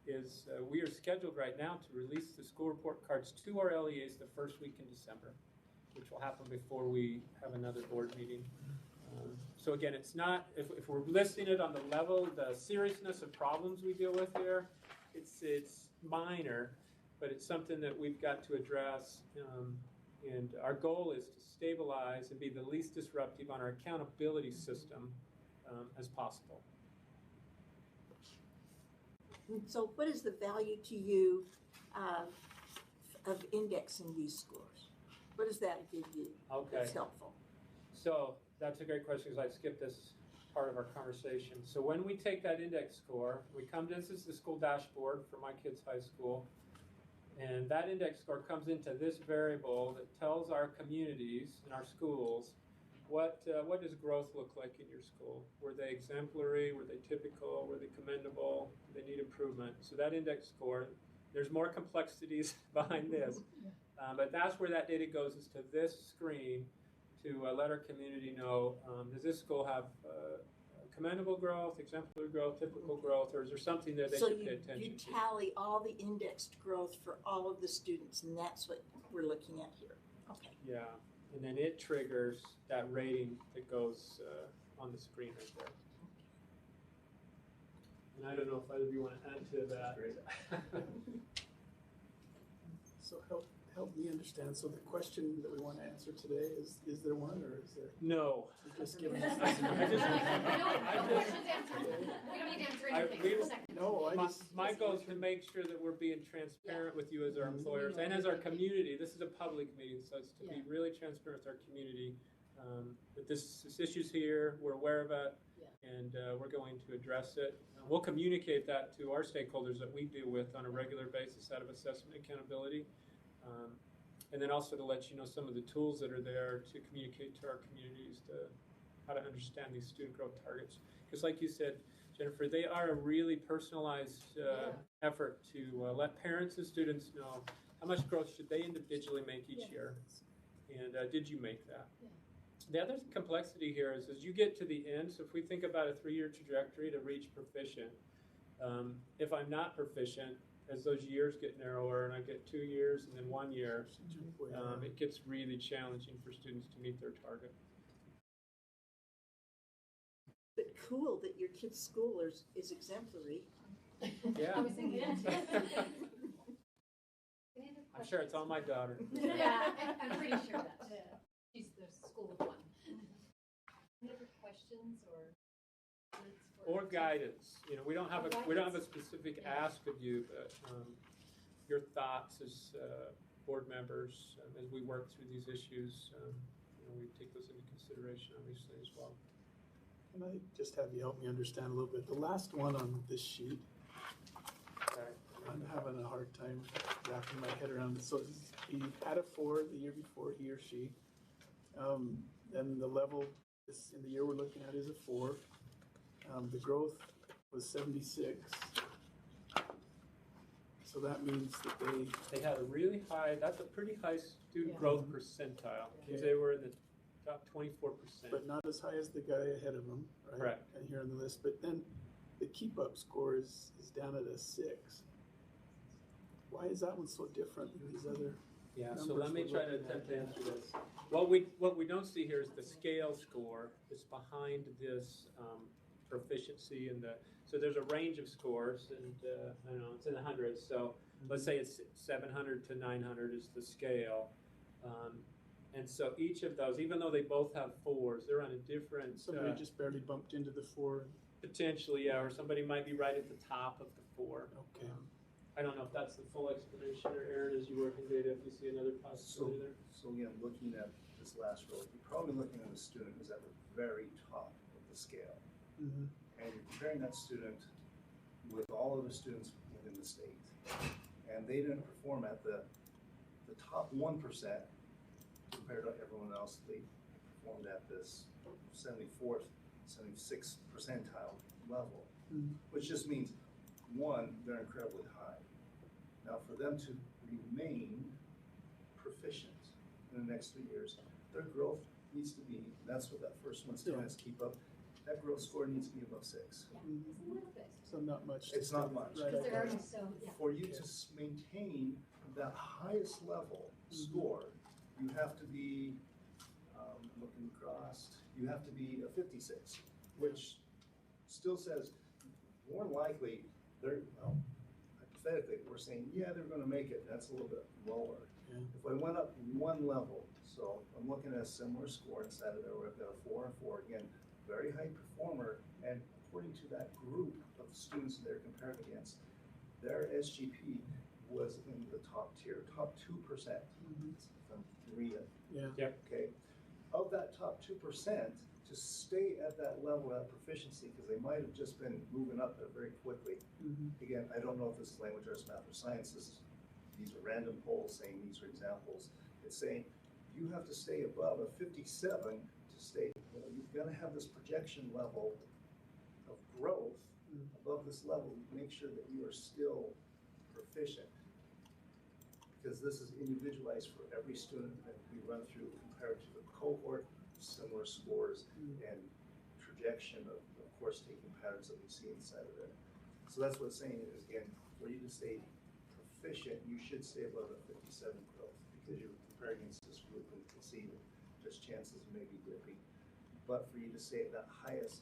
K: is we are scheduled right now to release the school report cards to our LEAs the first week in December, which will happen before we have another board meeting. So again, it's not, if we're listing it on the level, the seriousness of problems we deal with here, it's minor, but it's something that we've got to address. And our goal is to stabilize and be the least disruptive on our accountability system as possible.
D: So what is the value to you of indexing these scores? What does that give you that's helpful?
K: So that's a great question because I skipped this part of our conversation. So when we take that index score, this is the school dashboard for my kids' high school, and that index score comes into this variable that tells our communities and our schools what does growth look like in your school? Were they exemplary? Were they typical? Were they commendable? Do they need improvement? So that index score, there's more complexities behind this, but that's where that data goes, is to this screen to let our community know, does this school have commendable growth, exemplary growth, typical growth, or is there something that they should pay attention to?
D: So you tally all the indexed growth for all of the students, and that's what we're looking at here. Okay.
K: Yeah, and then it triggers that rating that goes on the screen right there. And I don't know if either of you want to add to that.
C: So help me understand. So the question that we want to answer today is there one, or is there?
K: No.
C: You're just giving us.
A: No questions answered. We don't need to answer anything.
K: My goal is to make sure that we're being transparent with you as our employers and as our community. This is a public meeting, so it's to be really transparent with our community. That this issue's here, we're aware of it, and we're going to address it. We'll communicate that to our stakeholders that we deal with on a regular basis out of assessment accountability. And then also to let you know some of the tools that are there to communicate to our communities to how to understand these student growth targets. Because like you said, Jennifer, they are a really personalized effort to let parents and students know how much growth should they individually make each year, and did you make that? The other complexity here is as you get to the end, so if we think about a 3-year trajectory to reach proficient, if I'm not proficient, as those years get narrower and I get 2 years and then 1 year, it gets really challenging for students to meet their target.
D: But cool that your kid's school is exemplary.
K: Yeah.
A: I was thinking that too.
K: I'm sure it's all my daughter.
A: Yeah, I'm pretty sure that. She's the school of one. Any other questions or comments
K: Or guidance. You know, we don't have a specific ask of you, but your thoughts as board members as we work through these issues. You know, we take those into consideration obviously as well.
C: Can I just have you help me understand a little bit? The last one on this sheet, I'm having a hard time wrapping my head around it. So he had a 4 the year before, he or she. Then the level in the year we're looking at is a 4. The growth was 76. So that means that
K: they had a really high, that's a pretty high student growth percentile. Because they were in the top 24%.
C: But not as high as the guy ahead of them, right?
K: Correct.
C: And here on the list. But then the keep-up score is down at a 6. Why is that one so different than these other numbers?
K: So let me try to attempt to answer this. What we don't see here is the scale score that's behind this proficiency in so there's a range of scores, and I don't know, it's in the hundreds. So let's say it's 700 to 900 is the scale. And so each of those, even though they both have 4s, they're on a different.
C: Somebody just barely bumped into the 4.
K: Potentially, yeah, or somebody might be right at the top of the 4.
C: Okay.
K: I don't know if that's the full explanation, or Aaron, as you work in data, if you see another possibility there.
S: So again, looking at this last row, you're probably looking at a student who's at the very top of the scale.
C: Mm-hmm.
S: And you're comparing that student with all other students within the state. And they didn't perform at the top 1% compared to everyone else. They performed at this 74th, 76th percentile level, which just means, one, they're incredibly high. Now, for them to remain proficient in the next 3 years, their growth needs to be, that's what that first one still has to keep up, that growth score needs to be above 6.
C: So not much.
S: It's not much.
C: Right.
A: Because they're already so,
S: For you to maintain that highest level score, you have to be, looking across, you have to be a 56, which still says more likely hypothetically, we're saying, yeah, they're going to make it. That's a little bit lower.
C: Yeah.
S: If I went up 1 level, so I'm looking at a similar score inside of there where I've got a 4 and 4, again, very high performer, and according to that group of students they're compared against, their SGP was in the top tier, top 2%. From Korea.
C: Yeah.
S: Okay. Of that top 2%, to stay at that level of proficiency, because they might have just been moving up there very quickly. Again, I don't know if this is language arts, math, or science. These are random polls saying these are examples. It's saying you have to stay above a 57 to stay. You've got to have this projection level of growth above this level. Make sure that you are still proficient, because this is individualized for every student that we run through compared to the cohort, similar scores, and projection of course taking patterns that we see inside of there. So that's what it's saying is, again, for you to stay proficient, you should stay above a 57 growth, because you're comparing against this group and you can see that there's chances of maybe dipping. But for you to stay at that highest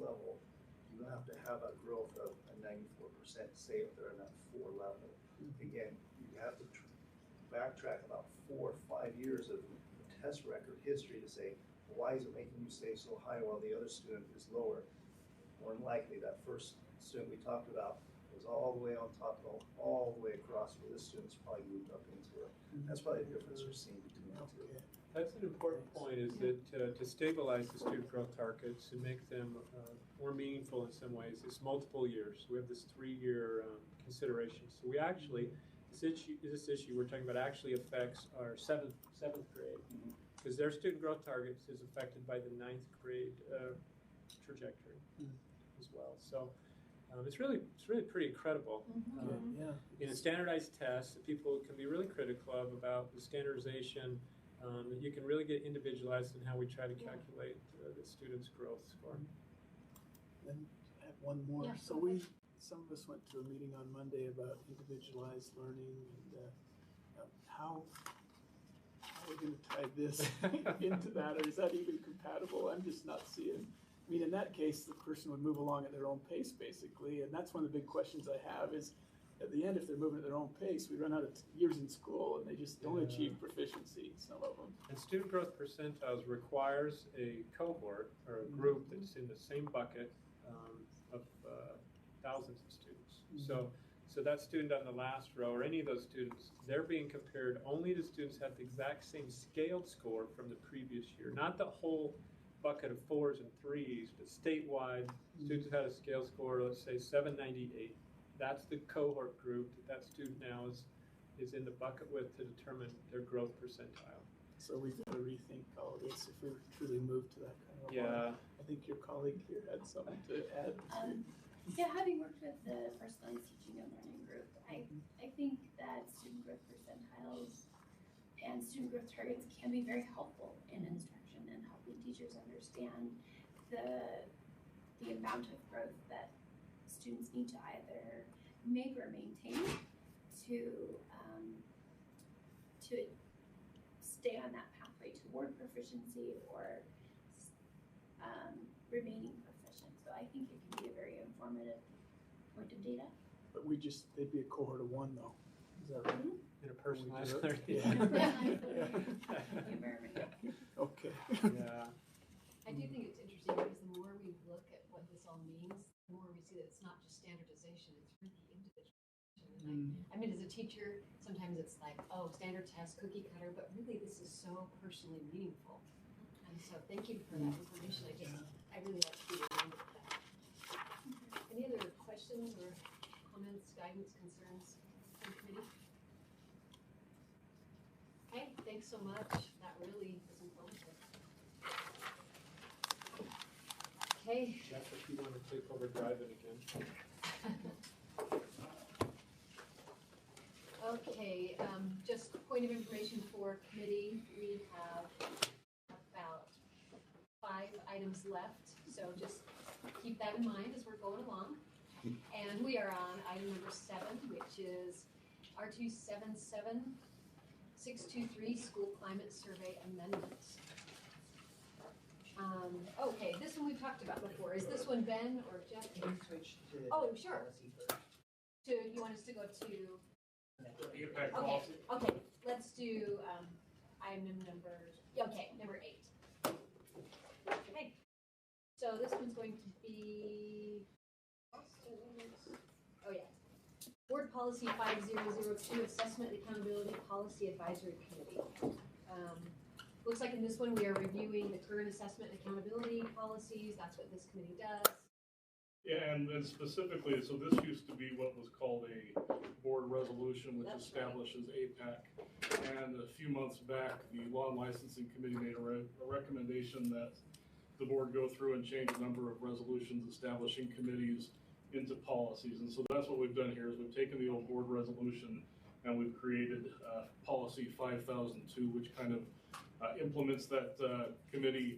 S: level, you have to have a growth of a 94%, stay up there in that 4 level. Again, you have to backtrack about 4 or 5 years of test record history to say, why is it making you stay so high while the other student is lower? More than likely, that first student we talked about was all the way on top, all the way across, where this student's probably moved up into it. That's probably the difference we're seeing between the two.
K: That's an important point, is that to stabilize the student growth targets and make them more meaningful in some ways, it's multiple years. We have this 3-year consideration. So we actually, this issue we're talking about actually affects our seventh grade, because their student growth targets is affected by the 9th grade trajectory as well. So it's really pretty incredible. In a standardized test that people can be really critical of about the standardization You can really get individualized in how we try to calculate the student's growth score.
C: Then I have one more.
A: Yeah,
C: So
A: go ahead.
C: some of us went to a meeting on Monday about individualized learning and how are we going to tie this into that, or is that even compatible? I'm just not seeing. I mean, in that case, the person would move along at their own pace, basically, and that's one of the big questions I have is, at the end, if they're moving at their own pace, we run out of years in school, and they just don't achieve proficiency, some of them.
K: And student growth percentiles requires a cohort or a group that's in the same bucket of thousands of students. So that student on the last row, or any of those students, they're being compared only to students who have the exact same scaled score from the previous year, not the whole bucket of 4s and 3s, but statewide, students who had a scale score, let's say 798. That's the cohort group that student now is in the bucket with to determine their growth percentile.
C: So we've got to rethink all of this if we truly move to that kind of
K: Yeah.
C: model. I think your colleague here had something to add.
I: Yeah, having worked with the Personalized Teaching and Learning group, I think that student growth percentiles and student growth targets can be very helpful in instruction and helping teachers understand the amount of growth that students need to either make or maintain to stay on that pathway toward proficiency or remaining proficient. So I think it can be a very informative point of data.
C: But they'd be a cohort of 1 though. Is that right?
K: In a personalized
C: Can we
K: learning.
C: do it?
K: Yeah.
C: Okay.
K: Yeah.
A: I do think it's interesting because the more we look at what this all means, the more we see that it's not just standardization, it's really individualization. And I mean, as a teacher, sometimes it's like, oh, standard test, cookie cutter, but really this is so personally meaningful. And so thank you for that information. I really like to be reminded of that. Any other questions or comments, guidance, concerns from the committee? Okay, thanks so much. That really was informative. Okay.
K: Jeff, if you want to take over driving again.
A: Okay, just point of information for committee, we have about 5 items left, so just keep that in mind as we're going along. And we are on item number 7, which is R277623 School Climate Survey Amendments. Okay, this one we've talked about before. Is this one Ben or Jeff?
H: Can you switch to the
A: Oh, sure.
H: policy first?
A: You want us to go to?
Q: The impact
A: Okay,
Q: policy.
A: okay, let's do, item number 8. Okay, so this one's going to be, oh yeah, Board Policy 5002, Assessment and Accountability Policy Advisory Committee. Looks like in this one, we are reviewing the current assessment and accountability policies. That's what this committee does.
N: Yeah, and specifically, so this used to be what was called a board resolution, which establishes AAPAC. And a few months back, the Law and Licensing Committee made a recommendation that the board go through and change a number of resolutions establishing committees into policies. And so that's what we've done here, is we've taken the old board resolution and we've created policy 5002, which kind of implements that committee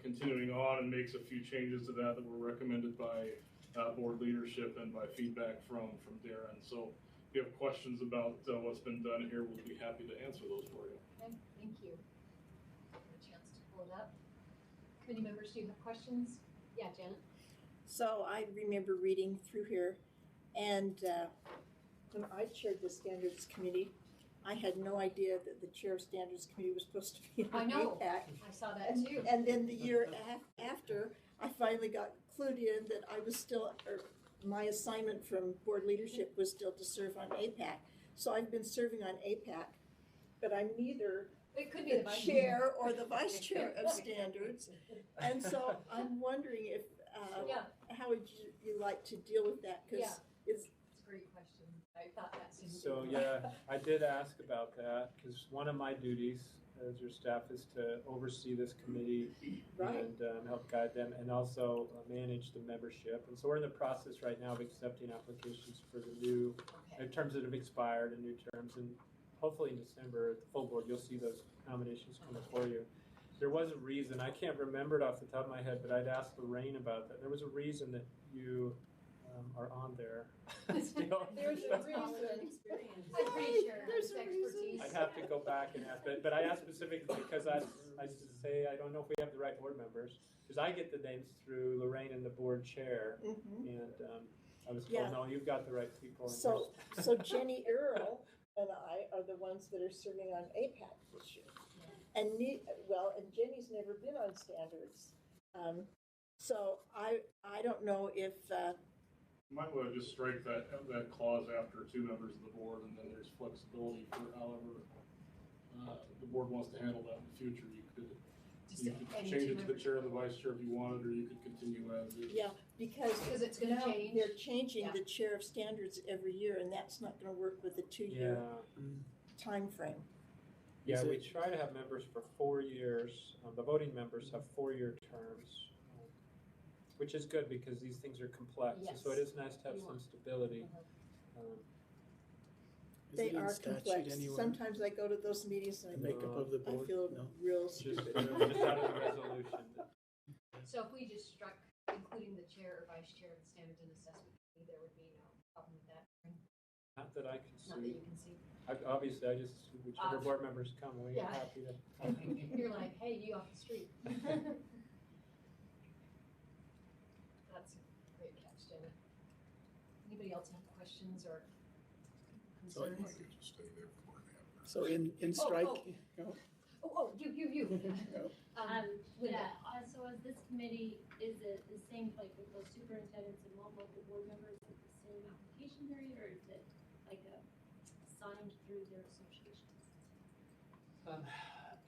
N: continuing on and makes a few changes to that were recommended by board leadership and by feedback from Darren. So if you have questions about what's been done here, we'll be happy to answer those for you.
A: Okay, thank you. A chance to pull it up. Committee members, do you have questions? Yeah, Janet?
V: So I remember reading through here, and when I chaired the Standards Committee, I had no idea that the chair of Standards Committee was supposed to be
A: I
V: in
A: know.
V: APAC.
A: I saw that too.
V: And then the year after, I finally got clued in that I was still, or my assignment from board leadership was still to serve on APAC. So I've been serving on APAC, but I'm neither
A: It could be the vice
V: chair or the vice chair of standards. And so I'm wondering if, how would you like to deal with that? Because
A: It's a great question. I thought that seemed
K: So yeah, I did ask about that because one of my duties as your staff is to oversee this committee and help guide them and also manage the membership. And so we're in the process right now of accepting applications for the new terms that have expired and new terms. And hopefully in December at the full board, you'll see those nominations come before you. There was a reason, I can't remember it off the top of my head, but I'd asked Lorraine about that. There was a reason that you are on there still.
V: There's a reason.
A: I'm pretty sure
V: There's
A: it's
V: a reason.
A: expertise.
K: I'd have to go back and ask, but I asked specifically because I say, I don't know if we have the right board members, because I get the names through Lorraine and the board chair,
V: Mhm.
K: and I was
V: Yeah.
K: told, no, you've got the right people. and
V: So,
K: there's-
V: so Jenny Earl and I are the ones that are serving on APAC this year. And and Jenny's never been on standards. So I don't know if,
N: You might want to just strike that clause after 2 members of the board, and then there's flexibility for however the board wants to handle that in the future. You could change it to the chair and the vice chair if you wanted, or you could continue as is.
V: yeah, because
A: it's gonna
V: now
A: change.
V: they're changing
A: Yeah.
V: the chair of standards every year, and that's not gonna work with the 2-year
K: Yeah.
V: time frame.
K: Yeah,
C: Is
K: we
C: it-
K: try to have members for 4 years. The voting members have 4-year terms, which is good because these things are complex. and So it
A: Yes.
K: is nice to have
A: You
K: some
A: want-
K: stability.
C: Is
V: They
C: it in
V: are
C: statute
V: complex.
C: anywhere?
V: Sometimes I go to those meetings and
C: The makeup of the
V: I
C: board?
V: feel
C: No.
V: real
K: Just,
V: stupid.
K: just out of the resolution.
A: So if we just struck including the chair or vice chair of the standards and assessment committee, there would be no problem with that.
K: Not that I can
A: Not that
K: see.
A: you can see.
K: Obviously, I just, whichever board members come, we're
A: Yeah.
K: happy to.
A: You're like, hey, you off the street. That's a great catch, Jenna. Anybody else have questions or
C: So
A: concerns?
C: So in
A: Oh,
C: strike,
A: oh. Oh, you. Linda.
I: So as this committee, is it the same, like with those superintendents and local board members, is it the same application period, or is it like assigned through their associations?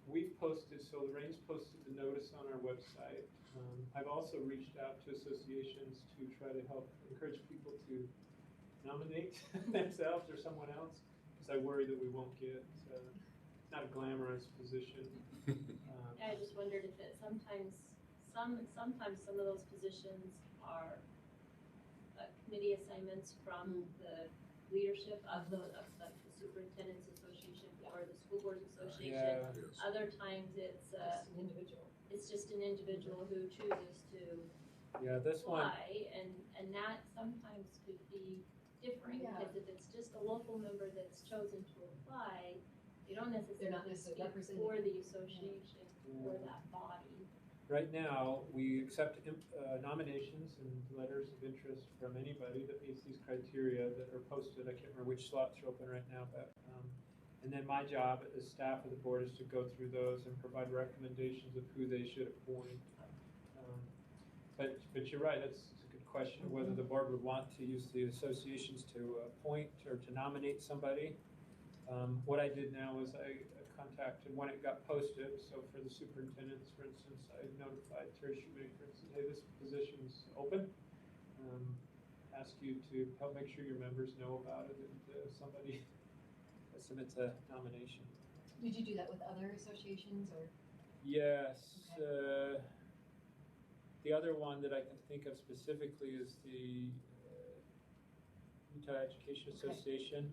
K: We've posted, so Lorraine's posted the notice on our website. I've also reached out to associations to try to help encourage people to nominate themselves or someone else, because I worry that we won't get, not a glamorous position.
I: I just wondered if it sometimes some of those positions are committee assignments from the leadership of the superintendent's association or the school boards association.
K: Yeah.
I: Other times it's
A: Just an individual.
I: it's just an individual who chooses to
K: Yeah, this one,
I: apply, and that sometimes could be different,
A: Yeah.
I: because if it's just a local member that's chosen to apply, they don't
A: They're not
I: necessarily
A: necessarily
I: speak
A: represented.
I: for the association or that body.
K: right now, we accept nominations and letters of interest from anybody that meets these criteria that are posted. I can't remember which slots are open right now, but, and then my job as staff of the board is to go through those and provide recommendations of who they should appoint. But you're right, that's a good question, of whether the board would want to use the associations to appoint or to nominate somebody. What I did now was I contacted when it got posted, so for the superintendents, for instance, I notified Terry Shoemaker and said, hey, this position's open. Ask you to help make sure your members know about it and somebody submits a nomination.
A: Did you do that with other associations or?
K: Yes. The other one that I can think of specifically is the Utah Education Association.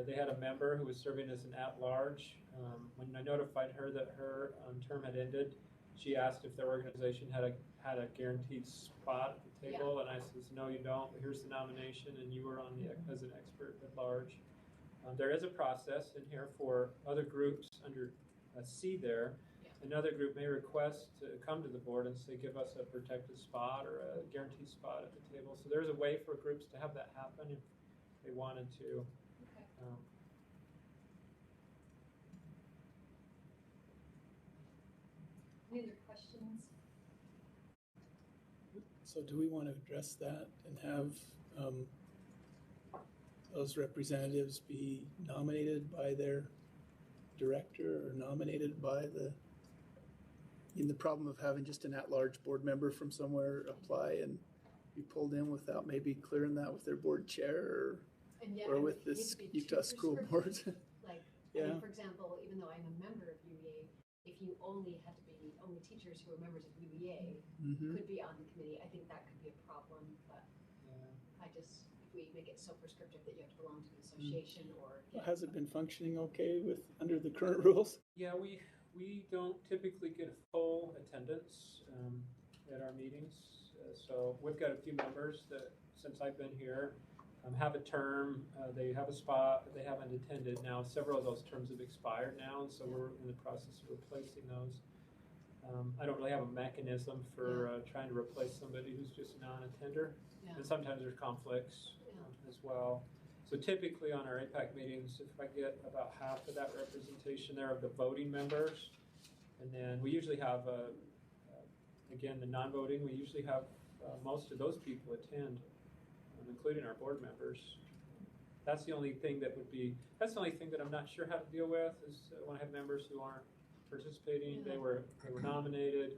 K: They had a member who was serving as an at-large. When I notified her that her term had ended, she asked if their organization had a guaranteed spot at the table, and I says, no, you don't. Here's the nomination, and you were on as an expert at large. There is a process in here for other groups under C there. Another group may request to come to the board and say, give us a protected spot or a guaranteed spot at the table. So there's a way for groups to have that happen if they wanted to.
A: Okay. Any other questions?
C: so do we want to address that and have those representatives be nominated by their director or nominated by the problem of having just an at-large board member from somewhere apply and be pulled in without maybe clearing that with their board chair
A: And yet,
C: or
A: it
C: with
A: would need
C: this
A: to be
C: Utah
A: too
C: School
A: prescriptive.
C: Board?
A: Like, I
C: Yeah.
A: mean, for example, even though I'm a member of UEA, if you only teachers who are members of UEA
C: Mhm.
A: could be on the committee, I think that could be a problem, but I just, we make it so prescriptive that you have to belong to an association or.
C: Has it been functioning okay under the current rules?
K: Yeah, we don't typically get a full attendance at our meetings. So we've got a few members that, since I've been here, have a term, they have a spot, but they haven't attended. Now, several of those terms have expired now, and so we're in the process of replacing those. I don't really have a mechanism for trying to replace somebody who's just a non-attender.
A: Yeah.
K: And sometimes there's conflicts as well. So typically on our APAC meetings, if I get about half of that representation there of the voting members, and then we usually have, again, the non-voting, we usually have most of those people attend, including our board members. That's the only thing that I'm not sure how to deal with is when I have members who aren't participating, they were nominated.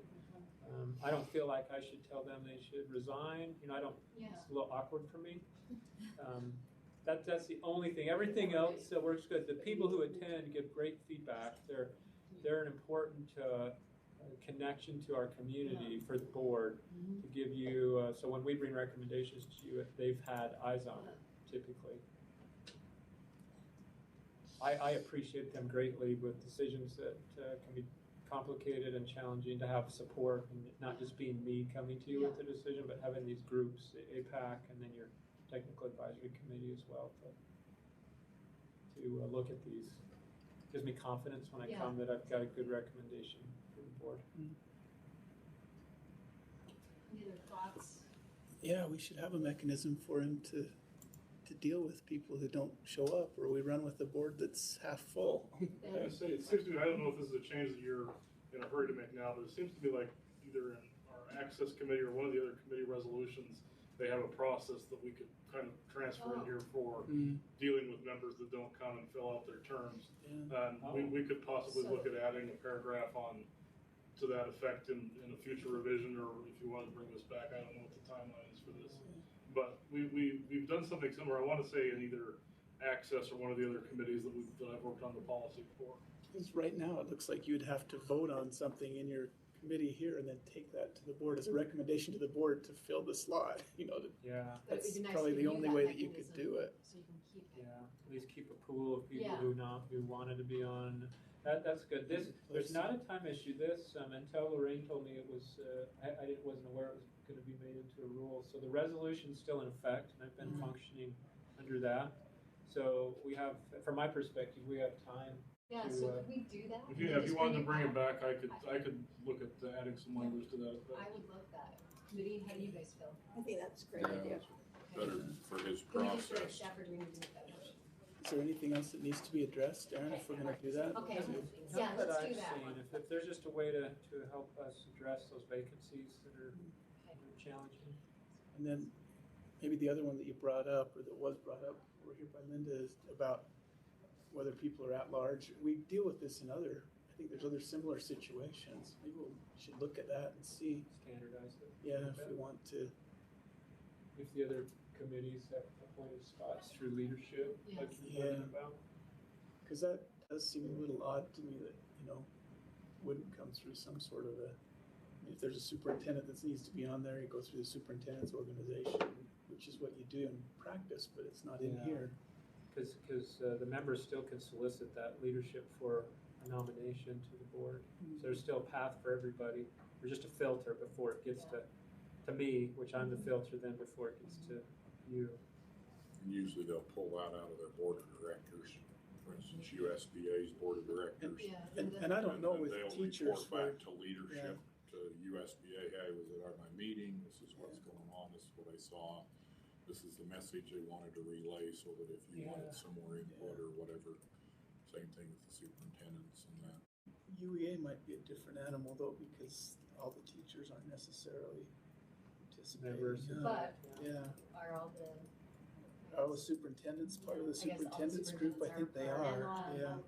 K: I don't feel like I should tell them they should resign. You know, it's a little awkward for me. That's the only thing. Everything else works good. The people who attend give great feedback. They're an important connection to our community for the board to give you. So when we bring recommendations to you, they've had eyes on it typically. I appreciate them greatly with decisions that can be complicated and challenging, to have support and not just being me coming to you with the decision, but having these groups, the APAC, and then your technical advisory committee as well to look at these. Gives me confidence when I come that I've got a good recommendation for the board.
A: Any other thoughts?
C: Yeah, we should have a mechanism for him to deal with people who don't show up, or we run with a board that's half full.
N: I say, it seems to me, I don't know if this is a change that you're in a hurry to make now, but it seems to be like either in our access committee or one of the other committee resolutions, they have a process that we could kind of transfer in here for dealing with members that don't come and fill out their terms. We could possibly look at adding a paragraph to that effect in a future revision, or if you want to bring this back, I don't know what the timeline is for this. But we've done something similar, I want to say, in either access or one of the other committees that I've worked on the policy for.
C: Because right now, it looks like you'd have to vote on something in your committee here and then take that to the board as a recommendation to the board to fill the slot. You know, that's probably the only way that you could do it.
A: So you can keep it.
K: Yeah, at least keep a pool of people who wanted to be on. That's good. There's not a time issue. Until Lorraine told me it was, I wasn't aware it was going to be made into a rule. So the resolution's still in effect, and I've been functioning under that. So we have, from my perspective, we have time.
A: Yeah, so could we do that?
N: If you wanted to bring it back, I could look at adding some language to that effect.
A: I would love that. Committee, how do you guys feel?
V: I think that's a great idea.
O: Better for his
A: Can we just do
O: process.
A: it, Stafford, do we need to make that motion?
C: Is there anything else that needs to be addressed, Aaron, if we're going to do that?
A: Okay,
K: Not
A: yeah,
K: that
A: let's
K: I've
A: do that.
K: seen. If there's just a way to help us address those vacancies that are challenging.
C: And then maybe the other one that you brought up, or that was brought up over here by Linda, is about whether people are at large. We deal with this I think there's other similar situations. Maybe we should look at that and see.
K: Standardize it.
C: Yeah, if we want to.
K: If the other committees have appointed spots through leadership, like you're talking about.
C: Because that does seem a little odd to me that, wouldn't come through some sort of if there's a superintendent that needs to be on there, you go through the superintendent's organization, which is what you do in practice, but it's not in here.
K: Because the members still can solicit that leadership for a nomination to the board. So there's still a path for everybody. There's just a filter before it gets to me, which I'm the filter then before it gets to you.
O: And usually they'll pull that out of their board of directors, for instance, USDA's board of directors.
C: And I don't know with
O: they'll
C: teachers.
O: report back to leadership, to USDA, hey, I was at my meeting, this is what's going on, this is what I saw. This is the message they wanted to relay, so that if you wanted some more input or whatever, same thing with the superintendents and that.
C: UEA might be a different animal though, because all the teachers aren't necessarily participating.
A: But
C: yeah,
A: are all the
C: superintendents part of the superintendents group? I think they are. Yeah,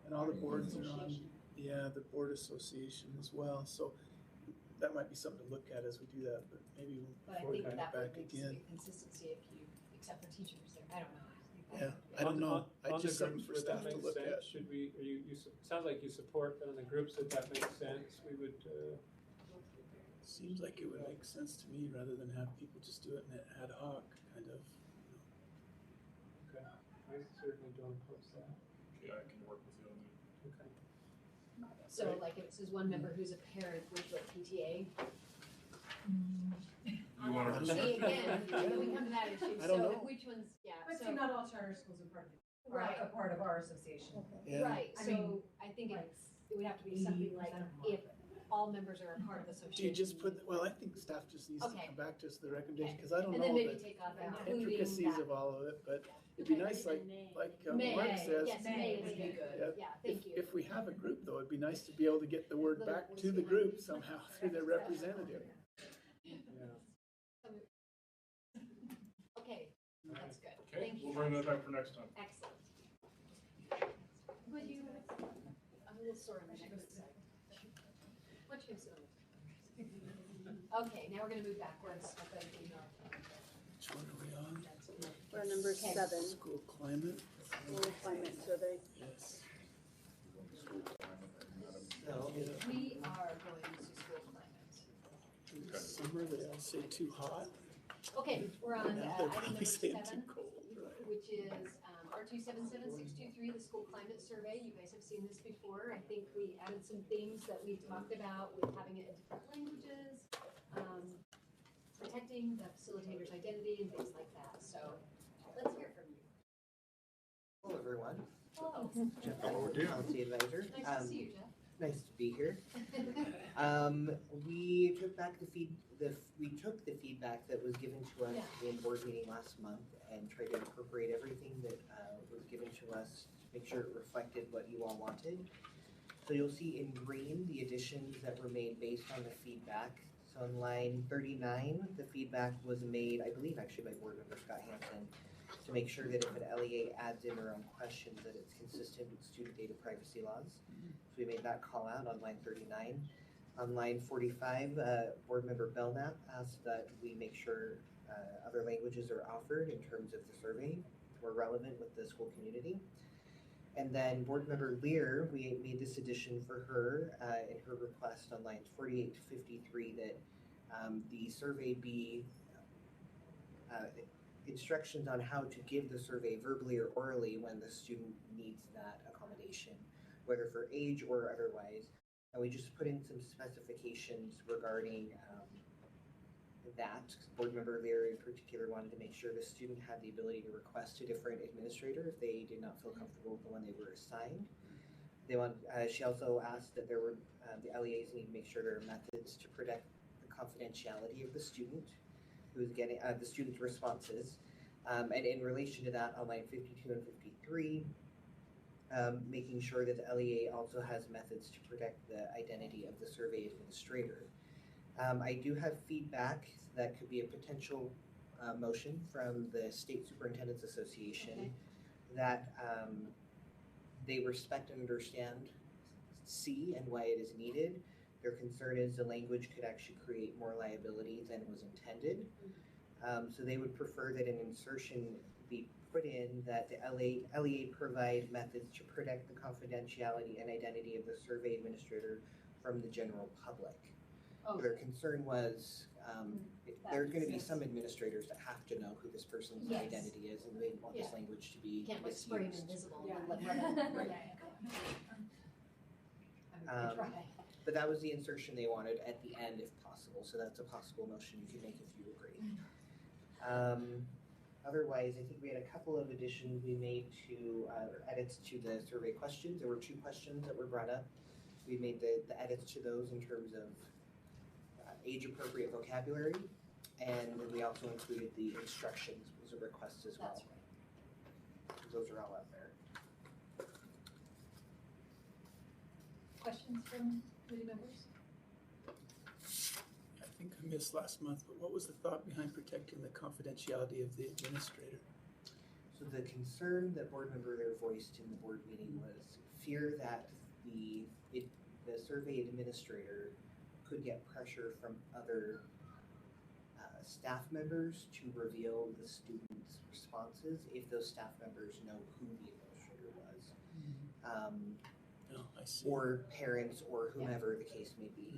C: and all the boards are on. Yeah, the board association as well. So that might be something to look at as we do that. But maybe
A: But I
C: before we
A: think
C: come
A: that
C: back
A: would make
C: again.
A: consistency if you, except for teachers there, I don't know.
C: Yeah, I don't know. I
K: On the
C: just something
K: groups,
C: for
K: would that
C: staff to
K: make
C: look
K: sense?
C: at.
K: Should we, sounds like you support that on the groups, if that makes sense, we would,
C: Seems like it would make sense to me rather than have people just do it in an ad hoc kind of.
K: I certainly don't oppose that.
N: Okay, I can work with you on that.
K: Okay.
A: So like if it says one member who's a parent, would you like PTA?
N: You want to?
A: See, again, we come to that issue,
C: I don't
A: so
C: know.
A: which ones, yeah,
G: But
A: so.
G: see, not all charter schools are part of it, are
A: Right.
G: a part of our association.
C: Yeah.
A: Right,
G: I
A: so
G: mean,
A: I think
G: like
A: it would have to be something
G: 80%
A: like
G: of them
A: if all members are a part of the
C: Do
A: association.
C: you just put, well, I think staff just needs to
A: Okay.
C: come back to us with the recommendation, because I don't
A: And then
C: know
A: maybe
C: the
A: take off including
C: intricacies
A: that.
C: of all of it, but it'd be nice, like
A: May,
C: Mark says.
A: yes, May would be
C: Yeah,
A: good, yeah, thank you.
C: If we have a group though, it'd be nice to be able to get the word
A: Little
C: back
A: voice
C: to the
A: behind
C: group
A: it.
C: somehow through their representative.
A: Okay, that's good,
N: Okay,
A: thank you.
N: we'll bring that back for next time.
A: Excellent. Would you, I'm a little sore on my neck. What you sit on the Okay, now we're gonna move backwards.
C: Which one are we on?
V: We're on number
A: Okay.
V: 7,
C: School climate?
V: school climate survey.
C: Yes.
H: So,
A: We are going to school climate.
C: In summer, they all say too hot.
A: Okay, we're on
C: Now they're
A: item
C: probably
A: number
C: saying too
A: 7,
C: cold, right?
A: which is R277623, the school climate survey. You guys have seen this before. I think we added some things that we talked about with having it in different languages, protecting the facilitator's identity and things like that. So let's hear from you.
H: hello everyone.
A: Hello.
H: Jeff,
O: Hello, dear.
H: policy advisor.
A: Nice to see you, Jeff.
H: Nice to be here. We took back we took the feedback that was given to us in board meeting last month and tried to incorporate everything that was given to us to make sure it reflected what you all wanted. So you'll see in green the additions that were made based on the feedback. So on line 39, the feedback was made, I believe actually by board member Scott Hansen, to make sure that if an LEA adds in their own questions that it's consistent with student data privacy laws. So we made that call out on line 39. On line 45, board member Belknap asked that we make sure other languages are offered in terms of the survey, more relevant with the school community. And then board member Lear, we made this addition for her in her request on lines 48 to 53 that the survey be instructions on how to give the survey verbally or orally when the student needs that accommodation, whether for age or otherwise. And we just put in some specifications regarding that. Board member Lear in particular wanted to make sure the student had the ability to request a different administrator if they did not feel comfortable with the one they were assigned. She also asked that there were, the LEAs need to make sure there are methods to protect the confidentiality of the student who is getting, the student's responses. And in relation to that, on line 52 and 53, making sure that the LEA also has methods to protect the identity of the survey administrator. I do have feedback that could be a potential motion from the State Superintendents Association that they respect and understand C and why it is needed. Their concern is the language could actually create more liability than was intended. So they would prefer that an insertion be put in that the LEA provide methods to protect the confidentiality and identity of the survey administrator from the general public.
A: Oh.
H: Their concern was there are going to be some administrators that have to know who this person's
A: Yes.
H: identity is, and they want this language to be
A: Can't like spray them
H: misused.
A: invisible.
G: Yeah.
A: and let
H: Right.
A: I try.
H: But that was the insertion they wanted at the end if possible, so that's a possible motion you could make if you agree. Otherwise, I think we had a couple of additions we made to, or edits to the survey questions. There were 2 questions that were brought up. We made the edits to those in terms of age-appropriate vocabulary, and we also included the instructions as a request as well.
A: That's right.
H: Those are all out there.
A: Questions from committee members?
C: I think I missed last month, but what was the thought behind protecting the confidentiality of the administrator?
H: So the concern that board member there voiced in the board meeting was fear that the survey administrator could get pressure from other staff members to reveal the student's responses if those staff members know who the administrator was.
C: I see.
H: Or parents or whomever the case may be.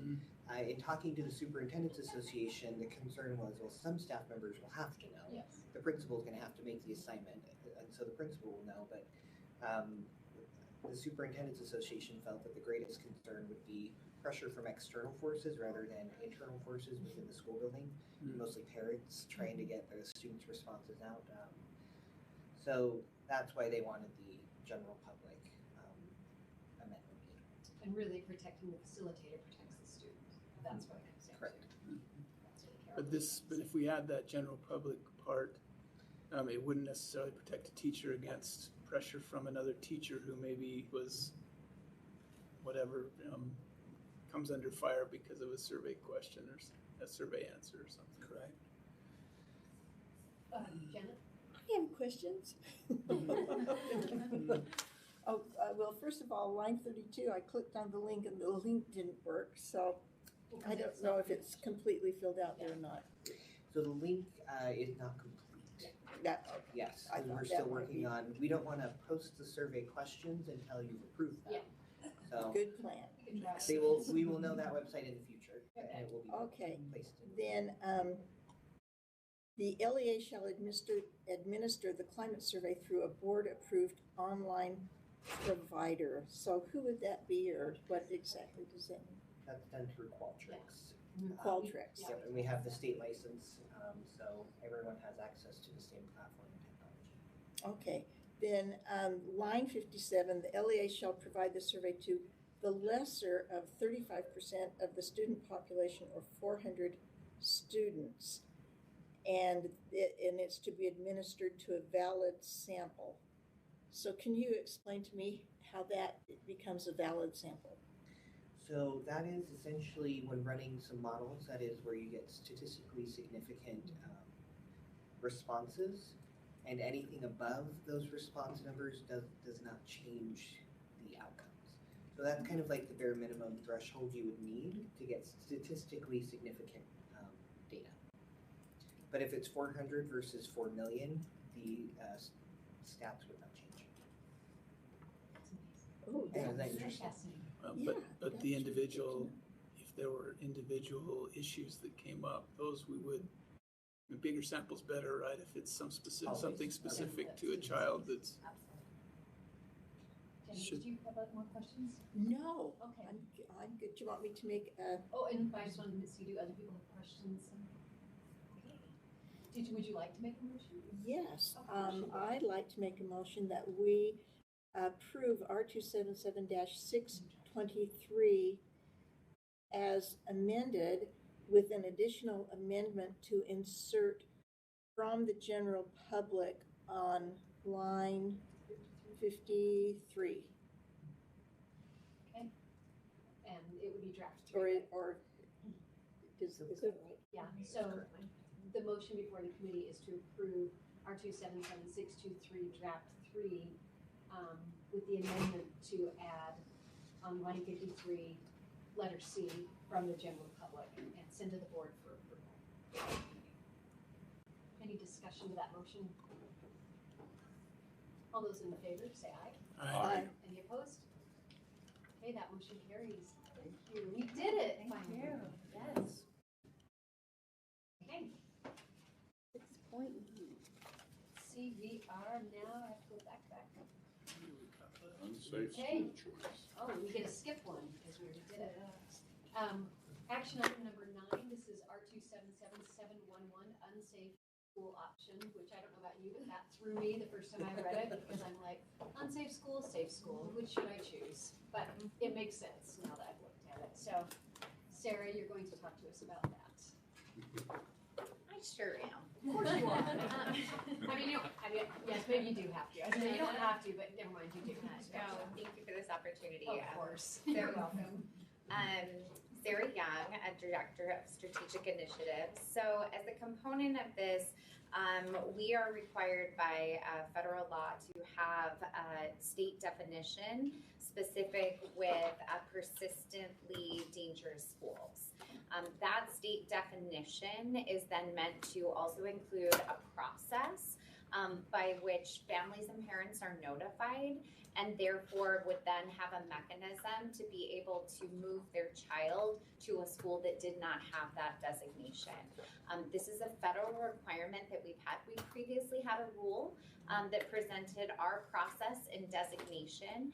H: In talking to the Superintendents Association, the concern was, well, some staff members will have to know.
A: Yes.
H: the principal is gonna have to make the assignment, and so the principal will know, but, the Superintendent's Association felt that the greatest concern would be pressure from external forces rather than internal forces within the school building, mostly parents trying to get their students' responses out. So that's why they wanted the general public amendment.
A: And really protecting the facilitator protects the student. That's what it comes down to.
H: Correct.
C: But if we add that general public part, it wouldn't necessarily protect a teacher against pressure from another teacher who maybe was whatever, comes under fire because of a survey question or a survey answer or something, right?
A: Janet?
V: I have questions. Well, first of all, line 32, I clicked on the link and the link didn't work, so I don't know if it's completely filled out there or not.
H: So the link is not complete. Yes,
V: I
H: and we're
V: thought
H: still
V: that might
H: working
V: be-
H: on, we don't want to post the survey questions until you approve them. So
V: Good plan.
H: we will know that website in the future, and it will be
V: Okay.
H: placed in.
V: Then, the LEA shall administer the climate survey through a board-approved online provider. So who would that be, or what exactly does that mean?
H: That's done through Qualtrics.
V: Qualtrics.
H: Yep, and we have the state license, so everyone has access to the same platform and technology.
V: Okay, then, line 57, the LEA shall provide the survey to the lesser of 35% of the student population or 400 students. And it's to be administered to a valid sample. So can you explain to me how that becomes a valid sample?
H: So that is essentially when running some models, that is where you get statistically significant responses, and anything above those response numbers does not change the outcomes. So that's kind of like the bare minimum threshold you would need to get statistically significant data. But if it's 400 versus 4 million, the stats would not change.
V: Oh,
H: And
V: that's
H: is that interesting?
C: But the individual, if there were individual issues that came up, those we would, the bigger sample's better, right? If it's something specific to a child that's.
A: Jenny,
C: Should-
A: did you have more questions?
V: No.
A: Okay.
V: I'm good. Do you want me to make a?
A: Oh, and I just wanted to see, do other people have questions? Okay. Would you like to make a motion?
V: Yes,
A: Of course you would.
V: I'd like to make a motion that we approve R277-623 as amended with an additional amendment to insert from the general public on line 53.
A: Okay. And it would be draft 3.
V: Or is that right?
A: Yeah, so the motion before the committee is to approve R277-623 draft 3 with the amendment to add on line 53, letter C, from the general public and send to the board for approval. Any discussion of that motion? All those in favor, say aye.
V: Aye.
A: Any opposed? Okay, that motion carries. Thank you. We did it.
G: Thank you.
A: Yes. Okay.
V: 6.1.
A: See, we are now, I have to go back.
O: Unsafe
A: Okay.
O: school choice.
A: Oh, we get to skip one because we already did it. Action item number 9, this is R277-711, unsafe school option, which I don't know about you, but that threw me the first time I read it because I'm like, unsafe school, safe school, which should I choose? But it makes sense now that I've looked at it. So, Sarah, you're going to talk to us about that.
G: I sure am.
A: Of course you are. Yes, maybe you do have to. I mean, you don't have to, but never mind, you do.
G: No, thank you for this opportunity.
A: Of course.
G: So,
A: You're welcome.
G: Sarah Young, a Director of Strategic Initiatives. So as a component of this, we are required by federal law to have a state definition specific with persistently dangerous schools. That state definition is then meant to also include a process by which families and parents are notified and therefore would then have a mechanism to be able to move their child to a school that did not have that designation. This is a federal requirement that we've had. We previously had a rule that presented our process and designation.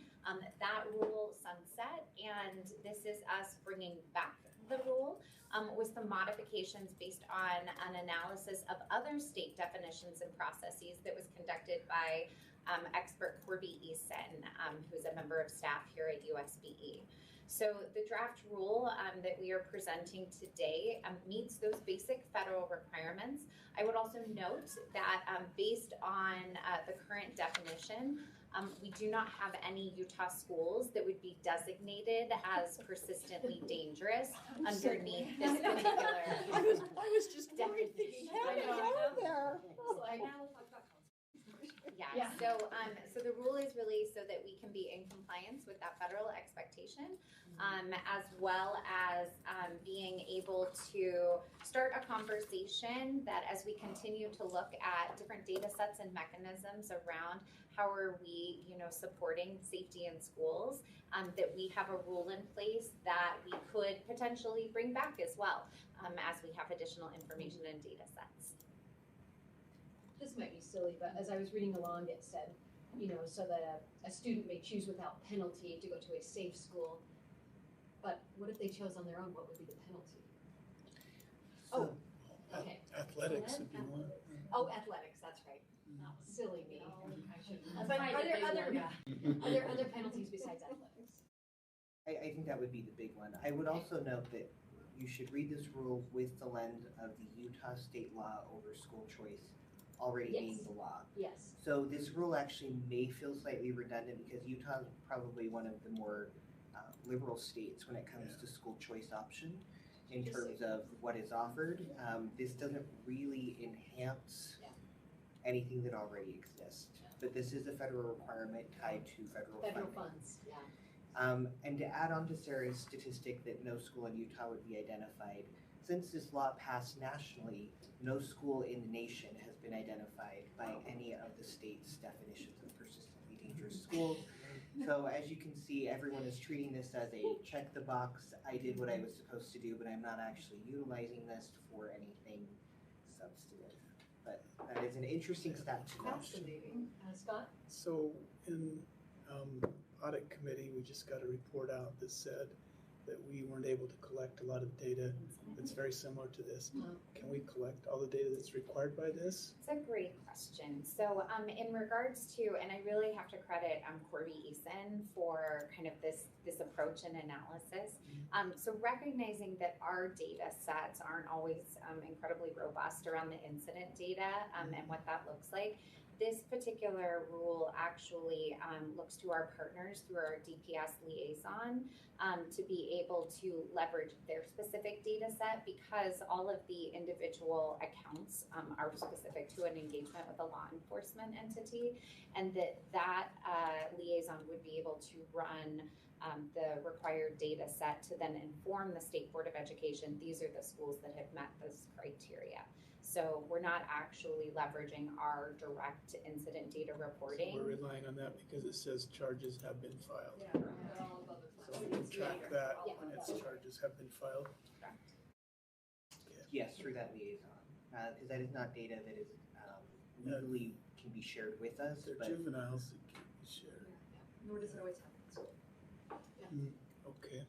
G: That rule sunset, and this is us bringing back the rule with some modifications based on an analysis of other state definitions and processes that was conducted by expert Corby Eason, who's a member of staff here at USBE. So the draft rule that we are presenting today meets those basic federal requirements. I would also note that based on the current definition, we do not have any Utah schools that would be designated as persistently dangerous underneath this particular.
V: I was just worried thinking, how did I go there?
G: Yeah. So the rule is really so that we can be in compliance with that federal expectation, as well as being able to start a conversation that as we continue to look at different data sets and mechanisms around how are we, supporting safety in schools, that we have a rule in place that we could potentially bring back as well, as we have additional information and data sets.
A: This might be silly, but as I was reading along, it said, so that a student may choose without penalty to go to a safe school. But what if they chose on their own? What would be the penalty? Okay.
C: Athletics would be one.
A: Oh, athletics, that's right. Silly me. I shouldn't. But
G: That's
A: are there
G: fine.
A: other penalties besides athletics?
H: I think that would be the big one. I would also note that you should read this rule with the lens of the Utah state law over school choice already being the law.
A: Yes.
H: So this rule actually may feel slightly redundant because Utah is probably one of the more liberal states when it comes to school choice option in terms of what is offered. This doesn't really enhance anything that already exists. But this is a federal requirement tied to federal
A: funds. Yeah.
H: And to add on to Sarah's statistic that no school in Utah would be identified, since this law passed nationally, no school in the nation has been identified by any of the state's definitions of persistently dangerous schools. So as you can see, everyone is treating this as a check the box, I did what I was supposed to do, but I'm not actually utilizing this for anything substantive. But that is an interesting stat to note.
A: Fascinating. Scott?
C: So in audit committee, we just got a report out that said that we weren't able to collect a lot of data that's very similar to this. Can we collect all the data that's required by this?
G: It's a great question. So in regards to, and I really have to credit Corby Eason for kind of this approach and analysis. So recognizing that our data sets aren't always incredibly robust around the incident data and what that looks like, this particular rule actually looks to our partners through our DPS liaison to be able to leverage their specific data set because all of the individual accounts are specific to an engagement with a law enforcement entity, and that liaison would be able to run the required data set to then inform the State Board of Education, these are the schools that have met this criteria. So we're not actually leveraging our direct incident data reporting.
C: So we're relying on that because it says charges have been filed.
A: Yeah, all of other
C: So we can track that when its charges have been filed.
G: Correct.
H: Yes, through that liaison, because that is not data that is legally can be shared with us.
C: They're
H: but
C: juveniles that can be shared.
A: Nor does it always happen in school.
C: Okay.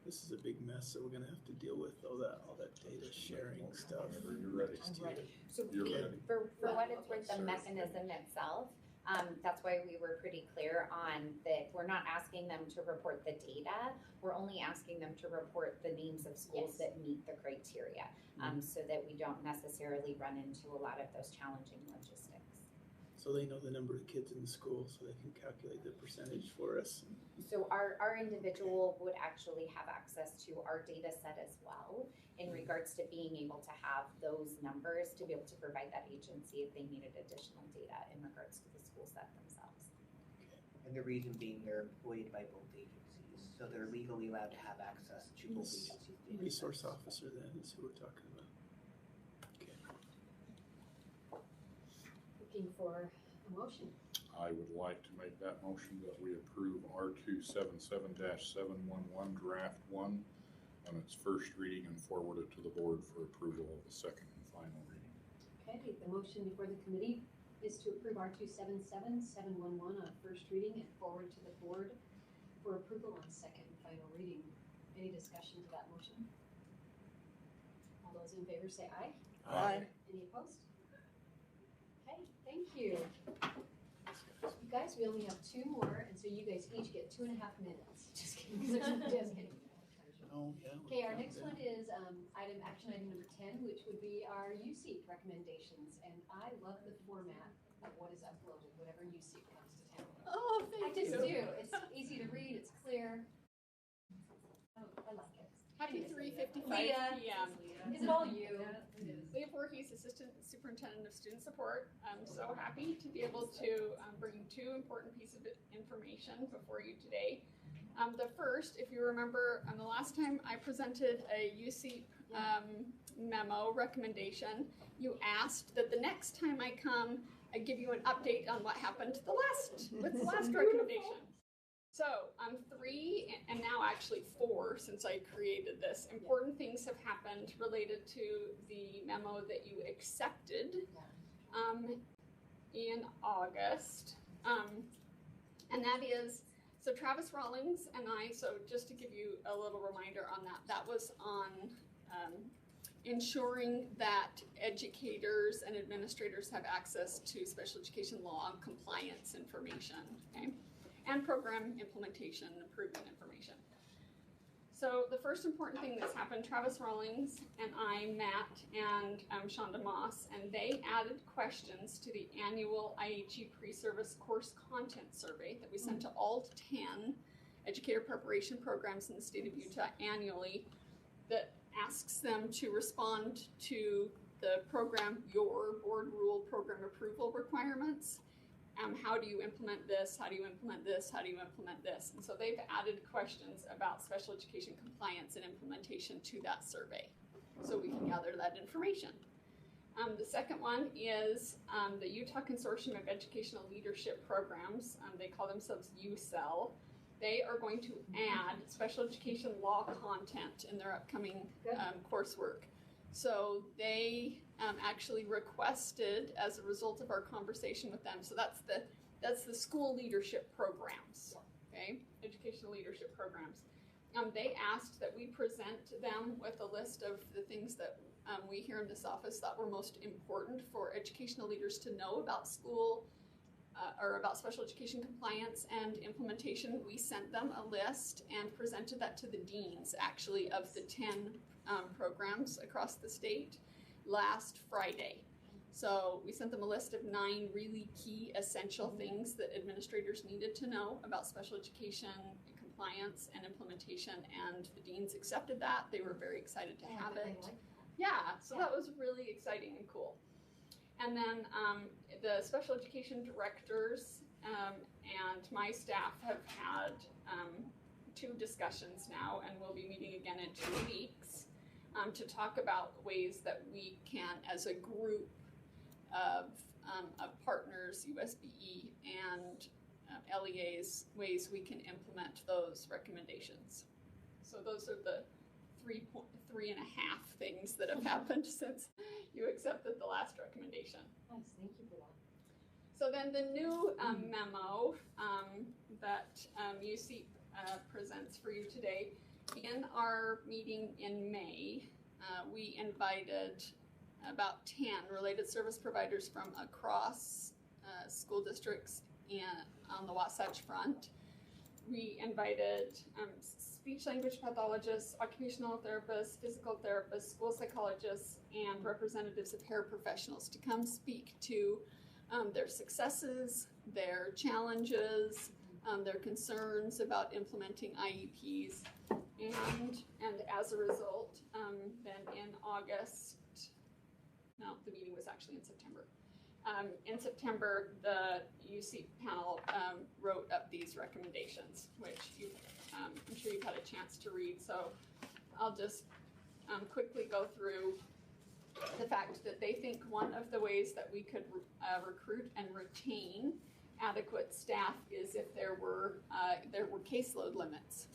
C: This is a big mess, so we're gonna have to deal with all that data sharing stuff.
O: You're ready.
G: So
O: You're ready.
G: for what it's worth, the mechanism itself, that's why we were pretty clear on that we're not asking them to report the data. We're only asking them to report the names of schools that meet the criteria, so that we don't necessarily run into a lot of those challenging logistics.
C: So they know the number of kids in the school, so they can calculate the percentage for us.
G: So our individual would actually have access to our data set as well in regards to being able to have those numbers to be able to provide that agency if they needed additional data in regards to the school set themselves.
H: And the reason being they're employed by both agencies, so they're legally allowed to have access to both agencies.
C: Resource officer then is who we're talking about. Okay.
A: for a motion.
O: I would like to make that motion that we approve R277-711 Draft 1 on its first reading and forward it to the board for approval of the second and final reading.
A: Okay, the motion before the committee is to approve R277-711 on first reading and forward to the board for approval on second and final reading. Any discussion to that motion? All those in favor say aye.
D: Aye.
A: Any opposed? Okay, thank you. You guys, we only have 2 more, and so you guys each get 2.5 minutes. Just kidding. Just kidding.
C: Oh, yeah.
A: Okay, our next one is action item number 10, which would be our USEAP recommendations. And I love the format of what is uploaded, whenever USEAP comes to town.
J: Oh,
A: I just do. It's easy to read, it's clear. Oh, I like it.
E: Happy 3:55
A: Leah.
E: p.m.
A: Is it all you?
E: Leah Voorhees, Assistant Superintendent of Student Support. I'm so happy to be able to bring 2 important pieces of information before you today. The first, if you remember, the last time I presented a USEAP memo recommendation, you asked that the next time I come, I give you an update on what happened with the last recommendation. So 3, and now actually 4, since I created this, important things have happened related to the memo that you accepted in August. And that is, so Travis Rawlings and I, so just to give you a little reminder on that, that was on ensuring that educators and administrators have access to special education law and compliance information, okay? And program implementation and improvement information. So the first important thing that's happened, Travis Rawlings and I met and Shonda Moss, and they added questions to the annual IHE pre-service course content survey that we sent to all 10 educator preparation programs in the state of Utah annually, that asks them to respond to the program, your board rule program approval requirements. How do you implement this? How do you implement this? How do you implement this? And so they've added questions about special education compliance and implementation to that survey, so we can gather that information. The second one is the Utah Consortium of Educational Leadership Programs. They call themselves USEL. They are going to add special education law content in their upcoming coursework. So they actually requested, as a result of our conversation with them, so that's the school leadership programs, okay, educational leadership programs. They asked that we present them with a list of the things that we here in this office thought were most important for educational leaders to know about school or about special education compliance and implementation. We sent them a list and presented that to the deans, actually, of the 10 programs across the state last Friday. So we sent them a list of 9 really key essential things that administrators needed to know about special education compliance and implementation, and the deans accepted that. They were very excited to have it. So that was really exciting and cool. And then the special education directors and my staff have had 2 discussions now, and we'll be meeting again in 2 weeks to talk about ways that we can, as a group of partners, USBE and LEAs, ways we can implement those recommendations. So those are the 3.5 things that have happened since you accepted the last recommendation.
A: Nice, thank you for that.
E: So then the new memo that USEAP presents for you today, in our meeting in May, we invited about 10 related service providers from across school districts on the Wasatch Front. We invited speech-language pathologists, occupational therapists, physical therapists, school psychologists, and representatives of paraprofessionals to come speak to their successes, their challenges, their concerns about implementing IEPs, and as a result, then in August, no, the meeting was actually in September. In September, the USEAP panel wrote up these recommendations, which I'm sure you've had a chance to read. So I'll just quickly go through the fact that they think one of the ways that we could recruit and retain adequate staff is if there were caseload limits.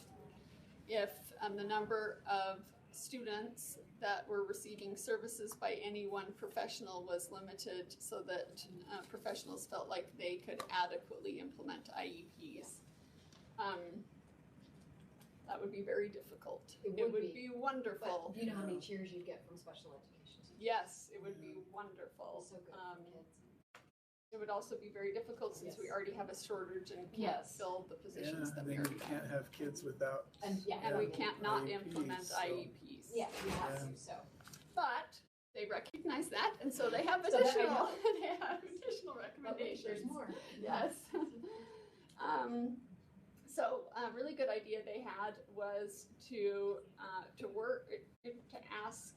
E: If the number of students that were receiving services by any one professional was limited so that professionals felt like they could adequately implement IEPs. That would be very difficult. It would be wonderful.
A: But you know how many cheers you'd get from special education teachers?
E: Yes, it would be wonderful.
A: So good for kids.
E: It would also be very difficult since we already have a shortage and can't fill the positions that we
C: then
E: already
C: you
E: have.
C: can't have kids without.
E: And we can't not implement IEPs.
A: Yeah, we have to, so.
E: But they recognize that, and so they have
A: So that I
E: additional,
A: know.
E: they have additional recommendations.
A: There's more.
E: Yes. So a really good idea they had was to work, to ask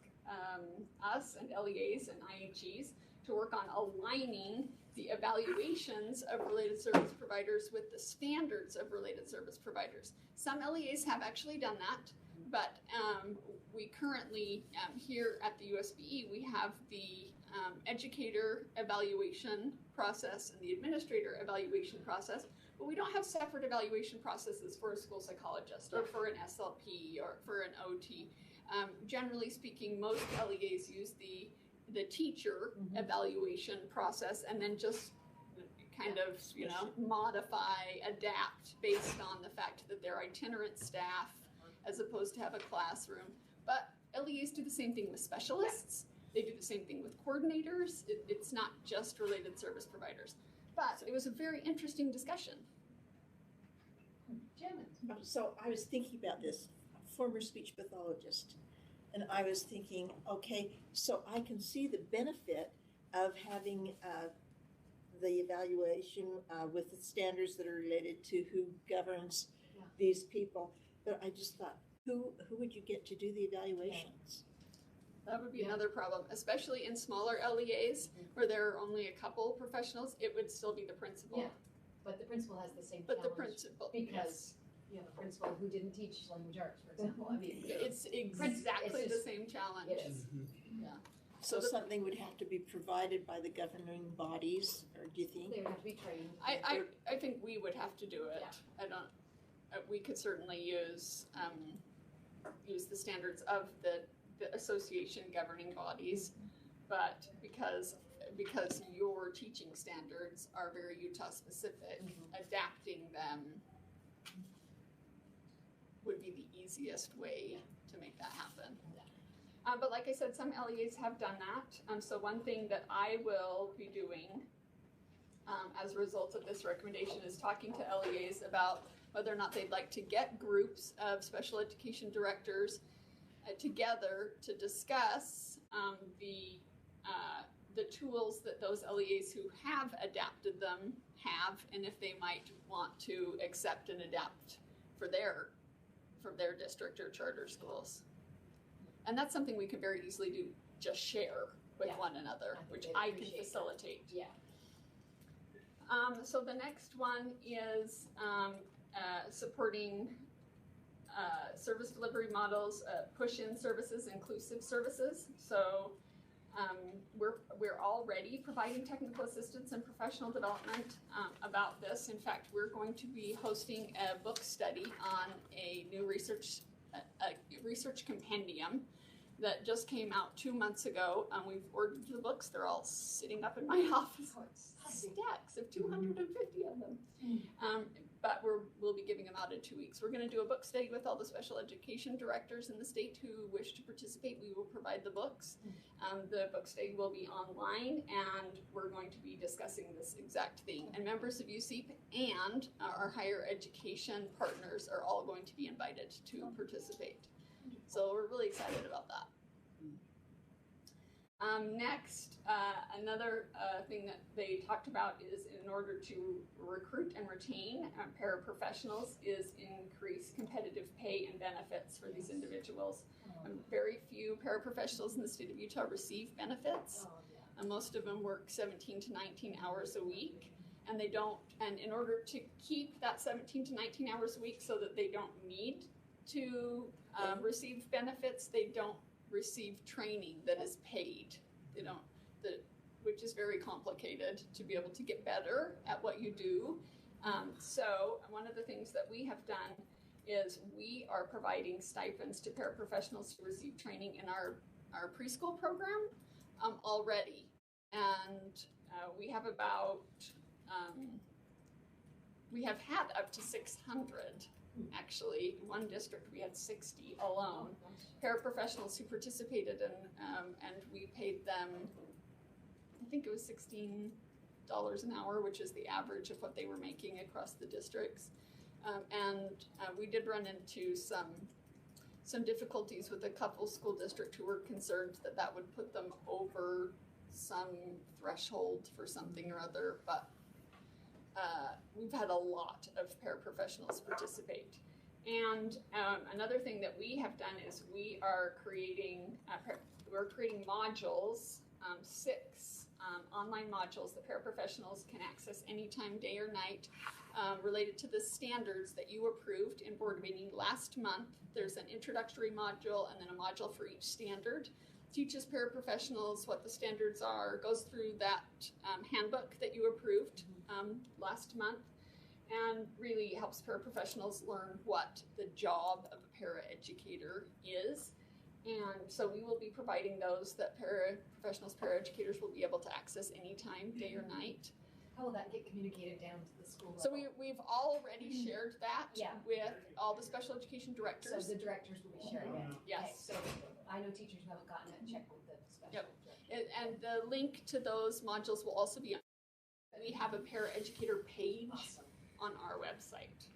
E: us and LEAs and IHEs to work on aligning the evaluations of related service providers with the standards of related service providers. Some LEAs have actually done that, but we currently, here at the USBE, we have the educator evaluation process and the administrator evaluation process, but we don't have separate evaluation processes for a school psychologist or for an SLP or for an OT. Generally speaking, most LEAs use the teacher evaluation process and then just kind of, modify, adapt based on the fact that they're itinerant staff as opposed to have a classroom. But LEAs do the same thing with specialists. They do the same thing with coordinators. It's not just related service providers. But it was a very interesting discussion.
V: So I was thinking about this, former speech pathologist, and I was thinking, okay, so I can see the benefit of having the evaluation with the standards that are related to who governs these people, but I just thought, who would you get to do the evaluations?
E: That would be another problem, especially in smaller LEAs where there are only a couple professionals. It would still be the principal.
A: Yeah, but the principal has the same
E: But the
A: challenge
E: principal,
A: because you have a principal who didn't teach language arts, for example. I mean,
E: it's exactly the same challenge.
A: It is.
E: Yeah.
V: So something would have to be provided by the governing bodies, or do you think?
A: They would have to be trained.
E: I think we would have to do it. Yeah. I don't. We could certainly use the standards of the association governing bodies, but because your teaching standards are very Utah specific, adapting them would be the easiest way to make that happen. But like I said, some LEAs have done that. So one thing that I will be doing as a result of this recommendation is talking to LEAs about whether or not they'd like to get groups of special education directors together to discuss the tools that those LEAs who have adapted them have, and if they might want to accept and adapt for their district or charter schools. And that's something we can very easily do, just share with one another, which I can facilitate.
A: Yeah.
E: So the next one is supporting service delivery models, push-in services, inclusive services. So we're already providing technical assistance and professional development about this. In fact, we're going to be hosting a book study on a new research compendium that just came out 2 months ago. We've ordered the books. They're all sitting up in my office. Stacks of 250 of them. But we'll be giving them out in 2 weeks. We're going to do a book study with all the special education directors in the state who wish to participate. We will provide the books. The book study will be online, and we're going to be discussing this exact thing. And members of USEAP and our higher education partners are all going to be invited to participate. So we're really excited about that. Next, another thing that they talked about is in order to recruit and retain paraprofessionals is increase competitive pay and benefits for these individuals. Very few paraprofessionals in the state of Utah receive benefits. Most of them work 17 to 19 hours a week, and they don't. And in order to keep that 17 to 19 hours a week so that they don't need to receive benefits, they don't receive training that is paid. They don't, which is very complicated to be able to get better at what you do. So one of the things that we have done is we are providing stipends to paraprofessionals who receive training in our preschool program already. And we have about, we have had up to 600, actually. One district, we had 60 alone. Paraprofessionals who participated in, and we paid them, I think it was $16 an hour, which is the average of what they were making across the districts. We did run into some difficulties with a couple school districts who were concerned that that would put them over some threshold for something or other, but we've had a lot of paraprofessionals participate. And another thing that we have done is we are creating modules, 6 online modules that paraprofessionals can access anytime, day or night, related to the standards that you approved in board meeting last month. There's an introductory module and then a module for each standard. Teaches paraprofessionals what the standards are, goes through that handbook that you approved last month, and really helps paraprofessionals learn what the job of a paraeducator is. And so we will be providing those that paraprofessionals, paraeducators will be able to access anytime, day or night.
A: How will that get communicated down to the school level?
E: So we've already shared that with all the special education directors.
A: So the directors will be sharing it?
E: Yes.
A: Okay, so I know teachers who haven't gotten it, check with the special directors.
E: And the link to those modules will also be, we have a paraeducator page on our website.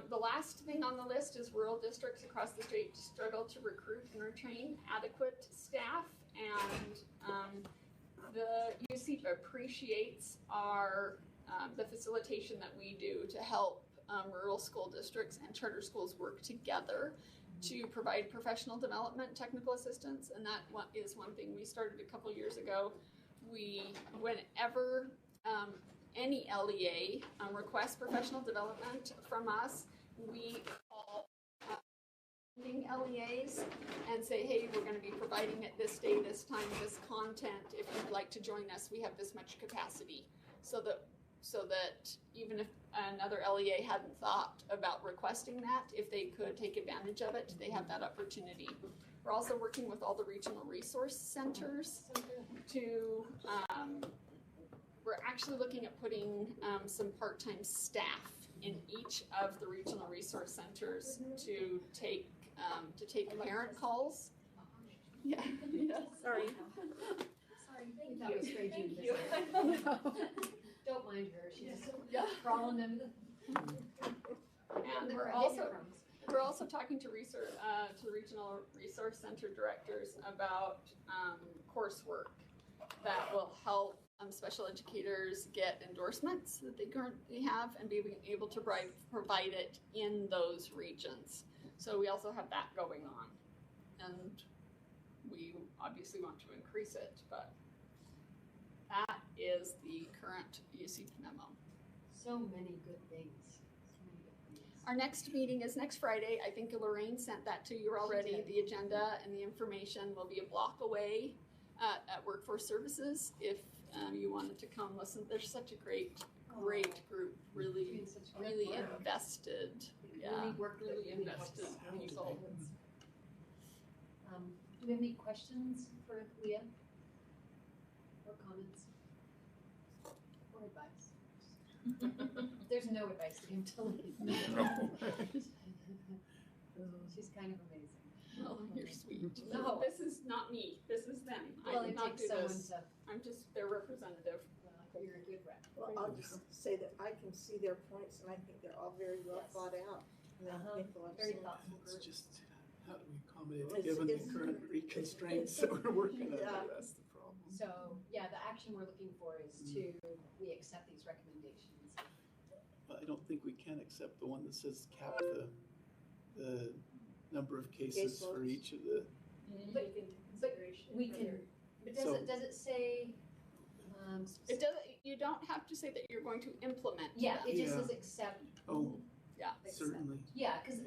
E: The last thing on the list is rural districts across the state struggle to recruit and retain adequate staff, and the USEAP appreciates the facilitation that we do to help rural school districts and charter schools work together to provide professional development, technical assistance, and that is one thing we started a couple years ago. Whenever any LEA requests professional development from us, we call LEAs and say, hey, we're going to be providing it this day, this time, this content. If you'd like to join us, we have this much capacity. So that even if another LEA hadn't thought about requesting that, if they could take advantage of it, they have that opportunity. We're also working with all the regional resource centers to, we're actually looking at putting some part-time staff in each of the regional resource centers to take parent calls. Yeah. Sorry.
A: We thought we sprayed you with this. Don't mind her. She's crawling under
E: And we're also talking to the regional resource center directors about coursework that will help special educators get endorsements that they currently have and be able to provide it in those regions. So we also have that going on, and we obviously want to increase it, but that is the current USEAP memo.
A: So many good things.
E: Our next meeting is next Friday. I think Lorraine sent that to you already. The agenda and the information will be a block away at Workforce Services. If you wanted to come listen, there's such a great group, really invested. Really invested people.
A: Do we have any questions for Leah? Or comments? Or advice? There's no advice to him to leave. She's kind of amazing.
E: Oh, you're sweet.
A: No.
E: This is not me. This is them.
A: Well,
E: I did
A: it
E: not
A: takes
E: do
A: someone
E: this.
A: to.
E: I'm just their representative.
A: Well, you're a good rep.
D: Well, I'll just say that I can see their points, and I think they're all very well thought out. And they make a lot of
A: Very
D: sense.
A: thoughtful
C: It's
A: group.
C: just, how do we accommodate it, given the current constraints that we're working under, that's the problem.
A: So, yeah, the action we're looking for is we accept these recommendations.
C: But I don't think we can accept the one that says cap the number of cases for each of the.
A: But we can, but does it say?
E: It doesn't. You don't have to say that you're going to implement.
A: Yeah,
E: them.
A: it just says accept.
C: Oh,
E: yeah,
C: certainly.
A: Yeah, because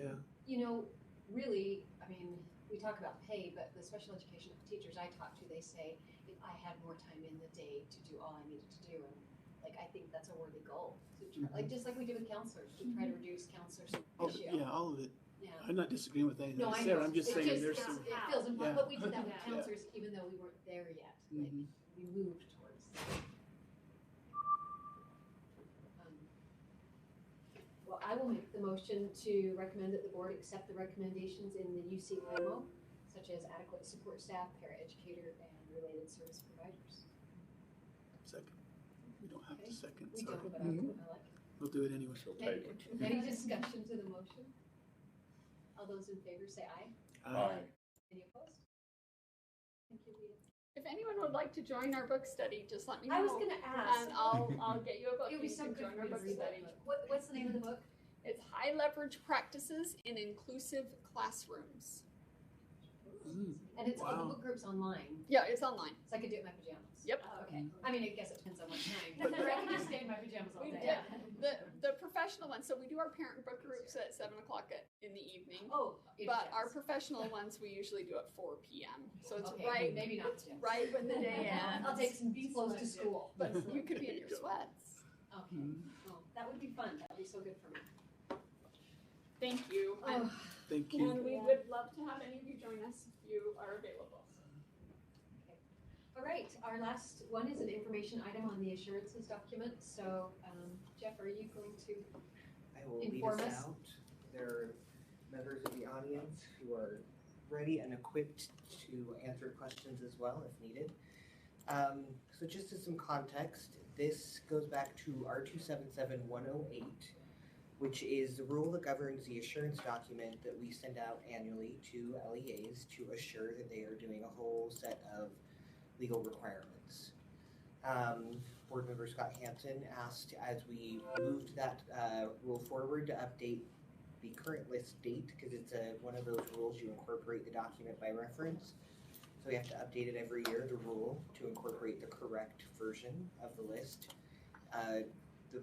A: you know, really, I mean, we talk about pay, but the special education teachers I talk to, they say, if I had more time in the day to do all I needed to do, and like, I think that's a worthy goal. To try, like, just like we do with counselors, to try to reduce counselors'
C: Oh,
A: ratio.
C: yeah, all of it.
A: Yeah.
C: I'm not disagreeing with anything
A: No,
C: you
A: I
C: said,
A: know.
C: I'm just
A: It
C: saying there's
A: it's-
C: some.
A: It feels important,
C: Yeah.
A: but we did that with
C: Yeah.
A: counselors, even though we weren't there yet. Like, we moved towards. Well, I will make the motion to recommend that the board accept the recommendations in the UC memo, such as adequate support staff, paraeducator, and related service providers.
C: Second. We don't have to second,
A: We
C: sorry.
A: don't, but I like it.
C: We'll do it anyway.
A: Any discussion to the motion? All those in favor say aye.
C: Aye.
A: Any opposed? Thank you, Leah.
E: If anyone would like to join our book study, just let me know.
A: I was gonna ask.
E: And I'll get you a book.
A: It would be
E: You
A: so
E: can
A: good
E: join
A: for
E: our
A: me to
E: book
A: read that
E: study.
A: book. What's the name of the book?
E: It's High Leverage Practices in Inclusive Classrooms.
A: And it's the book group's online.
E: Yeah, it's online.
A: So I could do it in my pajamas.
E: Yep.
A: Okay. I mean, I guess it depends on what time. Or I can just stay in my pajamas all
E: We
A: day.
E: did the professional ones. So we do our parent book groups at 7 o'clock in the evening.
A: Oh,
E: but our professional ones we usually do at 4 p.m. So it's
A: Okay,
E: right,
A: maybe not.
E: right when the day ends.
A: I'll take some clothes to school.
E: But you could be in your sweats.
A: Okay. Oh, that would be fun. That would be so good for me.
E: Thank you. And,
C: Thank you.
E: and we would love to have any of you join us if you are available.
A: All right, our last one is an information item on the assurances document. So, Jeff, are you going to
H: I will lead
A: inform
H: us
A: us?
H: out. There are members of the audience who are ready and equipped to answer questions as well if needed. So just as some context, this goes back to R277108, which is the rule that governs the assurance document that we send out annually to LEAs to assure that they are doing a whole set of legal requirements. Board member Scott Hampton asked, as we moved that rule forward, to update the current list date, because it's one of those rules you incorporate the document by reference. So we have to update it every year, the rule, to incorporate the correct version of the list. The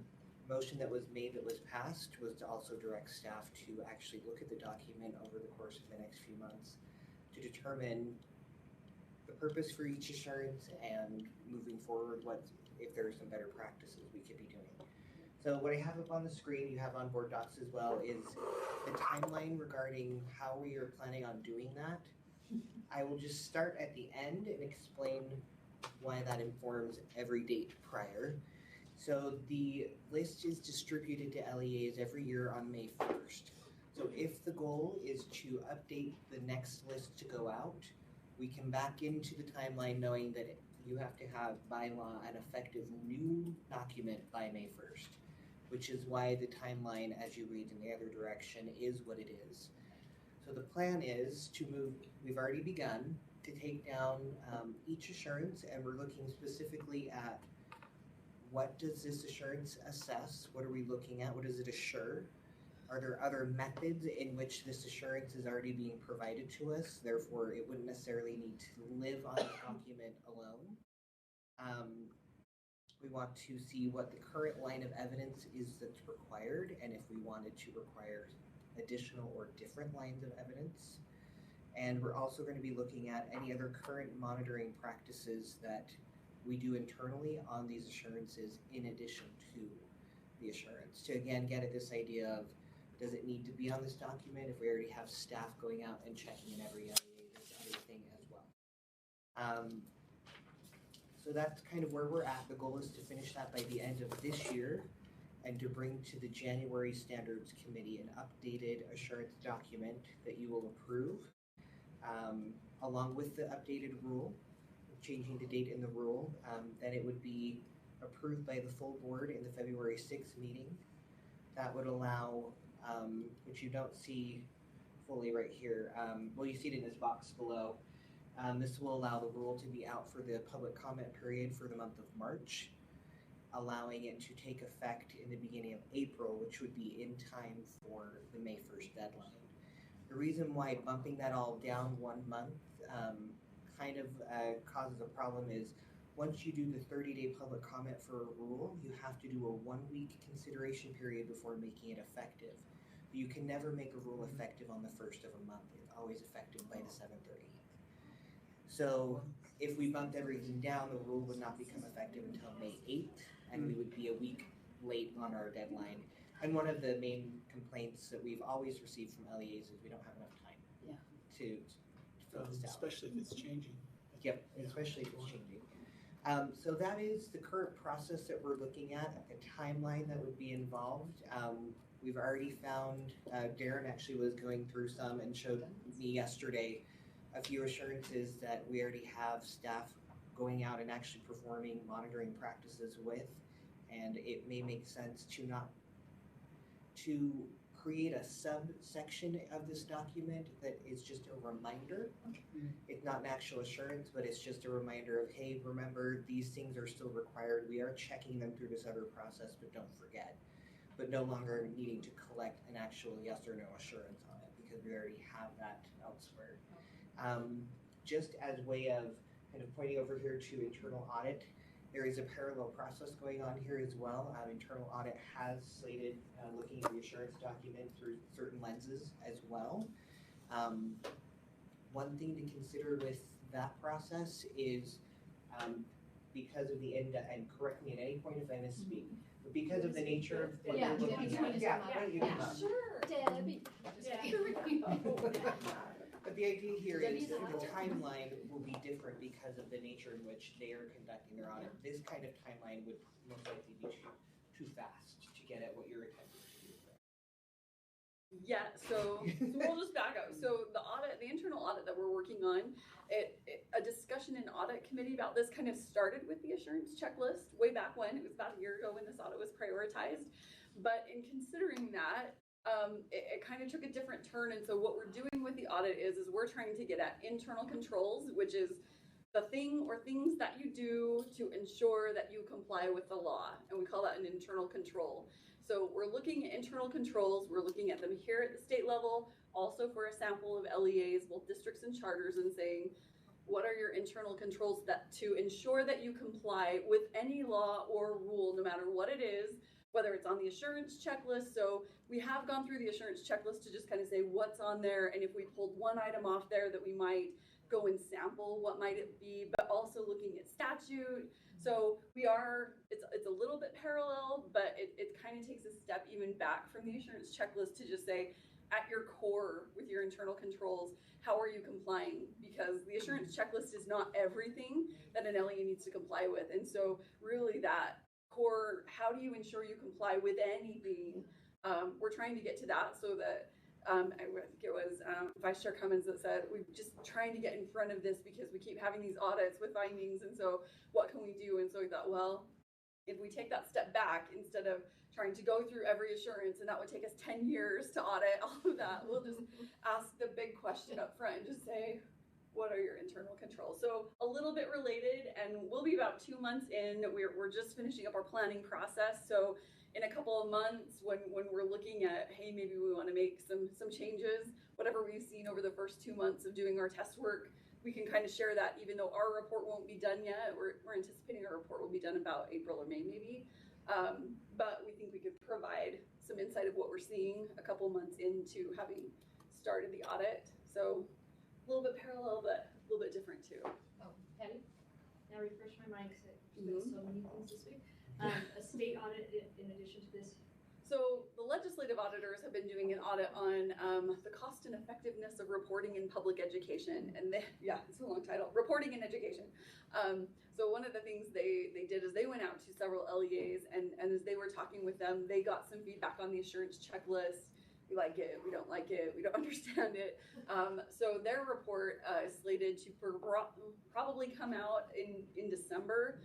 H: motion that was made that was passed was to also direct staff to actually look at the document over the course of the next few months to determine the purpose for each assurance and moving forward if there are some better practices we could be doing. So what I have up on the screen, you have on board docs as well, is the timeline regarding how we are planning on doing that. I will just start at the end and explain why that informs every date prior. So the list is distributed to LEAs every year on May 1st. So if the goal is to update the next list to go out, we come back into the timeline knowing that you have to have by law an effective new document by May 1st, which is why the timeline, as you read in the other direction, is what it is. So the plan is to move, we've already begun to take down each assurance, and we're looking specifically at what does this assurance assess? What are we looking at? What does it assure? Are there other methods in which this assurance is already being provided to us? Therefore, it wouldn't necessarily need to live on the document alone. We want to see what the current line of evidence is that's required, and if we wanted to require additional or different lines of evidence. And we're also going to be looking at any other current monitoring practices that we do internally on these assurances in addition to the assurance. To again get at this idea of, does it need to be on this document if we already have staff going out and checking in every other thing as well. So that's kind of where we're at. The goal is to finish that by the end of this year and to bring to the January Standards Committee an updated assurance document that you will approve, along with the updated rule, changing the date in the rule. Then it would be approved by the full board in the February 6th meeting. That would allow, which you don't see fully right here, well, you see it in this box below. This will allow the rule to be out for the public comment period for the month of March, allowing it to take effect in the beginning of April, which would be in time for the May 1st deadline. The reason why bumping that all down 1 month kind of causes a problem is once you do the 30-day public comment for a rule, you have to do a 1-week consideration period before making it effective. You can never make a rule effective on the first of a month. It's always effective by the 7th or 8th. So if we bumped everything down, the rule would not become effective until May 8th, and we would be a week late on our deadline. And one of the main complaints that we've always received from LEAs is we don't have enough time to fill this out.
C: Especially if it's changing.
H: Yep, especially if it's changing. So that is the current process that we're looking at, the timeline that would be involved. We've already found, Darren actually was going through some and showed me yesterday a few assurances that we already have staff going out and actually performing monitoring practices with. And it may make sense to create a subsection of this document that is just a reminder. It's not an actual assurance, but it's just a reminder of, hey, remember, these things are still required. We are checking them through this other process, but don't forget. But no longer needing to collect an actual yes or no assurance on it because we already have that elsewhere. Just as way of kind of pointing over here to internal audit, there is a parallel process going on here as well. Internal audit has slated looking at the assurance document through certain lenses as well. One thing to consider with that process is because of the end, and correct me at any point if I misspeak, but because of the nature of what you're looking at.
A: Sure, Debbie.
H: But the idea here is that the timeline will be different because of the nature in which they are conducting their audit. This kind of timeline would most likely be too fast to get at what you're attempting to do.
E: Yeah, so we'll just back up. So the internal audit that we're working on, a discussion in audit committee about this kind of started with the assurance checklist way back when. It was about a year ago when this audit was prioritized. But in considering that, it kind of took a different turn. And so what we're doing with the audit is we're trying to get at internal controls, which is the thing or things that you do to ensure that you comply with the law. And we call that an internal control. So we're looking at internal controls. We're looking at them here at the state level, also for a sample of LEAs, both districts and charters, and saying, what are your internal controls that to ensure that you comply with any law or rule, no matter what it is, whether it's on the assurance checklist. So we have gone through the assurance checklist to just kind of say what's on there. And if we pulled one item off there that we might go and sample, what might it be, but also looking at statute. So it's a little bit parallel, but it kind of takes a step even back from the assurance checklist to just say, at your core with your internal controls, how are you complying? Because the assurance checklist is not everything that an LEA needs to comply with. And so really that core, how do you ensure you comply with anything? We're trying to get to that so that I think it was Vice Chair Cummins that said, we're just trying to get in front of this because we keep having these audits with findings. And so what can we do? And so we thought, well, if we take that step back, instead of trying to go through every assurance, and that would take us 10 years to audit all of that, we'll just ask the big question up front and just say, what are your internal controls? So a little bit related, and we'll be about 2 months in. We're just finishing up our planning process. So in a couple of months, when we're looking at, hey, maybe we want to make some changes, whatever we've seen over the first 2 months of doing our test work, we can kind of share that, even though our report won't be done yet. We're anticipating our report will be done about April or May maybe. But we think we could provide some insight of what we're seeing a couple months into having started the audit. So a little bit parallel, but a little bit different too.
A: Oh, Patty? Now refresh my mind because there's so many things this week. A state audit in addition to this.
E: So the legislative auditors have been doing an audit on the cost and effectiveness of reporting in public education. And it's a long title, Reporting in Education. So one of the things they did is they went out to several LEAs and as they were talking with them, they got some feedback on the assurance checklist. We like it, we don't like it, we don't understand it. So their report is slated to probably come out in December.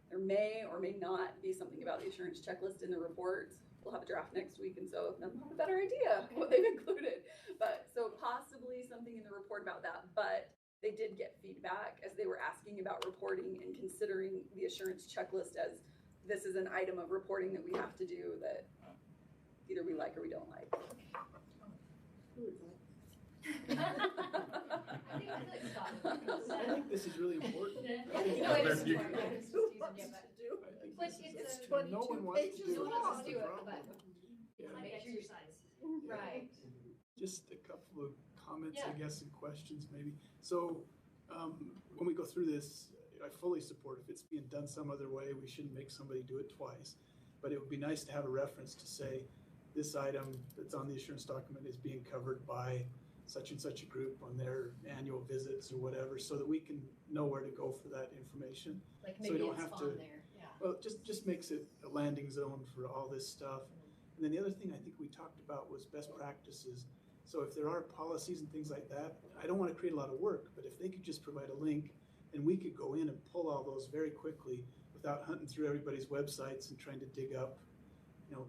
E: There may or may not be something about the assurance checklist in the report. We'll have a draft next week, and so then we'll have a better idea what they've included. But so possibly something in the report about that, but they did get feedback as they were asking about reporting and considering the assurance checklist as this is an item of reporting that we have to do that either we like or we don't like.
C: I think this is really important.
A: But it's
C: no one wants to do it.
A: No one wants to do it, but
C: Yeah.
A: make sure your size. Right.
C: Just a couple of comments, I
A: Yeah.
C: guess, and questions maybe. So, when we go through this, I fully support if it's being done some other way, we shouldn't make somebody do it twice. But it would be nice to have a reference to say, this item that's on the assurance document is being covered by such and such a group on their annual visits or whatever, so that we can know where to go for that information.
A: Like
C: So we
A: maybe
C: don't
A: it's
C: have
A: on
C: to-
A: there, yeah.
C: Well, it just makes it a landing zone for all this stuff. And then the other thing I think we talked about was best practices. So if there are policies and things like that, I don't want to create a lot of work, but if they could just provide a link and we could go in and pull all those very quickly without hunting through everybody's websites and trying to dig up,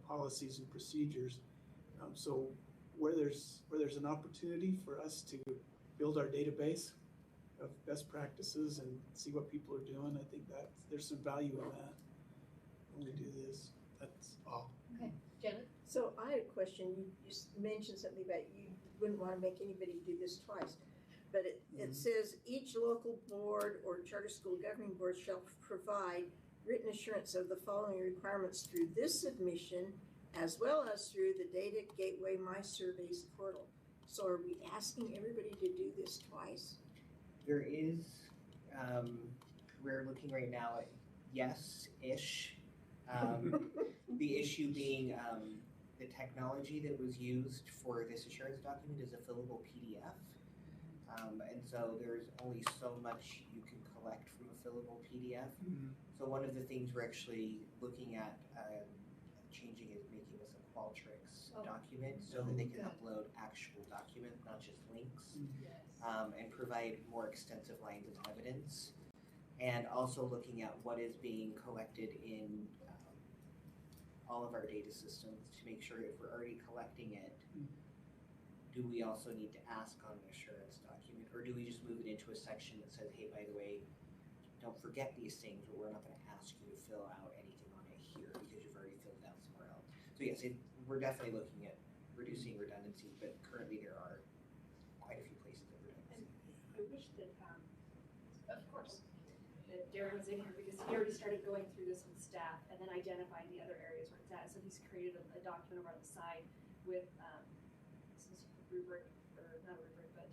C: policies and procedures. So where there's an opportunity for us to build our database of best practices and see what people are doing, I think that there's some value in that when we do this. That's all.
A: Okay, Janet?
V: So I had a question. You mentioned something about you wouldn't want to make anybody do this twice. But it says each local board or charter school governing board shall provide written assurance of the following requirements through this submission as well as through the Data Gateway My Surveys portal. So are we asking everybody to do this twice?
H: There is, we're looking right now at yes-ish. The issue being the technology that was used for this assurance document is a fillable PDF. And so there's only so much you can collect from a fillable PDF. So one of the things we're actually looking at changing is making this a Qualtrics document so that they can upload actual documents, not just links, and provide more extensive lines of evidence. And also looking at what is being collected in all of our data systems to make sure if we're already collecting it, do we also need to ask on an assurance document, or do we just move it into a section that says, hey, by the way, don't forget these things, but we're not going to ask you to fill out anything on it here because you've already filled out somewhere else. So yes, we're definitely looking at reducing redundancy, but currently there are quite a few places of redundancy.
J: I wish that, of course, that Darren was in here because he already started going through this with staff and then identifying the other areas where it's at. So he's created a document over on the side with rubric, or not a rubric, but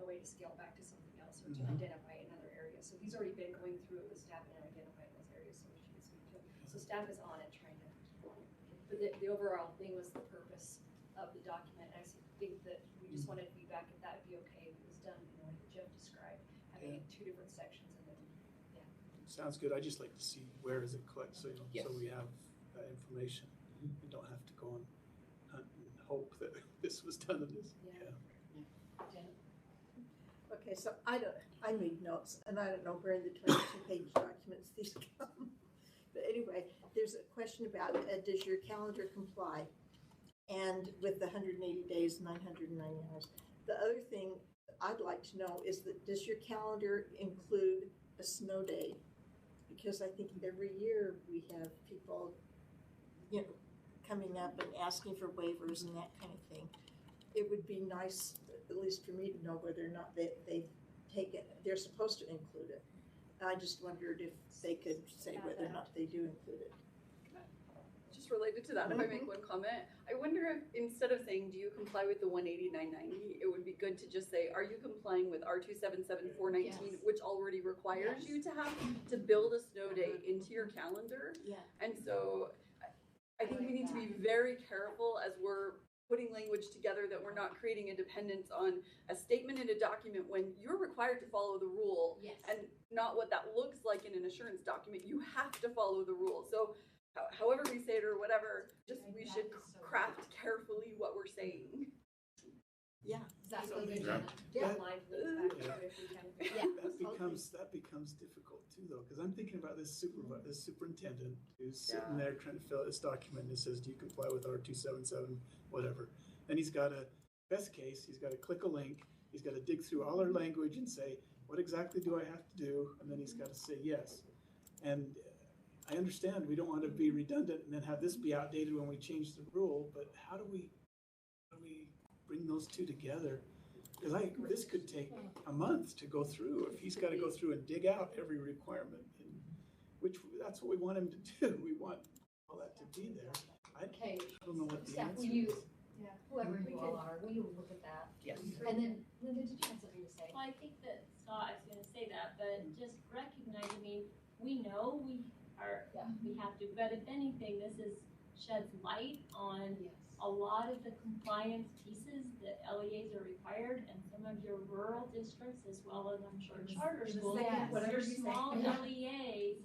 J: a way to scale back to something else or to identify another area. So he's already been going through it with staff and identifying those areas so she can speak to it. So staff is on it trying to, but the overall thing was the purpose of the document. And I think that we just wanted feedback if that would be okay if it was done, like Jeff described, having two different sections and then,
C: Sounds good. I just like to see where is it collected, so
H: Yes.
C: so we have that information and don't have to go and hunt and hope that this was done in this.
V: Okay, so I made notes, and I don't know where in the 22-page documents these come. But anyway, there's a question about does your calendar comply? And with the 180 days, 990 hours. The other thing I'd like to know is that does your calendar include a snow day? Because I think every year we have people, coming up and asking for waivers and that kind of thing. It would be nice, at least for me, to know whether or not they've taken, they're supposed to include it. I just wondered if they could say whether or not they do include it.
L: Just related to that, if I make one comment, I wonder if instead of saying, do you comply with the 180/990, it would be good to just say, are you complying with R277/419, which already requires you to have to build a snow day into your calendar? And so I think we need to be very careful as we're putting language together that we're not creating a dependence on a statement in a document when you're required to follow the rule and not what that looks like in an assurance document. You have to follow the rule. So however we say it or whatever, just we should craft carefully what we're saying.
A: Exactly.
C: That becomes difficult too, though, because I'm thinking about this superintendent who's sitting there trying to fill out this document that says, do you comply with R277, whatever. And he's got best case, he's got to click a link, he's got to dig through all our language and say, what exactly do I have to do? And then he's got to say yes. And I understand we don't want to be redundant and then have this be outdated when we change the rule, but how do we bring those two together? Because this could take a month to go through if he's got to go through and dig out every requirement, which that's what we want him to do. We want all that to be there. I don't know what the answer is.
A: whoever you all are, we will look at that.
H: Yes.
A: And then, Linda, did you have something to say?
R: Well, I think that Scott is gonna say that, but just recognize, I mean, we know we have to, but if anything, this sheds light on a lot of the compliance pieces that LEAs are required, and some of your rural districts, as well as I'm sure charter schools, your small LEAs,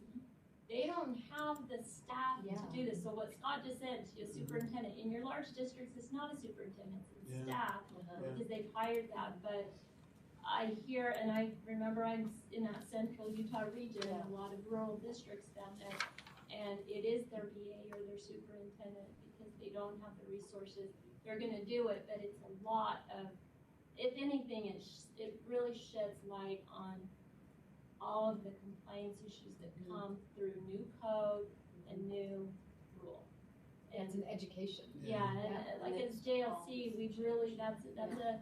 R: they don't have the staff to do this. So what Scott just said, a superintendent, in your large districts, it's not a superintendent, it's staff, because they've hired that, but I hear, and I remember I'm in that central Utah region, a lot of rural districts down there, and it is their BA or their superintendent, because they don't have the resources. They're gonna do it, but it's a lot of, if anything, it really sheds light on all of the compliance issues that come through new code and new rule.
A: And it's an education.
R: Yeah, and like as JLC, we've really, that's a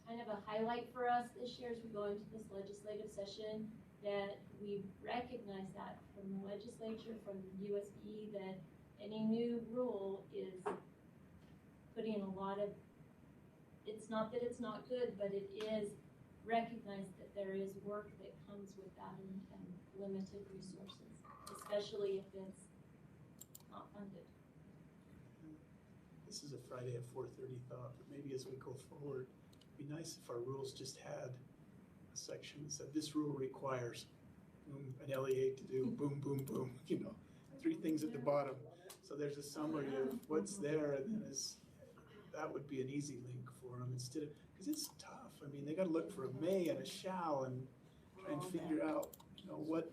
R: kind of a highlight for us this year as we go into this legislative session, that we recognize that from the legislature, from the USB, that any new rule is putting a lot of, it's not that it's not good, but it is recognized that there is work that comes with that and limited resources, especially if it's not funded.
C: This is a Friday at 4:30 thought, but maybe as we go forward, it'd be nice if our rules just had a section that said, this rule requires an LEA to do boom, boom, boom, 3 things at the bottom. So there's a summary of what's there, and then that would be an easy link for them instead of, because it's tough. I mean, they got to look for a may and a shall and try and figure out, what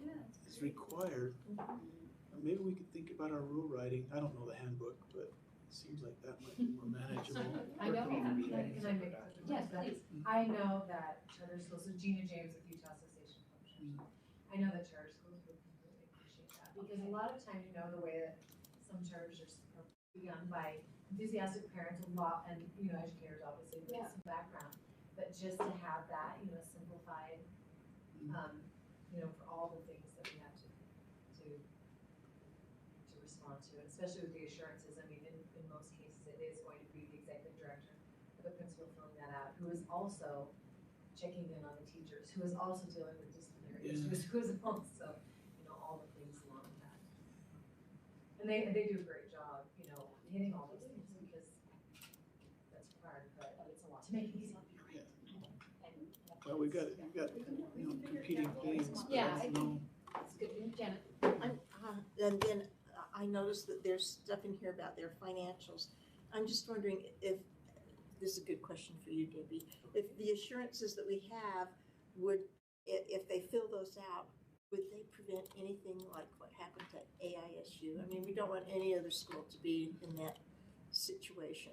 C: is required. Maybe we could think about our rule writing. I don't know the handbook, but it seems like that might be more manageable.
G: I know, can I make, yes, please. I know that charter schools, so Gina James with Utah Association of Publishers, I know that charter schools would completely appreciate that, because a lot of times, the way that some charters are begun by enthusiastic parents and educators, obviously, with some background, but just to have that, simplified, for all the things that we have to respond to, especially with the assurances. I mean, in most cases, it is going to be the executive director or the principal filling that out, who is also checking in on the teachers, who is also dealing with disciplinary issues, who is also, all the things along with that. And they do a great job, hitting all those things, because that's required, but it's a lot to make it easy.
C: Well, we've got competing things.
A: Yeah, I think it's good. Janet?
V: And then I noticed that there's stuff in here about their financials. I'm just wondering if, this is a good question for you, Debbie, if the assurances that we have if they fill those out, would they prevent anything like what happened to AISU? I mean, we don't want any other school to be in that situation.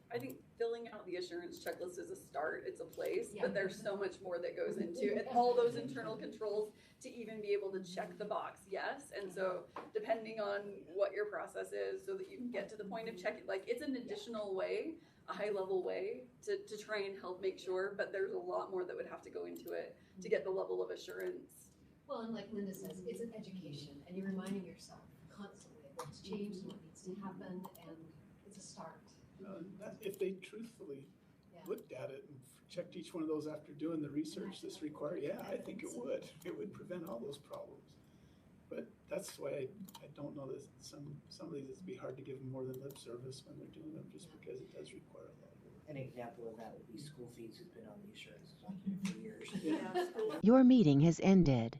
L: I think filling out the assurance checklist is a start, it's a place, but there's so much more that goes into it. All those internal controls to even be able to check the box, yes. And so depending on what your process is, so that you can get to the point of checking, like it's an additional way, a high level way to try and help make sure, but there's a lot more that would have to go into it to get the level of assurance.
A: Well, and like Linda says, it's an education, and you're reminding yourself constantly of what's changed and what needs to happen, and it's a start.
C: If they truthfully looked at it and checked each one of those after doing the research that's required, I think it would. It would prevent all those problems. But that's why I don't know that some of these, it'd be hard to give them more than lip service when they're doing them, just because it does require a lot of work.
H: An example of that would be school fees, who's been on the insurance document for years.
U: Your meeting has ended.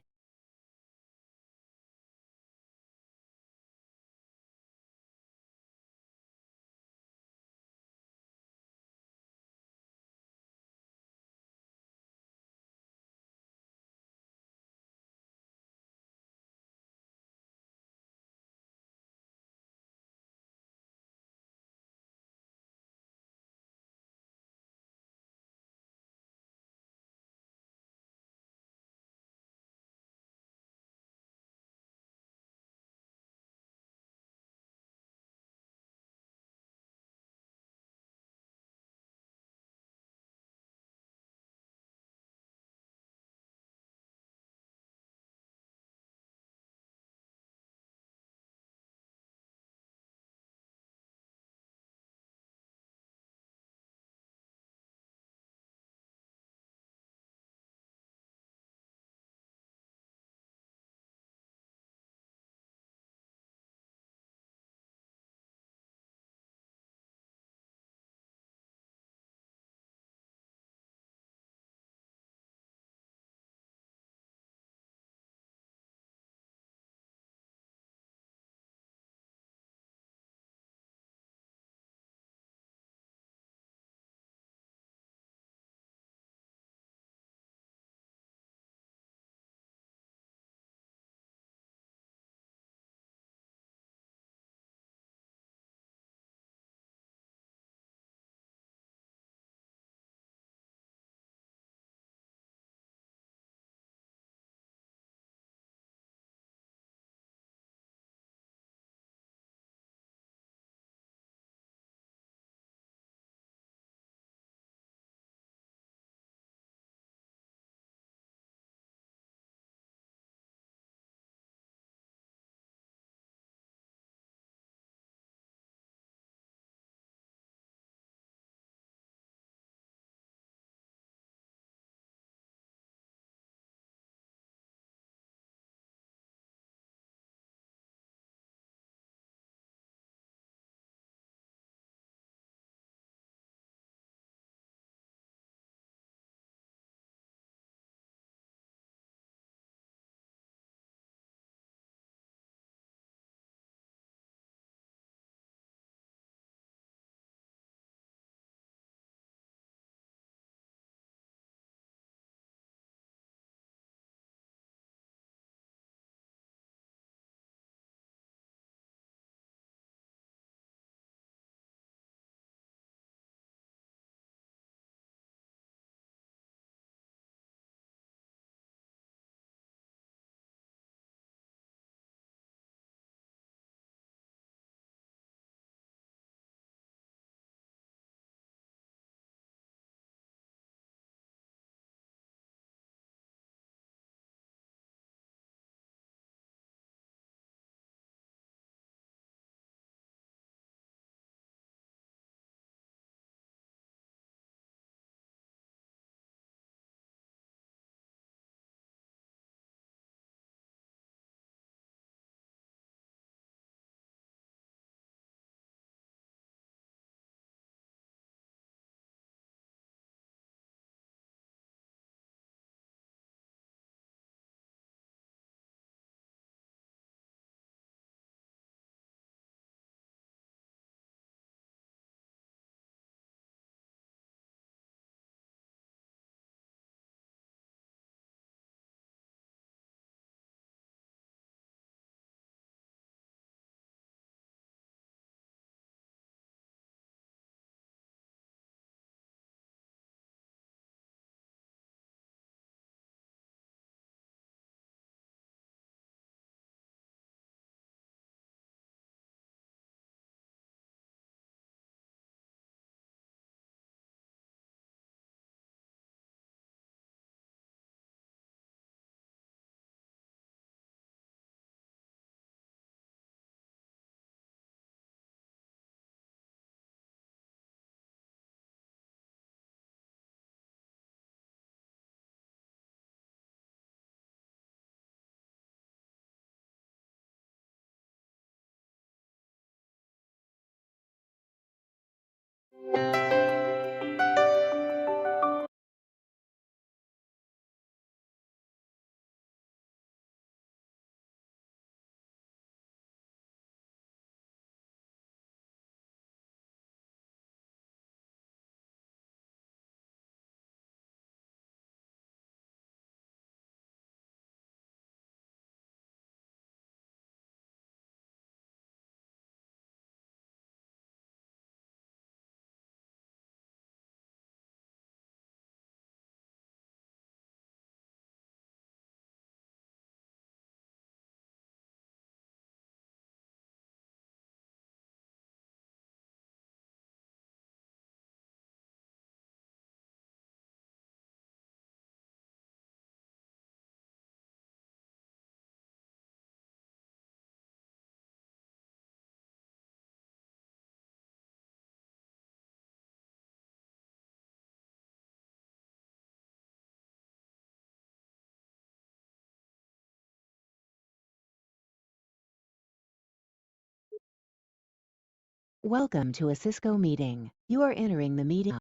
U: Welcome to a Cisco meeting. You are entering the meeting.